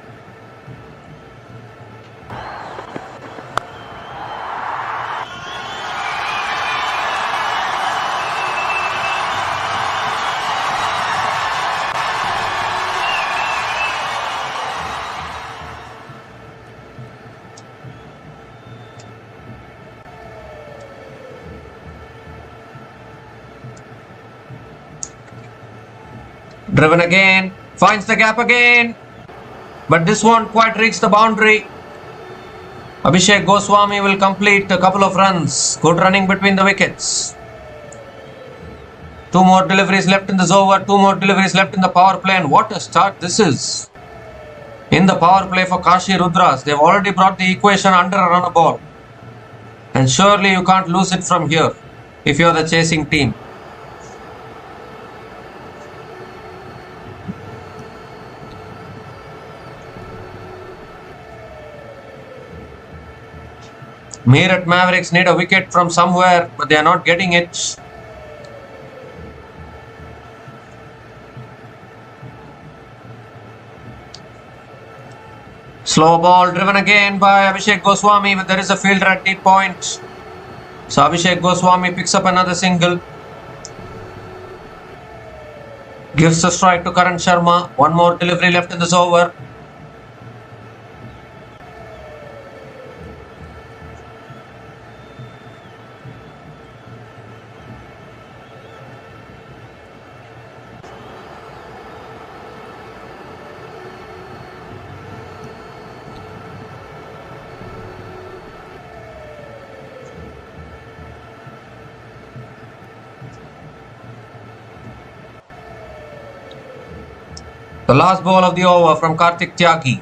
Driven again. Finds the gap again. But this won't quite reach the boundary. Abhishek Goswami will complete a couple of runs. Good running between the wickets. 2 more deliveries left in this over. 2 more deliveries left in the power play. And what a start this is. In the power play for Kashi Rudras. They've already brought the equation under a run a ball. And surely you can't lose it from here if you're the chasing team. Meerut Mavericks need a wicket from somewhere, but they are not getting it. Slow ball driven again by Abhishek Goswami, but there is a fielder at deep point. So Abhishek Goswami picks up another single. Gives a strike to Karan Sharma. 1 more delivery left in this over. The last ball of the over from Karthik Tyagi.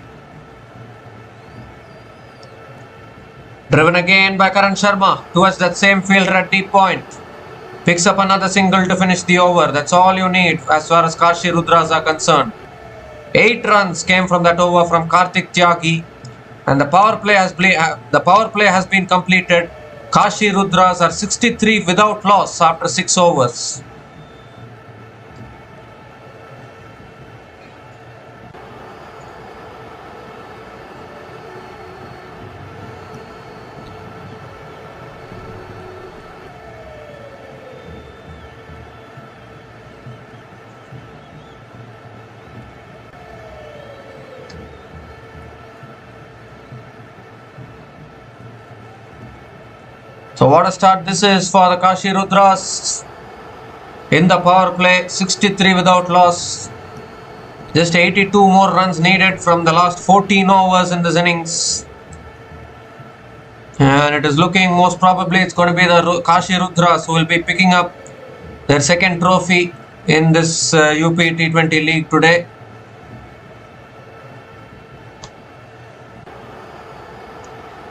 Driven again by Karan Sharma towards that same fielder at deep point. Picks up another single to finish the over. That's all you need as far as Kashi Rudras are concerned. 8 runs came from that over from Karthik Tyagi. And the power play has been completed. Kashi Rudras are 63 without loss after 6 overs. So what a start this is for the Kashi Rudras. In the power play, 63 without loss. Just 82 more runs needed from the last 14 overs in this innings. And it is looking most probably it's going to be the Kashi Rudras who will be picking up their second trophy in this UPT20 League today.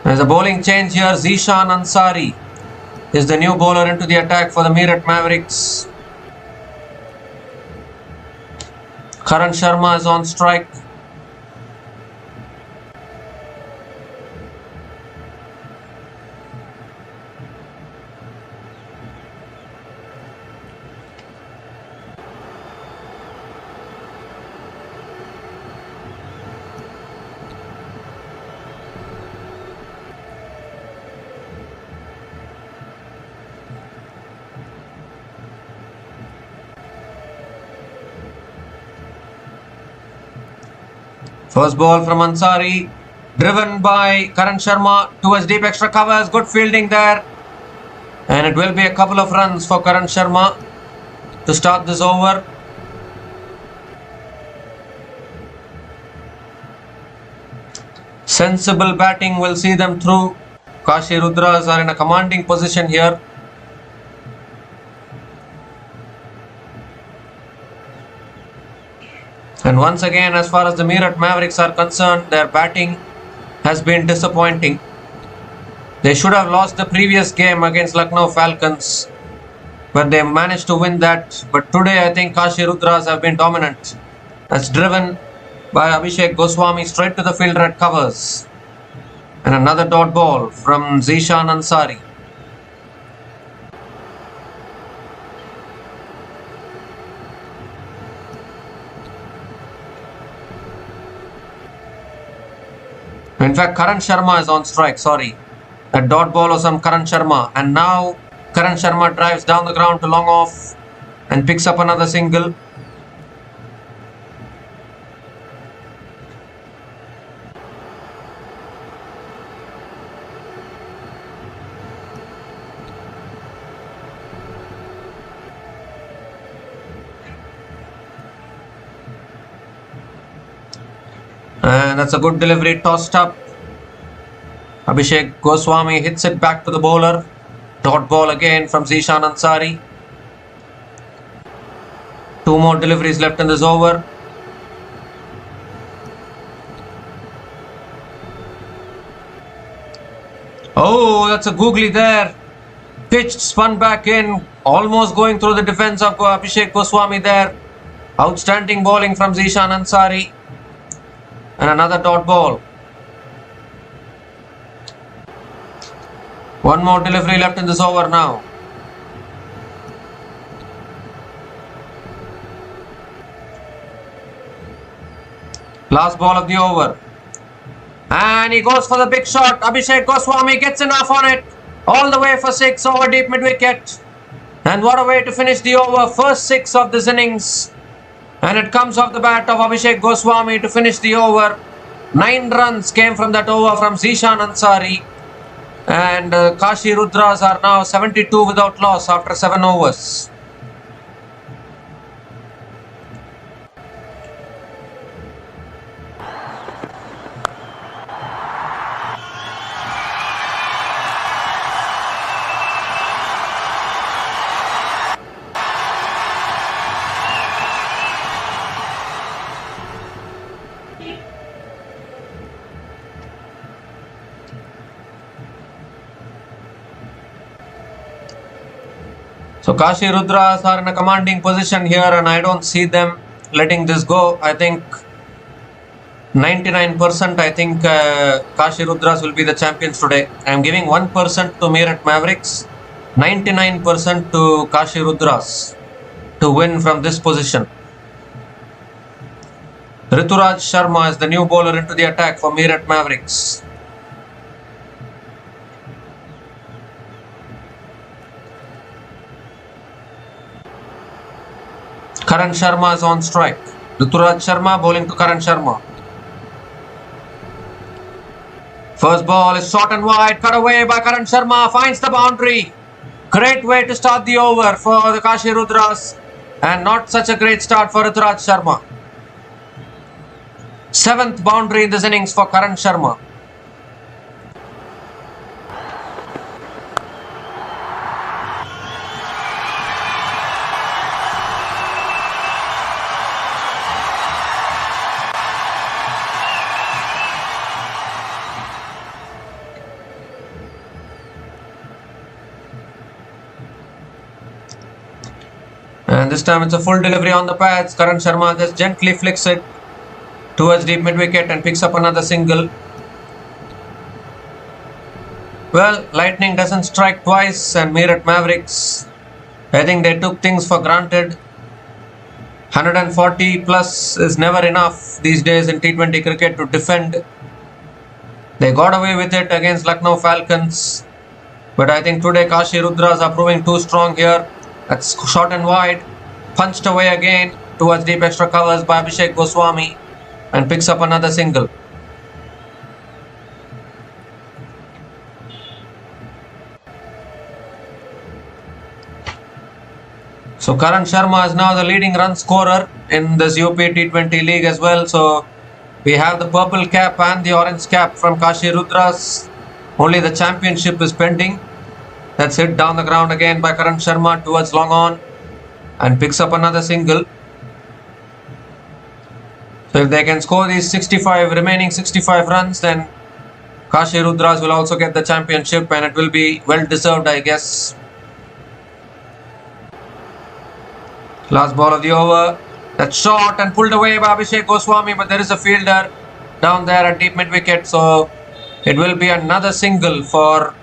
There's a bowling change here. Zishan Ansari is the new bowler into the attack for the Mirat Mavericks. Karan Sharma is on strike. First ball from Ansari, driven by Karan Sharma towards deep extra covers. Good fielding there. And it will be a couple of runs for Karan Sharma to start this over. Sensible batting will see them through. Kashi Rudras are in a commanding position here. And once again, as far as the Meerut Mavericks are concerned, their batting has been disappointing. They should have lost the previous game against Lucknow Falcons, but they managed to win that. But today I think Kashi Rudras have been dominant. That's driven by Abhishek Goswami straight to the fielder at covers. And another dot ball from Zishan Ansari. In fact, Karan Sharma is on strike, sorry. A dot ball was from Karan Sharma. And now Karan Sharma drives down the ground to long off and picks up another single. And that's a good delivery, tossed up. Abhishek Goswami hits it back to the bowler. Dot ball again from Zishan Ansari. 2 more deliveries left in this over. Oh, that's a googly there. Pitched, spun back in, almost going through the defense of Abhishek Goswami there. Outstanding bowling from Zishan Ansari. And another dot ball. 1 more delivery left in this over now. Last ball of the over. And he goes for the big shot. Abhishek Goswami gets enough on it. All the way for 6 over deep mid wicket. And what a way to finish the over. First 6 of this innings. And it comes off the bat of Abhishek Goswami to finish the over. 9 runs came from that over from Zishan Ansari. And Kashi Rudras are now 72 without loss after 7 overs. So Kashi Rudras are in a commanding position here, and I don't see them letting this go. I think 99% I think Kashi Rudras will be the champions today. I am giving 1% to Mirat Mavericks, 99% to Kashi Rudras to win from this position. Rituraj Sharma is the new bowler into the attack for Meerut Mavericks. Karan Sharma is on strike. Rituraj Sharma bowling to Karan Sharma. First ball is short and wide, cut away by Karan Sharma, finds the boundary. Great way to start the over for the Kashi Rudras, and not such a great start for Rituraj Sharma. 7th boundary in this innings for Karan Sharma. And this time it's a full delivery on the pads. Karan Sharma just gently flicks it towards deep mid wicket and picks up another single. Well, lightning doesn't strike twice, and Meerut Mavericks, I think they took things for granted. 140 plus is never enough these days in T20 cricket to defend. They got away with it against Lucknow Falcons, but I think today Kashi Rudras are proving too strong here. That's short and wide, punched away again towards deep extra covers by Abhishek Goswami and picks up another single. So Karan Sharma is now the leading run scorer in this UPT20 League as well. So we have the purple cap and the orange cap from Kashi Rudras. Only the championship is pending. That's hit down the ground again by Karan Sharma towards long on and picks up another single. So if they can score these remaining 65 runs, then Kashi Rudras will also get the championship, and it will be well deserved, I guess. Last ball of the over. That's short and pulled away by Abhishek Goswami, but there is a fielder down there at deep mid wicket, so it will be another single for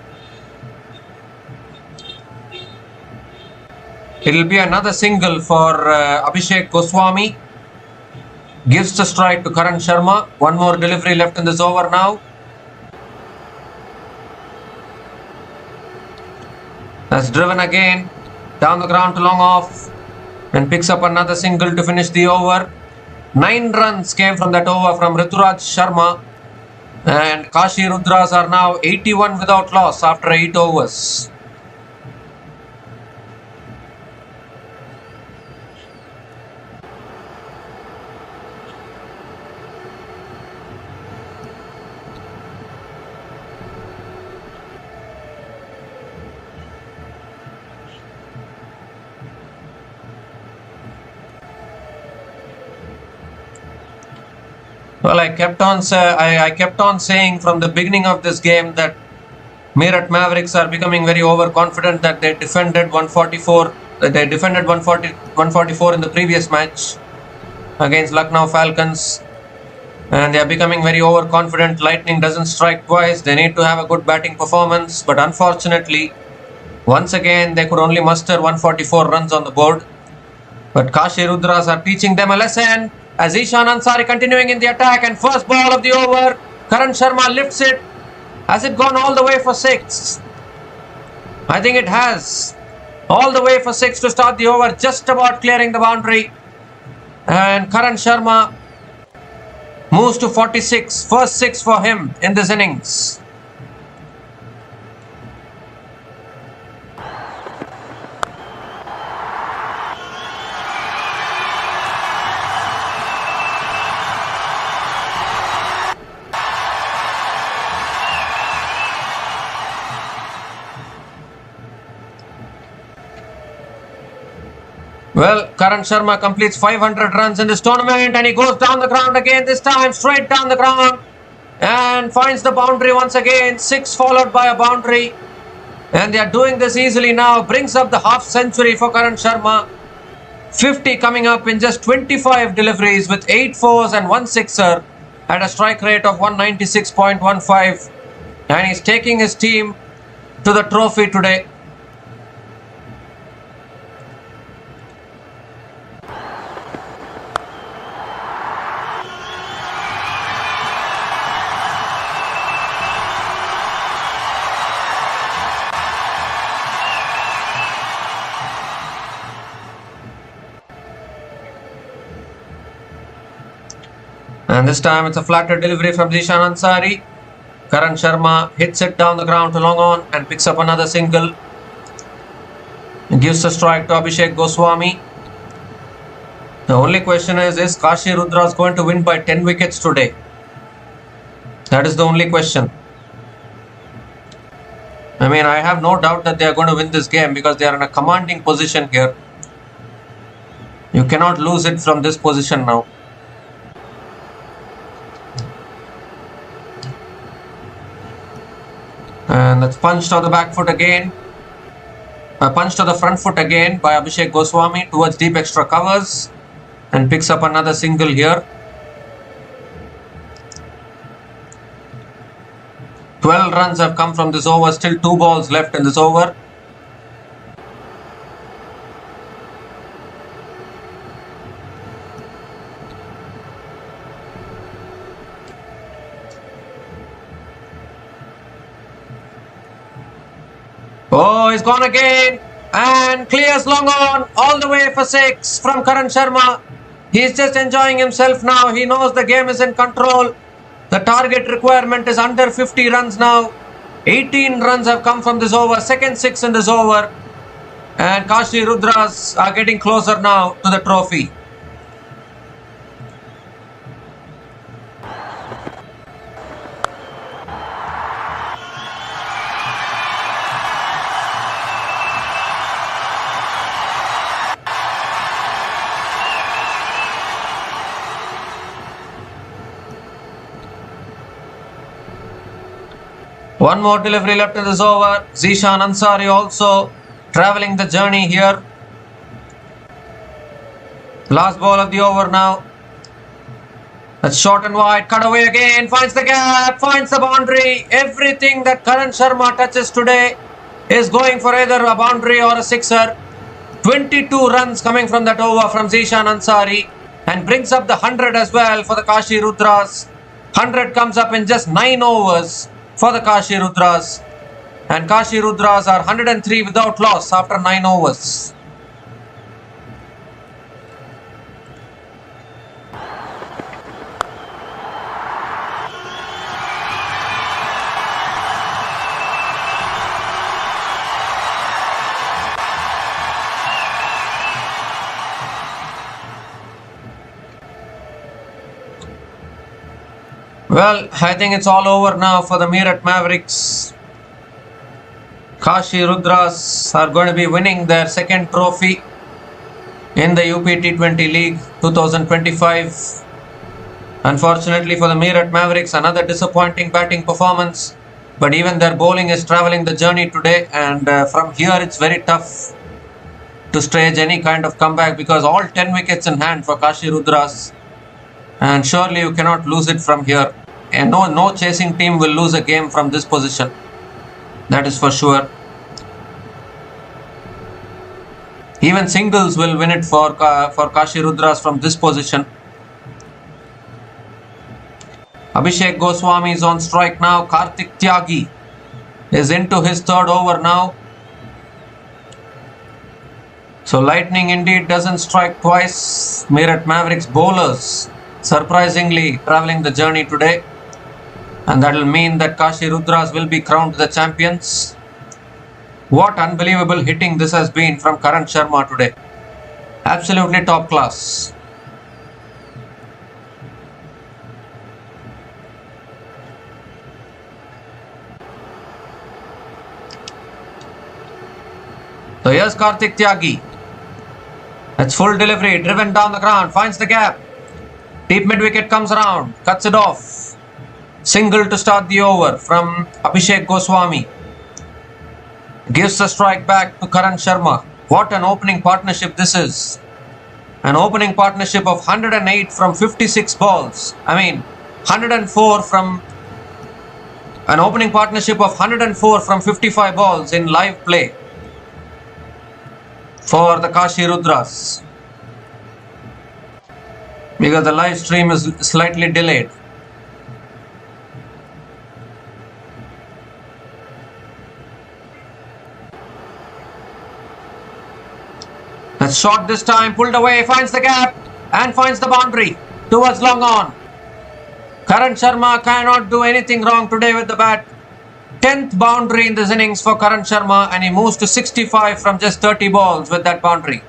Abhishek Goswami. Gives the strike to Karan Sharma. 1 more delivery left in this over now. That's driven again down the ground to long off and picks up another single to finish the over. 9 runs came from that over from Rituraj Sharma, and Kashi Rudras are now 81 without loss after 8 overs. Well, I kept on saying from the beginning of this game that Meerut Mavericks are becoming very overconfident that they defended 144. They defended 144 in the previous match against Lucknow Falcons, and they are becoming very overconfident. Lightning doesn't strike twice. They need to have a good batting performance, but unfortunately, once again they could only muster 144 runs on the board. But Kashi Rudras are teaching them a lesson as Ishan Ansari continuing in the attack, and first ball of the over, Karan Sharma lifts it. Has it gone all the way for 6? I think it has. All the way for 6 to start the over, just about clearing the boundary. And Karan Sharma moves to 46. First 6 for him in this innings. Well, Karan Sharma completes 500 runs in this tournament, and he goes down the ground again, this time straight down the ground, and finds the boundary once again. 6 followed by a boundary, and they are doing this easily now. Brings up the half century for Karan Sharma. 50 coming up in just 25 deliveries with 8 fours and 1 sixer at a strike rate of 196.15, and he's taking his team to the trophy today. And this time it's a flatter delivery from Ishan Ansari. Karan Sharma hits it down the ground to long on and picks up another single. Gives a strike to Abhishek Goswami. The only question is Kashi Rudras going to win by 10 wickets today? That is the only question. I mean, I have no doubt that they are going to win this game because they are in a commanding position here. You cannot lose it from this position now. And that's punched on the back foot again. Punched to the front foot again by Abhishek Goswami towards deep extra covers. And picks up another single here. 12 runs have come from this over. Still 2 balls left in this over. Oh, he's gone again and clears long on all the way for 6 from Karan Sharma. He's just enjoying himself now. He knows the game is in control. The target requirement is under 50 runs now. 18 runs have come from this over. Second 6 in this over. And Kashi Rudras are getting closer now to the trophy. One more delivery left in this over. Ishan Ansari also travelling the journey here. Last ball of the over now. That's short and wide. Cut away again. Finds the gap. Finds the boundary. Everything that Karan Sharma touches today is going for either a boundary or a sixer. 22 runs coming from that over from Ishan Ansari. And brings up the 100 as well for the Kashi Rudras. 100 comes up in just 9 overs for the Kashi Rudras, and Kashi Rudras are 103 without loss after 9 overs. Well, I think it's all over now for the Meerut Mavericks. Kashi Rudras are going to be winning their second trophy in the UPT20 League 2025. Unfortunately for the Meerut Mavericks, another disappointing batting performance. But even their bowling is travelling the journey today, and from here it's very tough to stage any kind of comeback because all 10 wickets in hand for Kashi Rudras, and surely you cannot lose it from here. And no chasing team will lose a game from this position. That is for sure. Even singles will win it for Kashi Rudras from this position. Abhishek Goswami is on strike now. Kartik Tyagi is into his third over now. So lightning indeed doesn't strike twice. Mirat Mavericks bowlers surprisingly travelling the journey today. And that will mean that Kashi Rudras will be crowned the champions. What unbelievable hitting this has been from Karan Sharma today. Absolutely top class. So here's Kartik Tyagi. That's full delivery, driven down the ground, finds the gap. Deep mid wicket comes around, cuts it off. Single to start the over from Abhishek Goswami. Gives the strike back to Karan Sharma. What an opening partnership this is. An opening partnership of 108 from 56 balls. 104 from... An opening partnership of 104 from 55 balls in live play for the Kashi Rudras, because the live stream is slightly delayed. That's shot this time, pulled away, finds the gap and finds the boundary towards long on. Karan Sharma cannot do anything wrong today with the bat. 10th boundary in this innings for Karan Sharma, and he moves to 65 from just 30 balls with that boundary.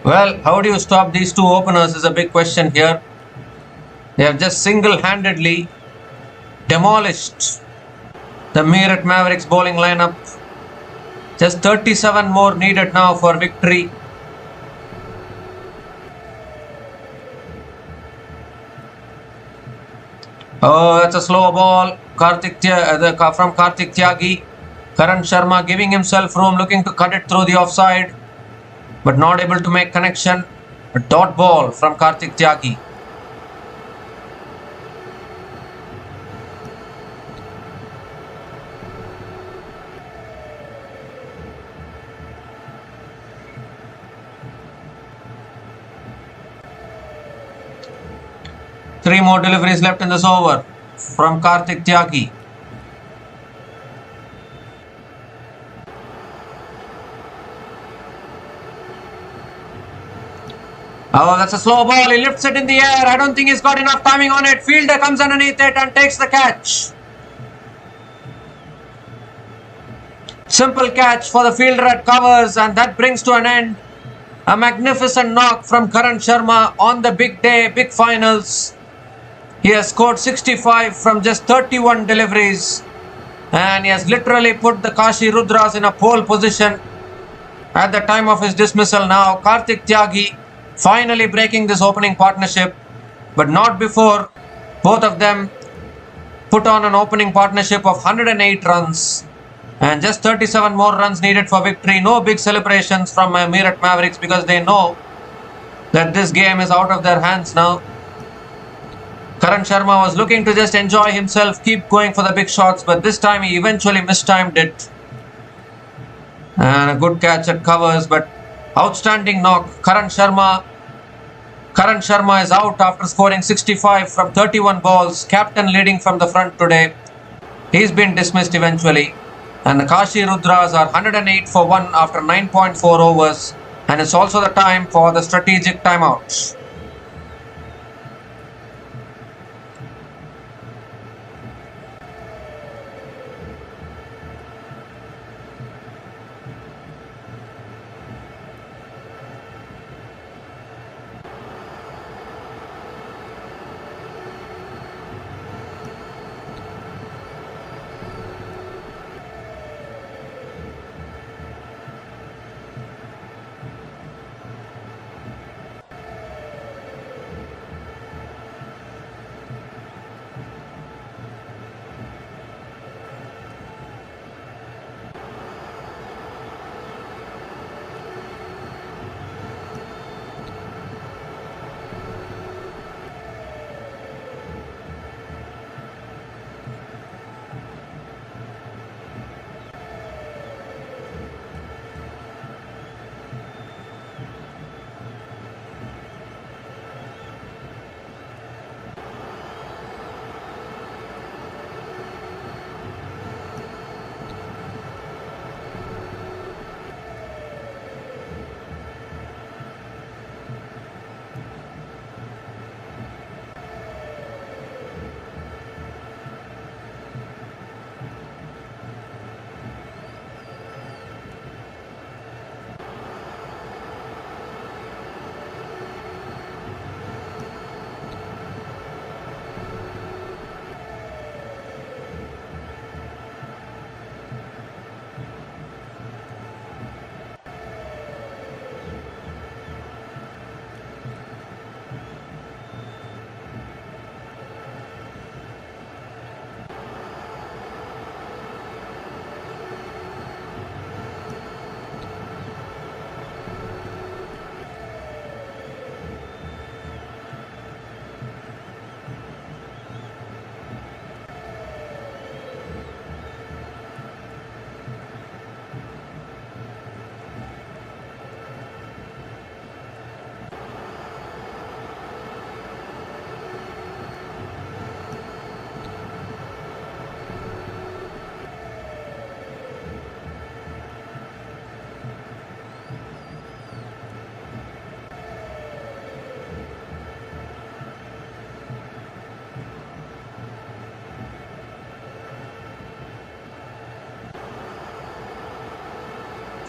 Well, how do you stop these two openers is a big question here. They have just single-handedly demolished the Meerut Mavericks bowling lineup. Just 37 more needed now for victory. Oh, that's a slow ball from Kartik Tyagi. Karan Sharma giving himself room, looking to cut it through the offside, but not able to make connection. A dot ball from Kartik Tyagi. Three more deliveries left in this over from Kartik Tyagi. Oh, that's a slow ball. He lifts it in the air. I don't think he's got enough timing on it. Fielder comes underneath it and takes the catch. Simple catch for the fielder at covers, and that brings to an end a magnificent knock from Karan Sharma on the big day, big finals. He has scored 65 from just 31 deliveries, and he has literally put the Kashi Rudras in a pole position at the time of his dismissal now. Kartik Tyagi finally breaking this opening partnership, but not before both of them put on an opening partnership of 108 runs, and just 37 more runs needed for victory. No big celebrations from Meerut Mavericks because they know that this game is out of their hands now. Karan Sharma was looking to just enjoy himself, keep going for the big shots, but this time he eventually mistimed it. And a good catch at covers, but outstanding knock. Karan Sharma is out after scoring 65 from 31 balls. Captain leading from the front today. He's been dismissed eventually. And the Kashi Rudras are 108 for 1 after 9.4 overs. And it's also the time for the strategic timeout.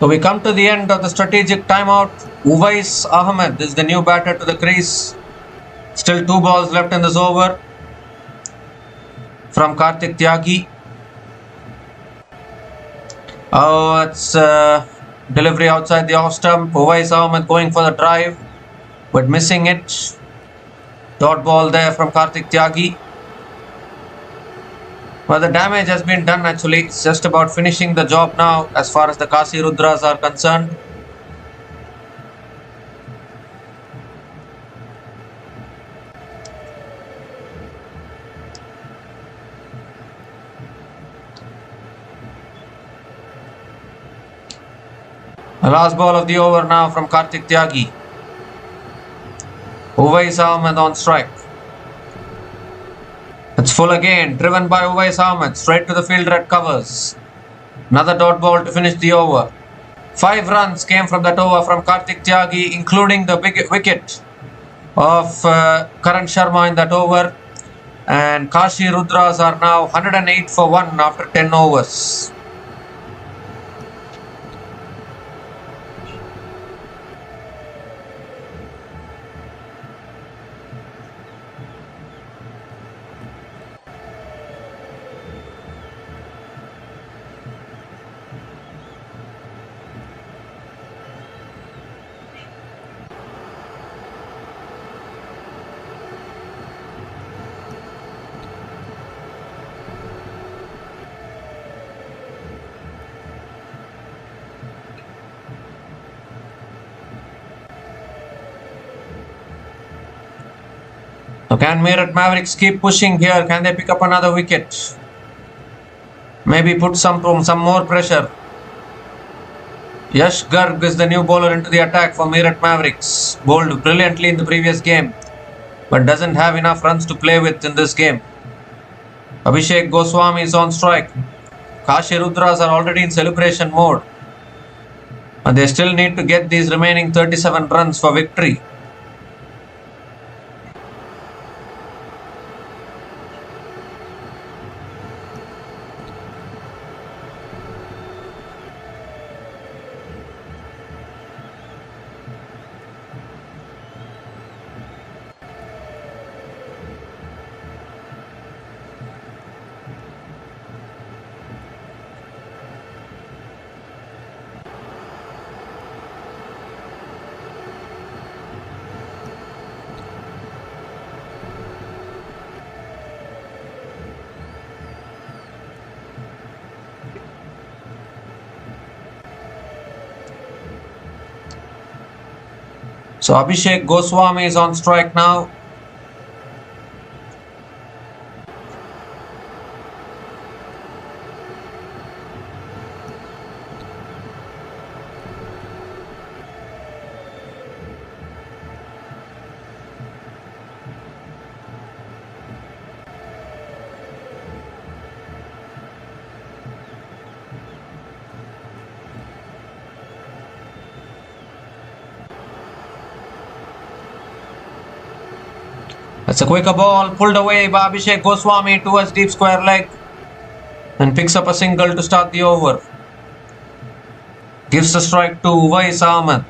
So we come to the end of the strategic timeout. Uwais Ahmed is the new batter to the crease. Still 2 balls left in this over from Kartik Tyagi. Oh, it's delivery outside the off stump. Uwais Ahmed going for the drive, but missing it. Dot ball there from Kartik Tyagi. Well, the damage has been done actually. It's just about finishing the job now as far as the Kashi Rudras are concerned. The last ball of the over now from Kartik Tyagi. Uwais Ahmed on strike. It's full again, driven by Uwais Ahmed, straight to the fielder at covers. Another dot ball to finish the over. 5 runs came from that over from Kartik Tyagi, including the big wicket of Karan Sharma in that over. And Kashi Rudras are now 108 for 1 after 10 overs. So can Meerut Mavericks keep pushing here? Can they pick up another wicket? Maybe put some more pressure. Yash Garg is the new bowler into the attack for Meerut Mavericks. Bowled brilliantly in the previous game, but doesn't have enough runs to play with in this game. Abhishek Goswami is on strike. Kashi Rudras are already in celebration mode, and they still need to get these remaining 37 runs for victory. So Abhishek Goswami is on strike now. That's a quicker ball pulled away by Abhishek Goswami towards deep square leg and picks up a single to start the over. Gives the strike to Uwais Ahmed.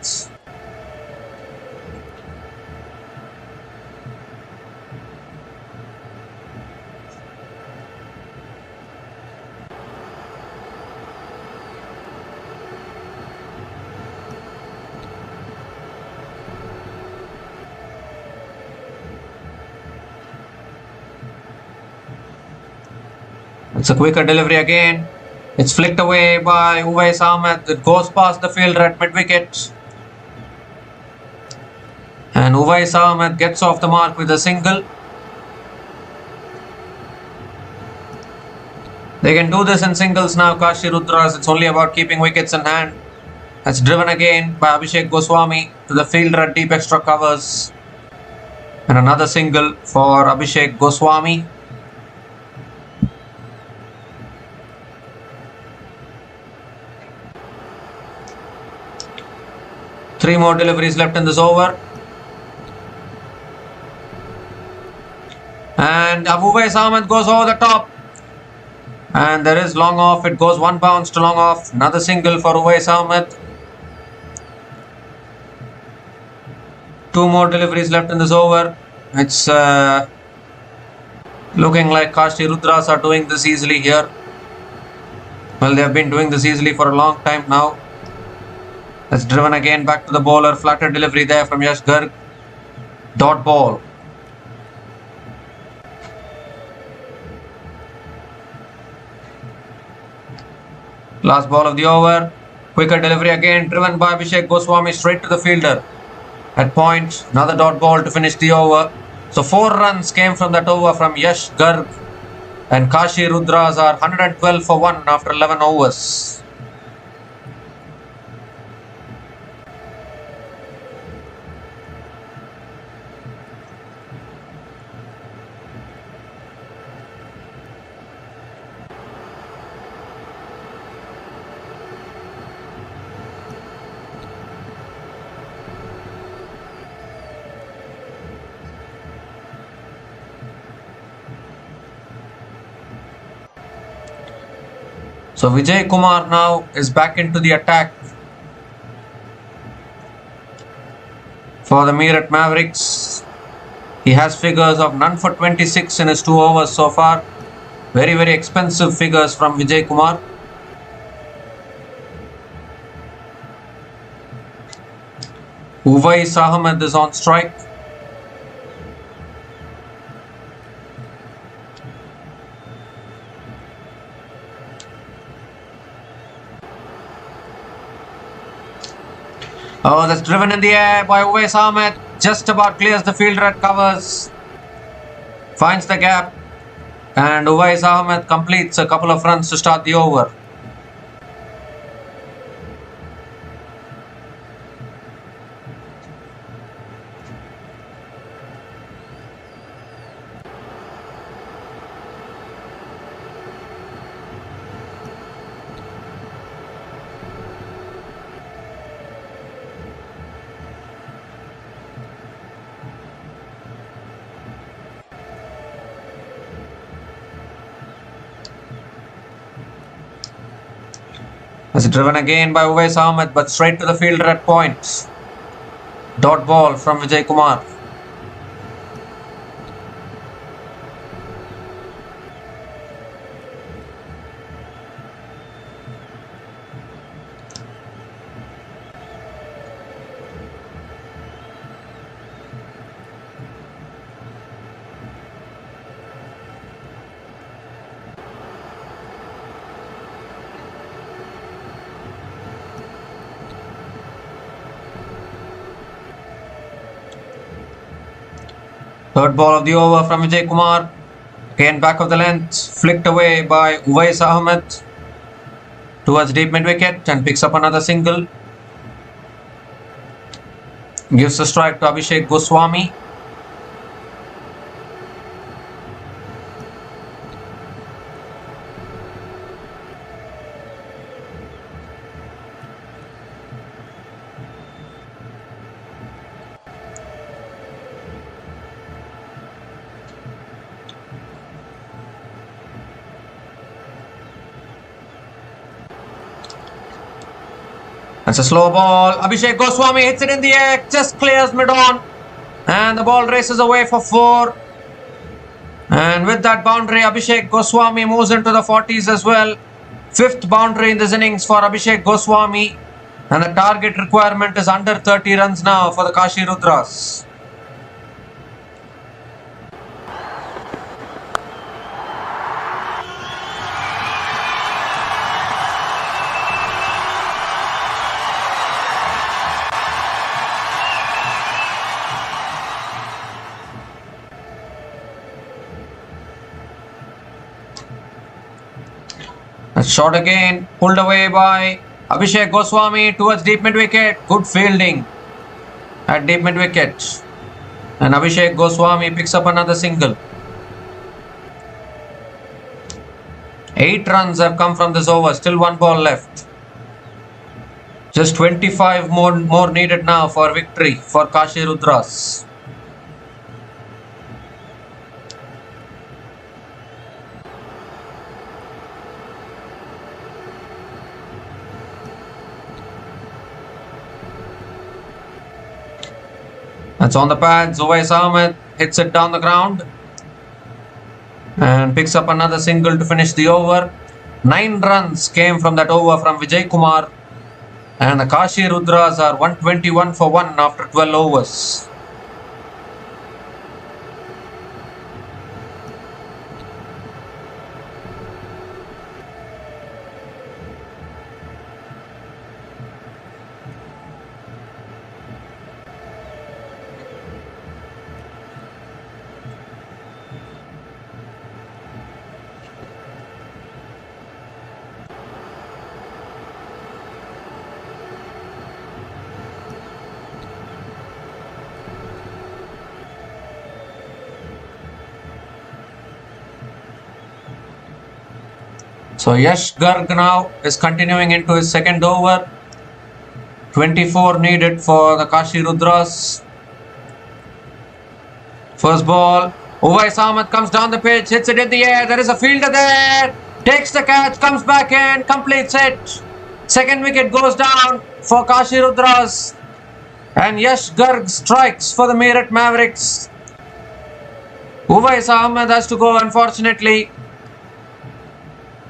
It's a quicker delivery again. It's flicked away by Uwais Ahmed. It goes past the fielder at mid-wicket. And Uwais Ahmed gets off the mark with a single. They can do this in singles now, Kashi Rudras. It's only about keeping wickets in hand. That's driven again by Abhishek Goswami to the fielder at deep extra covers. And another single for Abhishek Goswami. Three more deliveries left in this over. And Uwais Ahmed goes over the top. And there is long off. It goes one bounce to long off. Another single for Uwais Ahmed. Two more deliveries left in this over. It's looking like Kashi Rudras are doing this easily here. Well, they have been doing this easily for a long time now. That's driven again back to the bowler. Flatter delivery there from Yash Garg. Dot ball. Last ball of the over. Quicker delivery again, driven by Abhishek Goswami straight to the fielder. At point, another dot ball to finish the over. So 4 runs came from that over from Yash Garg. And Kashi Rudras are 112 for 1 after 11 overs. So Vijay Kumar now is back into the attack for the Meerut Mavericks. He has figures of none for 26 in his 2 overs so far. Very, very expensive figures from Vijay Kumar. Uwais Ahmed is on strike. Oh, that's driven in the air by Uwais Ahmed. Just about clears the fielder at covers. Finds the gap. And Uwais Ahmed completes a couple of runs to start the over. It's driven again by Uwais Ahmed, but straight to the fielder at point. Dot ball from Vijay Kumar. Third ball of the over from Vijay Kumar. Again back of the length. Flicked away by Uwais Ahmed towards deep mid wicket and picks up another single. Gives a strike to Abhishek Goswami. That's a slow ball. Abhishek Goswami hits it in the air, just clears mid-on. And the ball races away for 4. And with that boundary, Abhishek Goswami moves into the 40s as well. 5th boundary in this innings for Abhishek Goswami. And the target requirement is under 30 runs now for the Kashi Rudras. A shot again, pulled away by Abhishek Goswami towards deep mid wicket. Good fielding at deep mid wicket. And Abhishek Goswami picks up another single. 8 runs have come from this over, still 1 ball left. Just 25 more needed now for victory for Kashi Rudras. That's on the pads. Uwais Ahmed hits it down the ground and picks up another single to finish the over. 9 runs came from that over from Vijay Kumar, and the Kashi Rudras are 121 for 1 after 12 overs. So Yash Garg now is continuing into his second over. 24 needed for the Kashi Rudras. First ball. Uwais Ahmed comes down the pitch, hits it in the air. There is a fielder there. Takes the catch, comes back in, completes it. Second wicket goes down for Kashi Rudras. And Yash Garg strikes for the Meerut Mavericks. Uwais Ahmed has to go, unfortunately.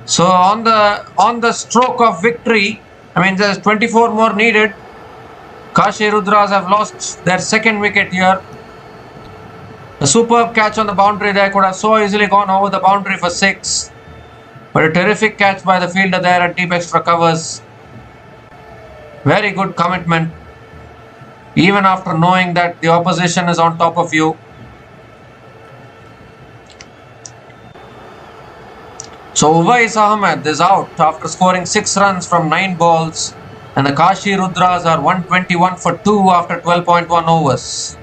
So on the stroke of victory, there's 24 more needed. Kashi Rudras have lost their second wicket here. A superb catch on the boundary there, could have so easily gone over the boundary for 6. But a terrific catch by the fielder there at deep extra covers. Very good commitment, even after knowing that the opposition is on top of you. So Uwais Ahmed is out after scoring 6 runs from 9 balls, and the Kashi Rudras are 121 for 2 after 12.1 overs.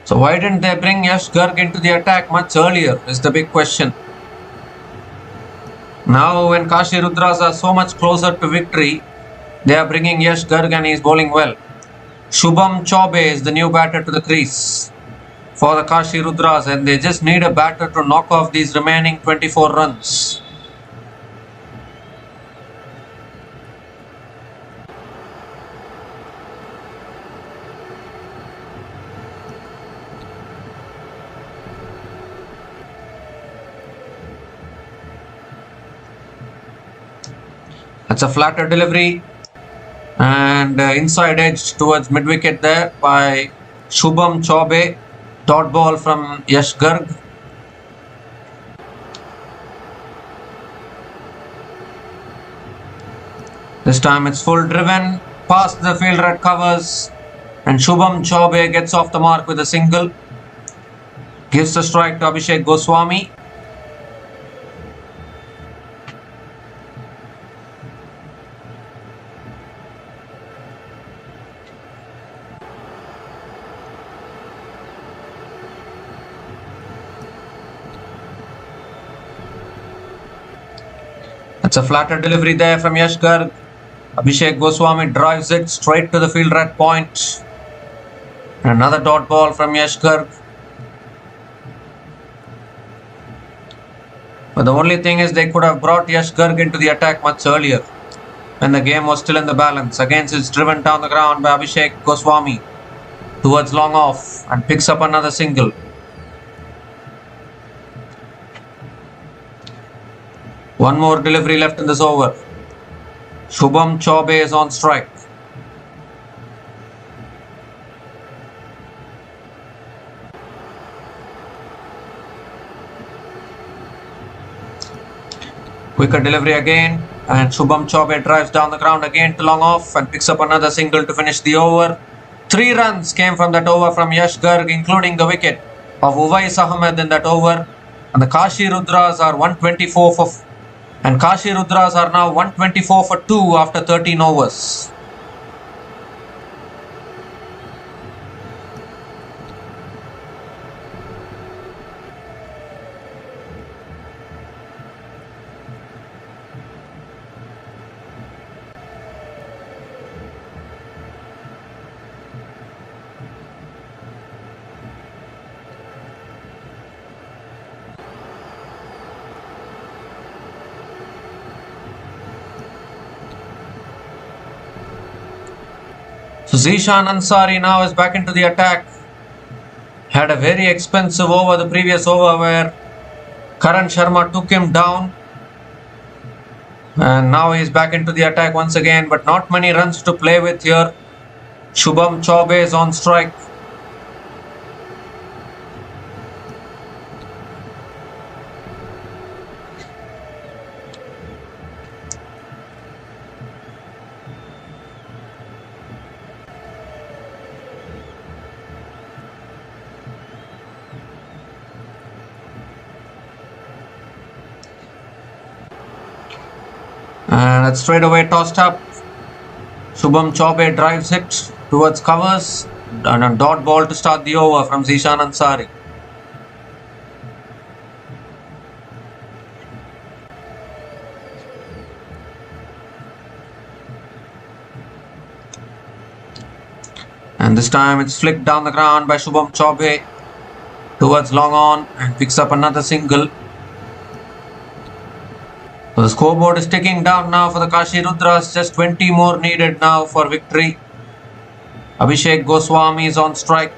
So why didn't they bring Yash Garg into the attack much earlier is the big question. Now when Kashi Rudras are so much closer to victory, they are bringing Yash Garg and he is bowling well. Shubham Chaube is the new batter to the crease for the Kashi Rudras, and they just need a batter to knock off these remaining 24 runs. That's a flatter delivery and inside edge towards mid-wicket there by Shubham Chaube. Dot ball from Yash Garg. This time it's full driven past the fielder at covers, and Shubham Chaube gets off the mark with a single. Gives the strike to Abhishek Goswami. It's a flatter delivery there from Yash Garg. Abhishek Goswami drives it straight to the fielder at point. Another dot ball from Yash Garg. But the only thing is they could have brought Yash Garg into the attack much earlier when the game was still in the balance. Again, it's driven down the ground by Abhishek Goswami towards long off and picks up another single. One more delivery left in this over. Shubham Chaube is on strike. Quicker delivery again, and Shubham Chaube drives down the ground again to long off and picks up another single to finish the over. 3 runs came from that over from Yash Garg, including the wicket of Uwais Ahmed in that over. And the Kashi Rudras are 124 And Kashi Rudras are now 124 for 2 after 13 overs. So Zishan Ansari now is back into the attack. Had a very expensive over the previous over where Karan Sharma took him down. And now he's back into the attack once again, but not many runs to play with here. Shubham Chaube is on strike. And it's straight away tossed up. Shubham Chaube drives it towards covers. And a dot ball to start the over from Zishan Ansari. And this time it's flicked down the ground by Shubham Chaube towards long on and picks up another single. So the scoreboard is ticking down now for the Kashi Rudras. Just 20 more needed now for victory. Abhishek Goswami is on strike.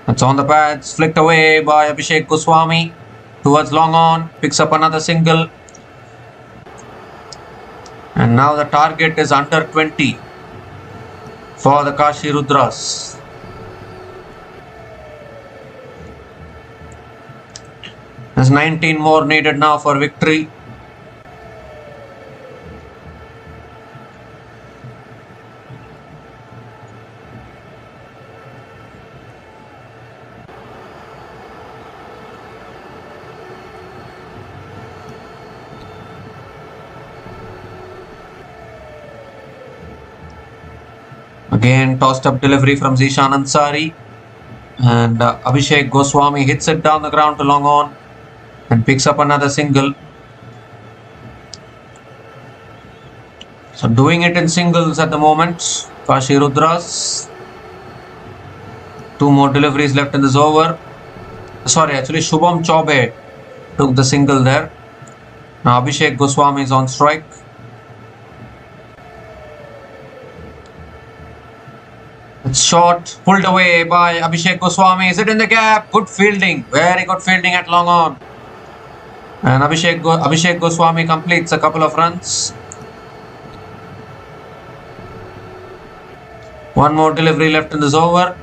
It's on the pads, flicked away by Abhishek Goswami towards long on, picks up another single. And now the target is under 20 for the Kashi Rudras. There's 19 more needed now for victory. Again, tossed up delivery from Zishan Ansari. And Abhishek Goswami hits it down the ground to long on and picks up another single. So doing it in singles at the moment. Kashi Rudras. 2 more deliveries left in this over. Sorry, actually Shubham Chaube took the single there. Now Abhishek Goswami is on strike. It's short, pulled away by Abhishek Goswami. Is it in the gap? Good fielding. Very good fielding at long on. And Abhishek Goswami completes a couple of runs. 1 more delivery left in this over.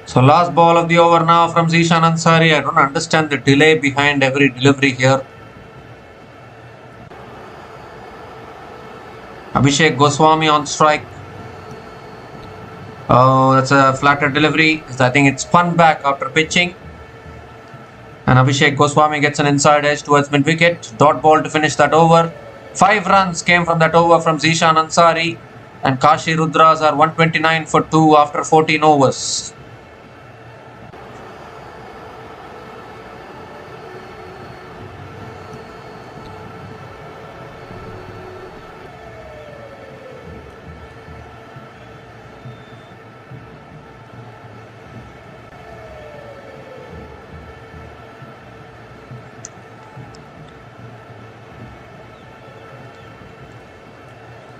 So last ball of the over now from Zishan Ansari. I don't understand the delay behind every delivery here. Abhishek Goswami on strike. Oh, that's a flatter delivery. I think it's spun back after pitching. And Abhishek Goswami gets an inside edge towards mid-wicket. Dot ball to finish that over. 5 runs came from that over from Zishan Ansari. And Kashi Rudras are 129 for 2 after 14 overs.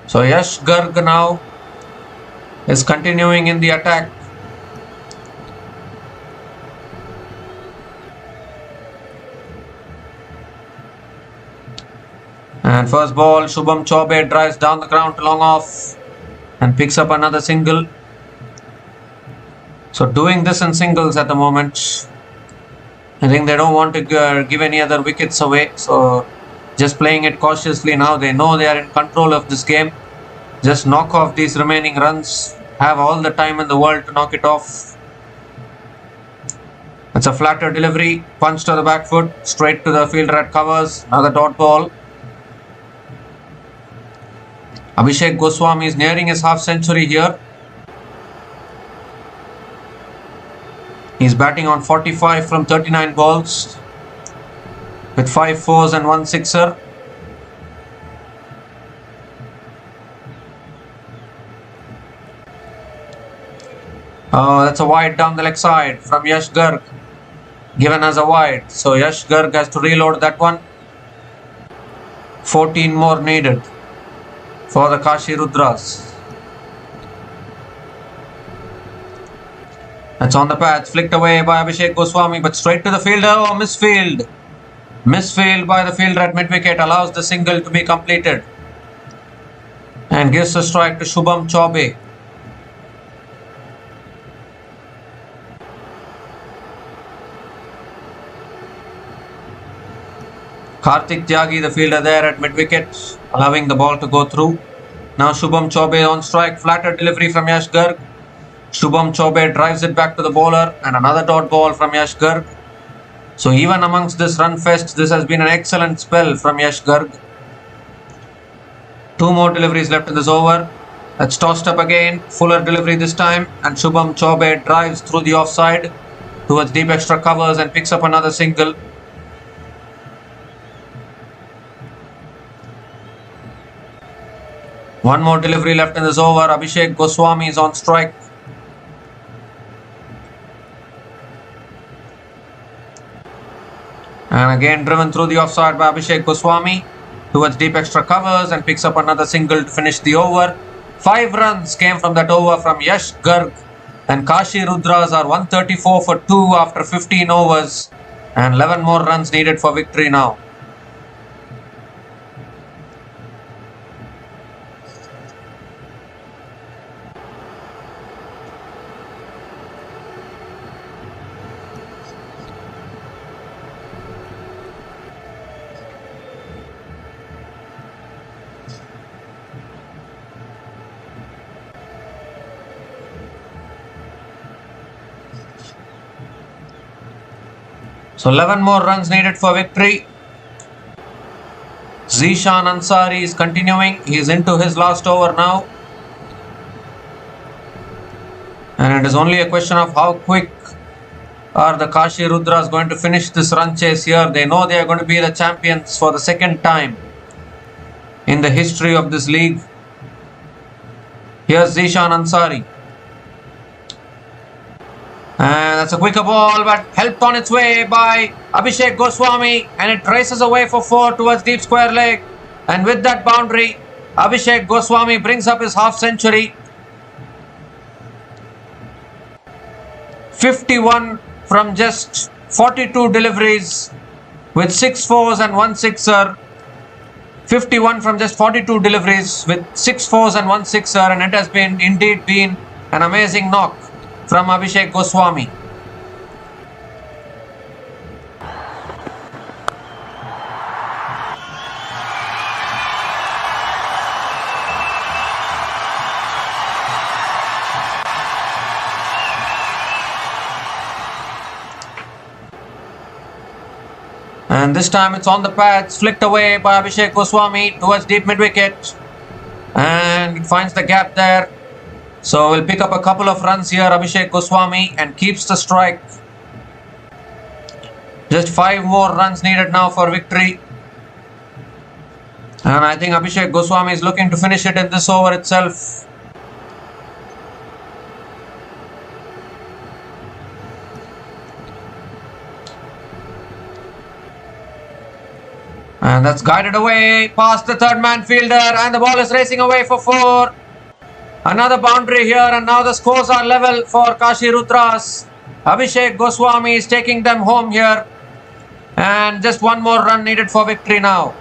So Yash Garg now is continuing in the attack. And first ball, Shubham Chaube drives down the ground to long off and picks up another single. So doing this in singles at the moment. I think they don't want to give any other wickets away. So just playing it cautiously now. They know they are in control of this game. Just knock off these remaining runs. Have all the time in the world to knock it off. It's a flatter delivery. Punch to the back foot. Straight to the fielder at covers. Another dot ball. Abhishek Goswami is nearing his half century here. He's batting on 45 from 39 balls with 5 fours and 1 sixer. Oh, that's a wide down the leg side from Yash Garg. Given as a wide. So Yash Garg has to reload that one. 14 more needed for the Kashi Rudras. That's on the patch, flicked away by Abhishek Goswami, but straight to the fielder. Oh, misfield. Misfield by the fielder at mid-wicket allows the single to be completed and gives a strike to Shubham Chaube. Karthik Tyagi, the fielder there at mid-wicket, allowing the ball to go through. Now Shubham Chaube on strike, flatter delivery from Yash Garg. Shubham Chaube drives it back to the bowler and another dot ball from Yash Garg. So even amongst this run fest, this has been an excellent spell from Yash Garg. 2 more deliveries left in this over. That's tossed up again, fuller delivery this time, and Shubham Chaube drives through the offside towards deep extra covers and picks up another single. One more delivery left in this over. Abhishek Goswami is on strike. And again driven through the offside by Abhishek Goswami towards deep extra covers and picks up another single to finish the over. 5 runs came from that over from Yash Garg, and Kashi Rudras are 134 for 2 after 15 overs, and 11 more runs needed for victory now. So 11 more runs needed for victory. Zishan Ansari is continuing. He is into his last over now. And it is only a question of how quick are the Kashi Rudras going to finish this run chase here. They know they are going to be the champions for the second time in the history of this league. Here's Zishan Ansari. And that's a quicker ball, but helped on its way by Abhishek Goswami, and it races away for 4 towards deep square leg. And with that boundary, Abhishek Goswami brings up his half century. 51 from just 42 deliveries with 6 fours and 1 sixer. 51 from just 42 deliveries with 6 fours and 1 sixer, and it has been indeed been an amazing knock from Abhishek Goswami. And this time it's on the pads, flicked away by Abhishek Goswami towards deep mid-wicket. And it finds the gap there. So we'll pick up a couple of runs here, Abhishek Goswami, and keeps the strike. Just 5 more runs needed now for victory. And I think Abhishek Goswami is looking to finish it in this over itself. And that's guided away past the third man fielder, and the ball is racing away for 4. Another boundary here, and now the scores are level for Kashi Rudras. Abhishek Goswami is taking them home here, and just one more run needed for victory now.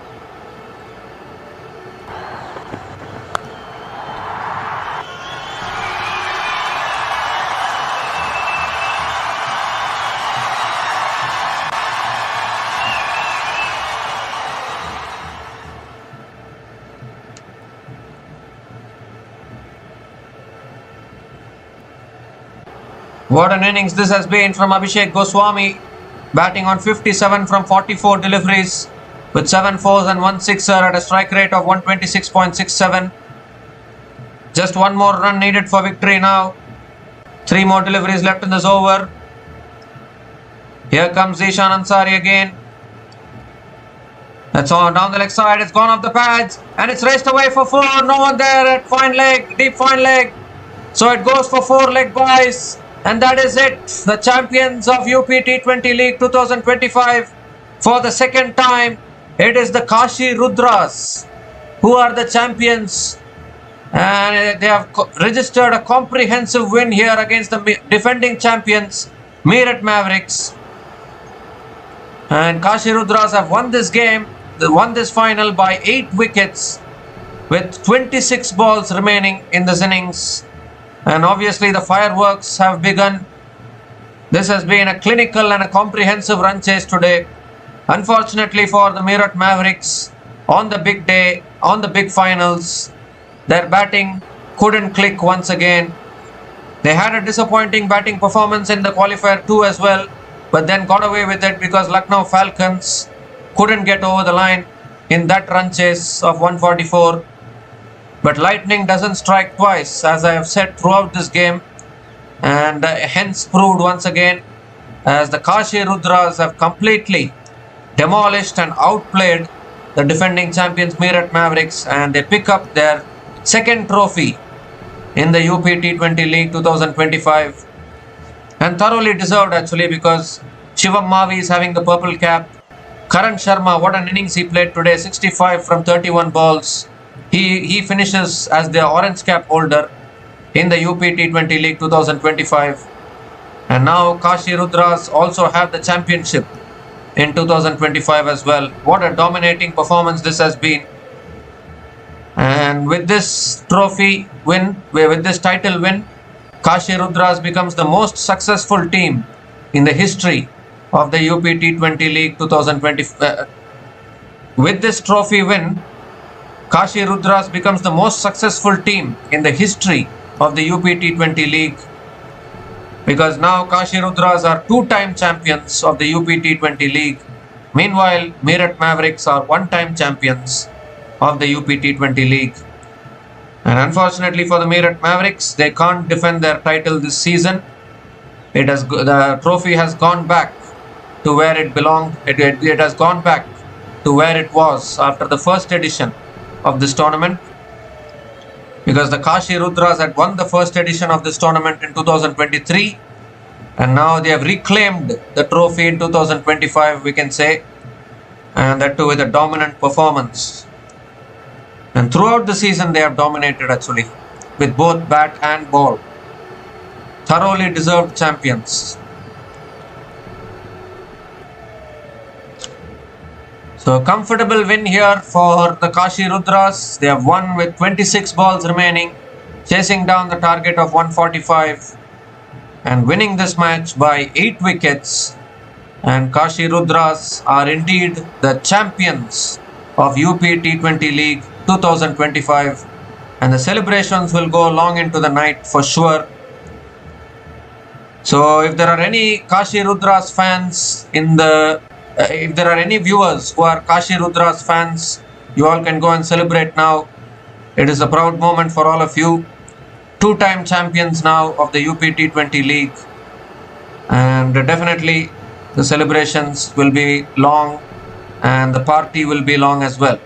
What an innings this has been from Abhishek Goswami, batting on 57 from 44 deliveries with 7 fours and 1 sixer at a strike rate of 126.67. Just one more run needed for victory now. 3 more deliveries left in this over. Here comes Zishan Ansari again. That's on down the leg side. It's gone off the pads and it's raced away for 4. No one there at fine leg, deep fine leg. So it goes for 4 leg, boys. And that is it. The champions of UPT20 League 2025 for the second time. It is the Kashi Rudras who are the champions. And they have registered a comprehensive win here against the defending champions, Meerut Mavericks. And Kashi Rudras have won this game. They won this final by 8 wickets with 26 balls remaining in this innings. And obviously the fireworks have begun. This has been a clinical and a comprehensive run chase today. Unfortunately for the Meerut Mavericks, on the big day, on the big finals, their batting couldn't click once again. They had a disappointing batting performance in the qualifier 2 as well, but then got away with it because Lucknow Falcons couldn't get over the line in that run chase of 144. But lightning doesn't strike twice, as I have said throughout this game, and hence proved once again, as the Kashi Rudras have completely demolished and outplayed the defending champions Meerut Mavericks, and they pick up their second trophy in the UPT20 League 2025, and thoroughly deserved actually, because Shivam Mavi is having the purple cap. Karan Sharma, what an innings he played today, 65 from 31 balls. He finishes as the orange cap holder in the UPT20 League 2025. And now Kashi Rudras also have the championship in 2025 as well. What a dominating performance this has been. And with this trophy win, with this title win, Kashi Rudras becomes the most successful team in the history of the UPT20 League 2025. With this trophy win, Kashi Rudras becomes the most successful team in the history of the UPT20 League, because now Kashi Rudras are 2-time champions of the UPT20 League. Meanwhile, Mirat Mavericks are 1-time champions of the UPT20 League. And unfortunately for the Meerut Mavericks, they can't defend their title this season. The trophy has gone back to where it belonged. It has gone back to where it was after the first edition of this tournament, because the Kashi Rudras had won the first edition of this tournament in 2023, and now they have reclaimed the trophy in 2025, we can say, and that too with a dominant performance. And throughout the season they have dominated actually, with both bat and ball. Thoroughly deserved champions. So a comfortable win here for the Kashi Rudras. They have won with 26 balls remaining, chasing down the target of 145 and winning this match by 8 wickets. And Kashi Rudras are indeed the champions of UPT20 League 2025, and the celebrations will go long into the night for sure. So if there are any Kashi Rudras fans if there are any viewers who are Kashi Rudras fans, you all can go and celebrate now. It is a proud moment for all of you. 2-time champions now of the UPT20 League. And definitely the celebrations will be long and the party will be long as well.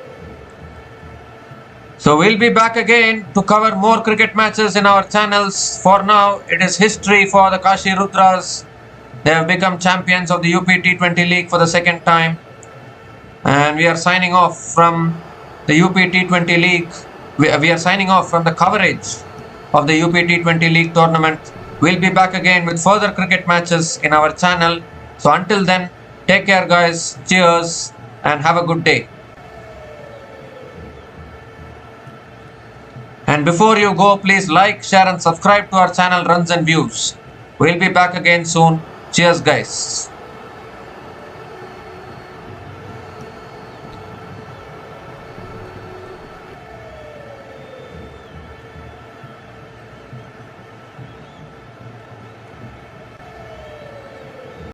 So we'll be back again to cover more cricket matches in our channels. For now, it is history for the Kashi Rudras. They have become champions of the UPT20 League for the second time. And we are signing off from the UPT20 League. We are signing off from the coverage of the UPT20 League tournament. We'll be back again with further cricket matches in our channel. So until then, take care guys, cheers and have a good day. And before you go, please like, share and subscribe to our channel Runs and Views. We'll be back again soon. Cheers guys.